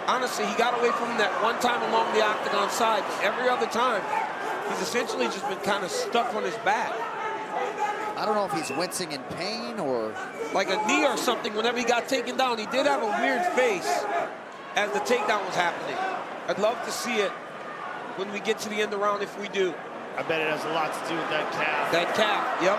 S2: Honestly, he got away from him that one time along the octagon side. But every other time, he's essentially just been kind of stuck on his back.
S1: I don't know if he's wincing in pain or...
S2: like a knee or something whenever he got taken down. He did have a weird face as the takedown was happening. I'd love to see it when we get to the end of the round if we do.
S3: I bet it has a lot to do with that calf.
S2: That calf, yep.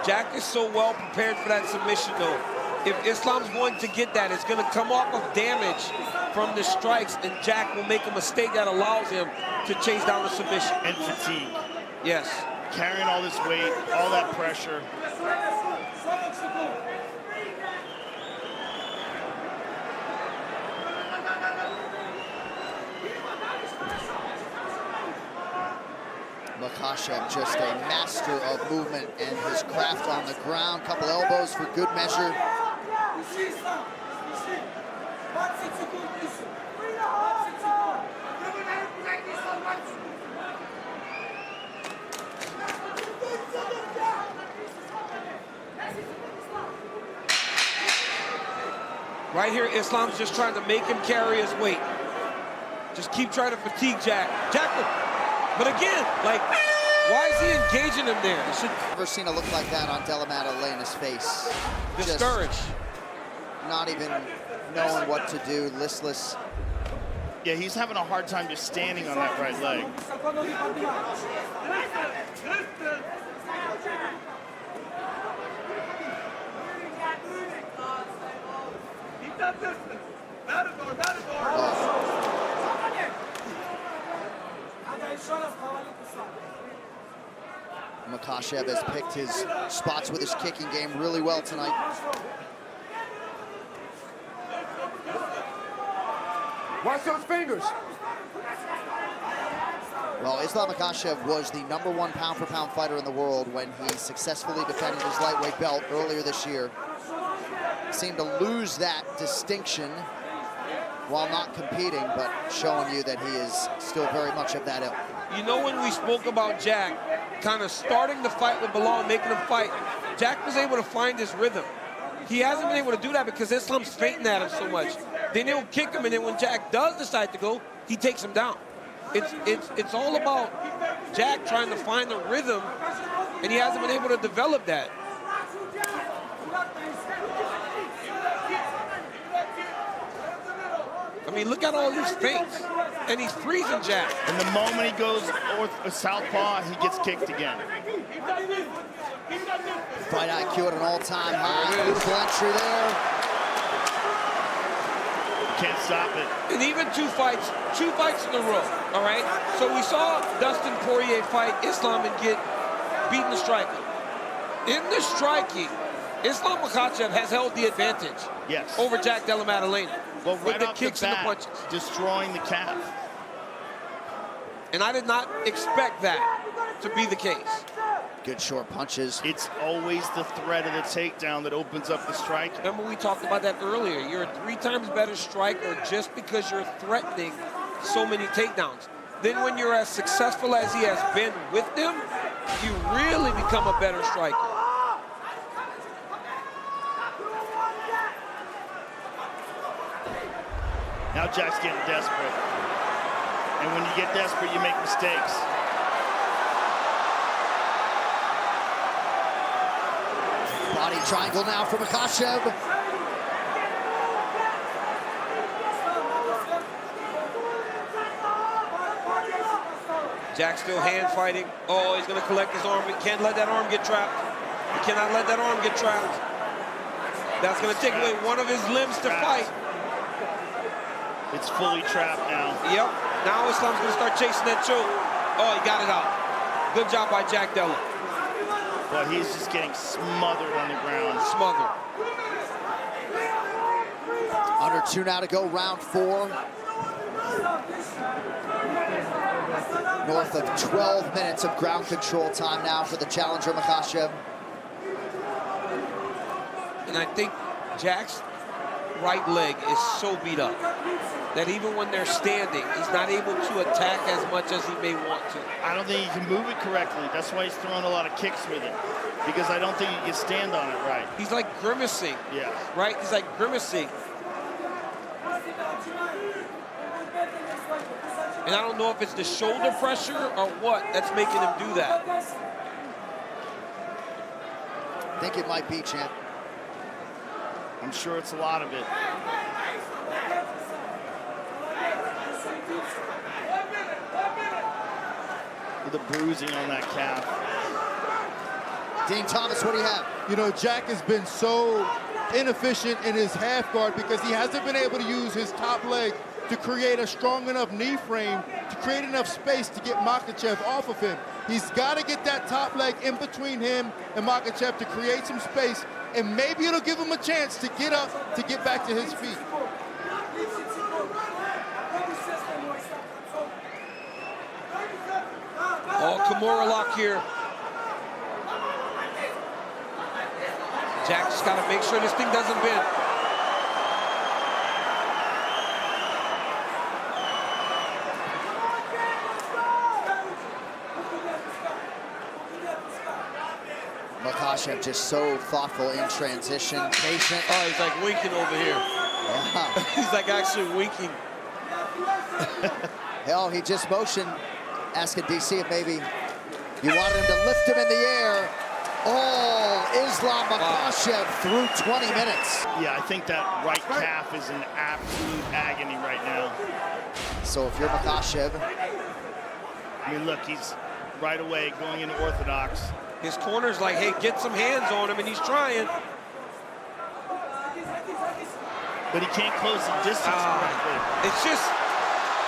S2: Jack is so well prepared for that submission though. If Islam's going to get that, it's going to come off of damage from the strikes, and Jack will make a mistake that allows him to chase down the submission.
S3: And fatigue.
S2: Yes.
S3: Carrying all this weight, all that pressure.
S1: Makhachev just a master of movement and his craft on the ground. Couple elbows for good measure.
S2: Right here, Islam's just trying to make him carry his weight. Just keep trying to fatigue Jack. But again, like, why is he engaging him there?
S1: Never seen a look like that on Della Maddalena's face.
S2: Discouraged.
S1: Just not even knowing what to do, listless.
S3: Yeah, he's having a hard time just standing on that right leg.
S1: Makhachev has picked his spots with his kicking game really well tonight.
S14: Watch those fingers.
S1: Well, Islam Makhachev was the #1 pound-for-pound fighter in the world when he successfully defended his lightweight belt earlier this year. Seemed to lose that distinction while not competing, but showing you that he is still very much of that ilk.
S2: You know, when we spoke about Jack kind of starting the fight with Belal and making him fight, Jack was able to find his rhythm. he hasn't been able to do that because Islam's fainting at him so much. Then he'll kick him, and then when Jack does decide to go, he takes him down. It's all about Jack trying to find the rhythm, and he hasn't been able to develop that. I mean, look at all these feints, and he's freezing Jack.
S3: And the moment he goes southpaw, he gets kicked again.
S1: Fight IQ at an all-time high. Beautiful entry there.
S3: Can't stop it.
S2: And even two fights in a row, all right? So we saw Dustin Poirier fight Islam and get beaten in striking. In the striking, Islam Makhachev has held the advantage over Jack Della Maddalena.
S3: Well, right
S2: with the
S3: off
S2: kicks
S3: the
S2: and the
S3: bat,
S2: punches.
S3: destroying the calf.
S2: And I did not expect that to be the case.
S1: Good short punches.
S3: It's always the threat of the takedown that opens up the strike.
S2: Remember we talked about that earlier. You're a 3 times better striker just because you're threatening so many takedowns. Then when you're as successful as he has been with them, you really become a better striker.
S3: Now Jack's getting desperate. And when you get desperate, you make mistakes.
S1: Body triangle now for Makhachev.
S2: Jack still hand fighting. Oh, he's going to collect his arm. He can't let that arm get trapped. He cannot let that arm get trapped. That's going to take away one of his limbs to fight.
S3: It's fully trapped now.
S2: Yep. Now Islam's going to start chasing that choke. Oh, he got it out. Good job by Jack Della.
S3: But he's just getting smothered on the ground.
S2: Smothered.
S1: Under 2 now to go, round 4. North of 12 minutes of ground control time now for the challenger, Makhachev.
S2: And I think Jack's right leg is so beat up that even when they're standing, he's not able to attack as much as he may want to.
S3: I don't think he can move it correctly. That's why he's throwing a lot of kicks with it. Because I don't think he can stand on it right.
S2: He's like grimacing.
S3: Yeah.
S2: Right? He's like grimacing. And I don't know if it's the shoulder pressure or what that's making him do that.
S1: I think it might be, champ.
S3: I'm sure it's a lot of it. With the bruising on that calf.
S1: Dean Thomas, what do you have?
S5: You know, Jack has been so inefficient in his half guard because he hasn't been able to use his top leg to create a strong enough knee frame to create enough space to get Makhachev off of him. He's got to get that top leg in between him and Makhachev to create some space, and maybe it'll give him a chance to get up, to get back to his feet.
S2: Oh, Kimura lock here. Jack just got to make sure this thing doesn't bend.
S1: Makhachev just so thoughtful in transition, patient.
S2: Oh, he's like winking over here.
S1: Yeah.
S2: He's like actually winking.
S1: Hell, he just motioned, asking DC if maybe you wanted him to lift him in the air. Oh, Islam Makhachev through 20 minutes.
S3: Yeah, I think that right calf is in absolute agony right now.
S1: So if you're Makhachev,
S3: I mean, look, he's right away going into orthodox.
S2: His corner's like, hey, get some hands on him, and he's trying.
S3: But he can't close the distance correctly.
S2: It's just,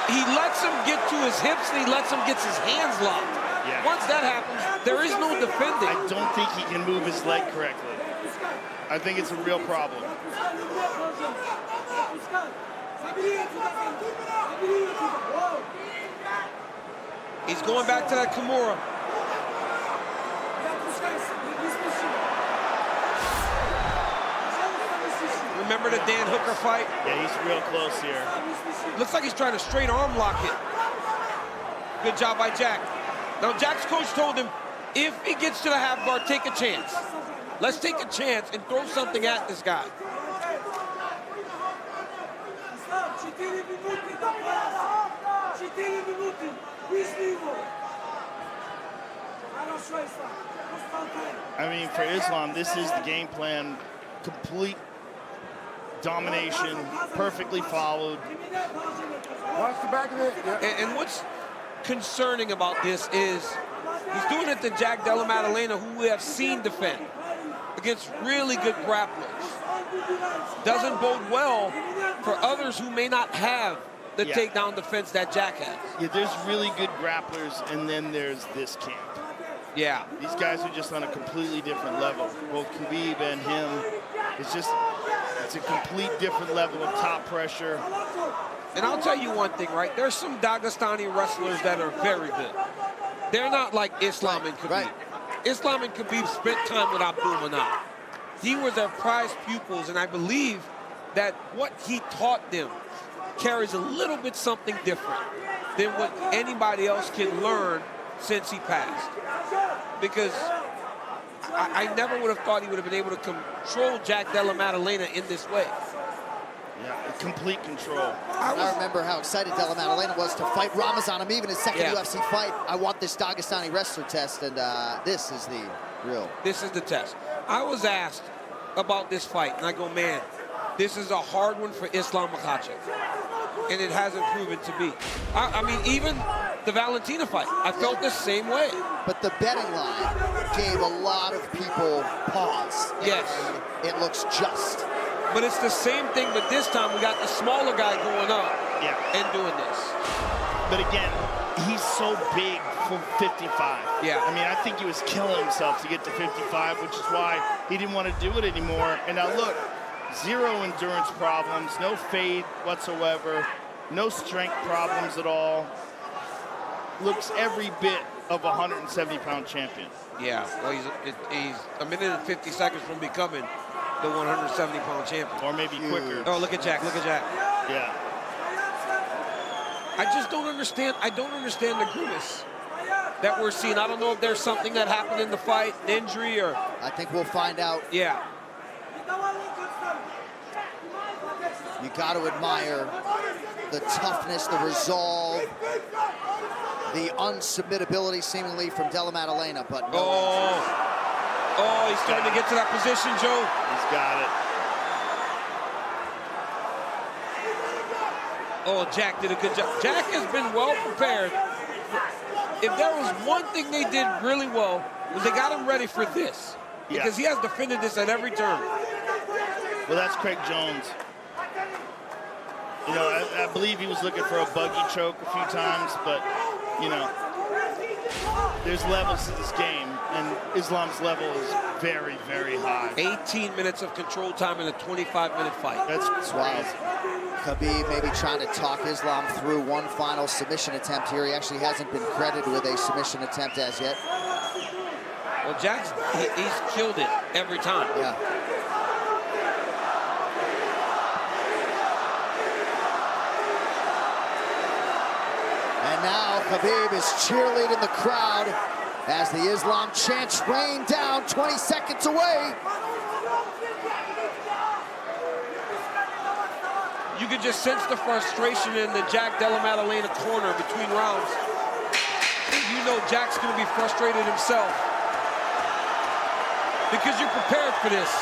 S2: he lets him get to his hips, and he lets him get his hands locked.
S3: Yeah.
S2: Once that happens, there is no defending.
S3: I don't think he can move his leg correctly. I think it's a real problem.
S2: He's going back to that Kimura. Remember the Dan Hooker fight?
S3: Yeah, he's real close here.
S2: Looks like he's trying to straight arm lock it. Good job by Jack. Now, Jack's coach told him, if he gets to the half guard, take a chance. Let's take a chance and throw something at this guy.
S3: I mean, for Islam, this is the game plan. Complete domination, perfectly followed.
S14: Watch the back of it. Yeah.
S2: And what's concerning about this is he's doing it to Jack Della Maddalena, who we have seen defend against really good grapplers. Doesn't bode well for others who may not have the takedown defense that Jack has.
S3: Yeah, there's really good grapplers, and then there's this camp.
S2: Yeah.
S3: These guys are just on a completely different level. Both Khabib and him, it's a complete different level of top pressure.
S2: And I'll tell you one thing, right? There's some Dagestani wrestlers that are very good. They're not like Islam and Khabib.
S1: Right.
S2: Islam and Khabib spent time with Abdul-Manap. He was their prized pupils, and I believe that what he taught them carries a little bit something different than what anybody else can learn since he passed. Because I never would have thought he would have been able to control Jack Della Maddalena in this way.
S3: Yeah, complete control.
S1: I remember how excited Della Maddalena was to fight Ramazan Amim in his second UFC fight. I want this Dagestani wrestler test, and this is the real.
S2: This is the test. I was asked about this fight, and I go, man, this is a hard one for Islam Makhachev. And it hasn't proven to be. I mean, even the Valentina fight, I felt the same way.
S1: But the betting line gave a lot of people pause.
S2: Yes.
S1: It looks just.
S2: But it's the same thing, but this time we got the smaller guy going up and doing this.
S3: But again, he's so big for 55.
S2: Yeah.
S3: I mean, I think he was killing himself to get to 55, which is why he didn't want to do it anymore. And now look, zero endurance problems, no fade whatsoever, no strength problems at all. Looks every bit of a 170-pound champion.
S2: Yeah, well, he's a minute and 50 seconds from becoming the 170-pound champion.
S3: Or maybe quicker.
S2: Oh, look at Jack, look at Jack.
S3: Yeah.
S2: I just don't understand. I don't understand the grimace that we're seeing. I don't know if there's something that happened in the fight, an injury, or...
S1: I think we'll find out.
S2: Yeah.
S1: You got to admire the toughness, the resolve, the unsubmittability seemingly from Della Maddalena, but no.
S2: Oh, he's starting to get to that position, Joe.
S3: He's got it.
S2: Oh, Jack did a good job. Jack has been well prepared. If there was one thing they did really well, was they got him ready for this. Because he has defended this at every turn.
S3: Well, that's Craig Jones. You know, I believe he was looking for a buggy choke a few times, but, you know, there's levels to this game, and Islam's level is very, very high.
S2: 18 minutes of control time in a 25-minute fight.
S3: That's
S1: wild. Khabib maybe trying to talk Islam through one final submission attempt here. He actually hasn't been credited with a submission attempt as yet.
S2: Well, Jack's, he's killed it every time.
S1: Yeah. And now Khabib is cheerleading the crowd as the Islam chants rain down 20 seconds away.
S2: You could just sense the frustration in the Jack Della Maddalena corner between rounds. You know Jack's going to be frustrated himself because you're prepared for this.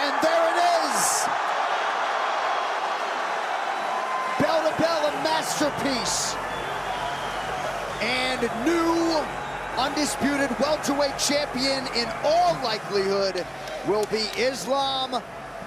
S1: And there it is. Bell to bell, a masterpiece. And new undisputed welterweight champion in all likelihood will be Islam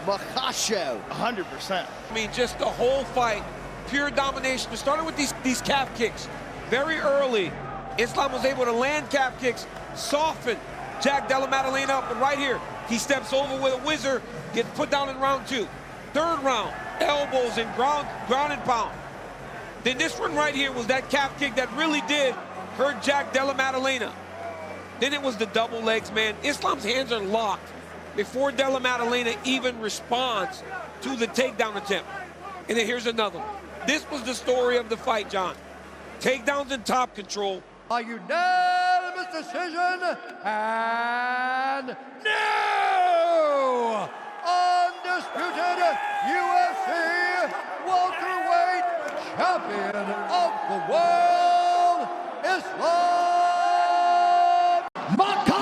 S1: Makhachev.
S3: 100%.
S2: I mean, just the whole fight, pure domination. It started with these calf kicks. Very early, Islam was able to land calf kicks, soften Jack Della Maddalena up, and right here, he steps over with a whizzer, gets put down in round 2. Third round, elbows and ground and pound. Then this one right here was that calf kick that really did hurt Jack Della Maddalena. Then it was the double legs, man. Islam's hands are locked before Della Maddalena even responds to the takedown attempt. And then here's another one. This was the story of the fight, John. Takedowns and top control,
S15: A unanimous decision, and new undisputed UFC welterweight champion of the world, Islam Makhachev.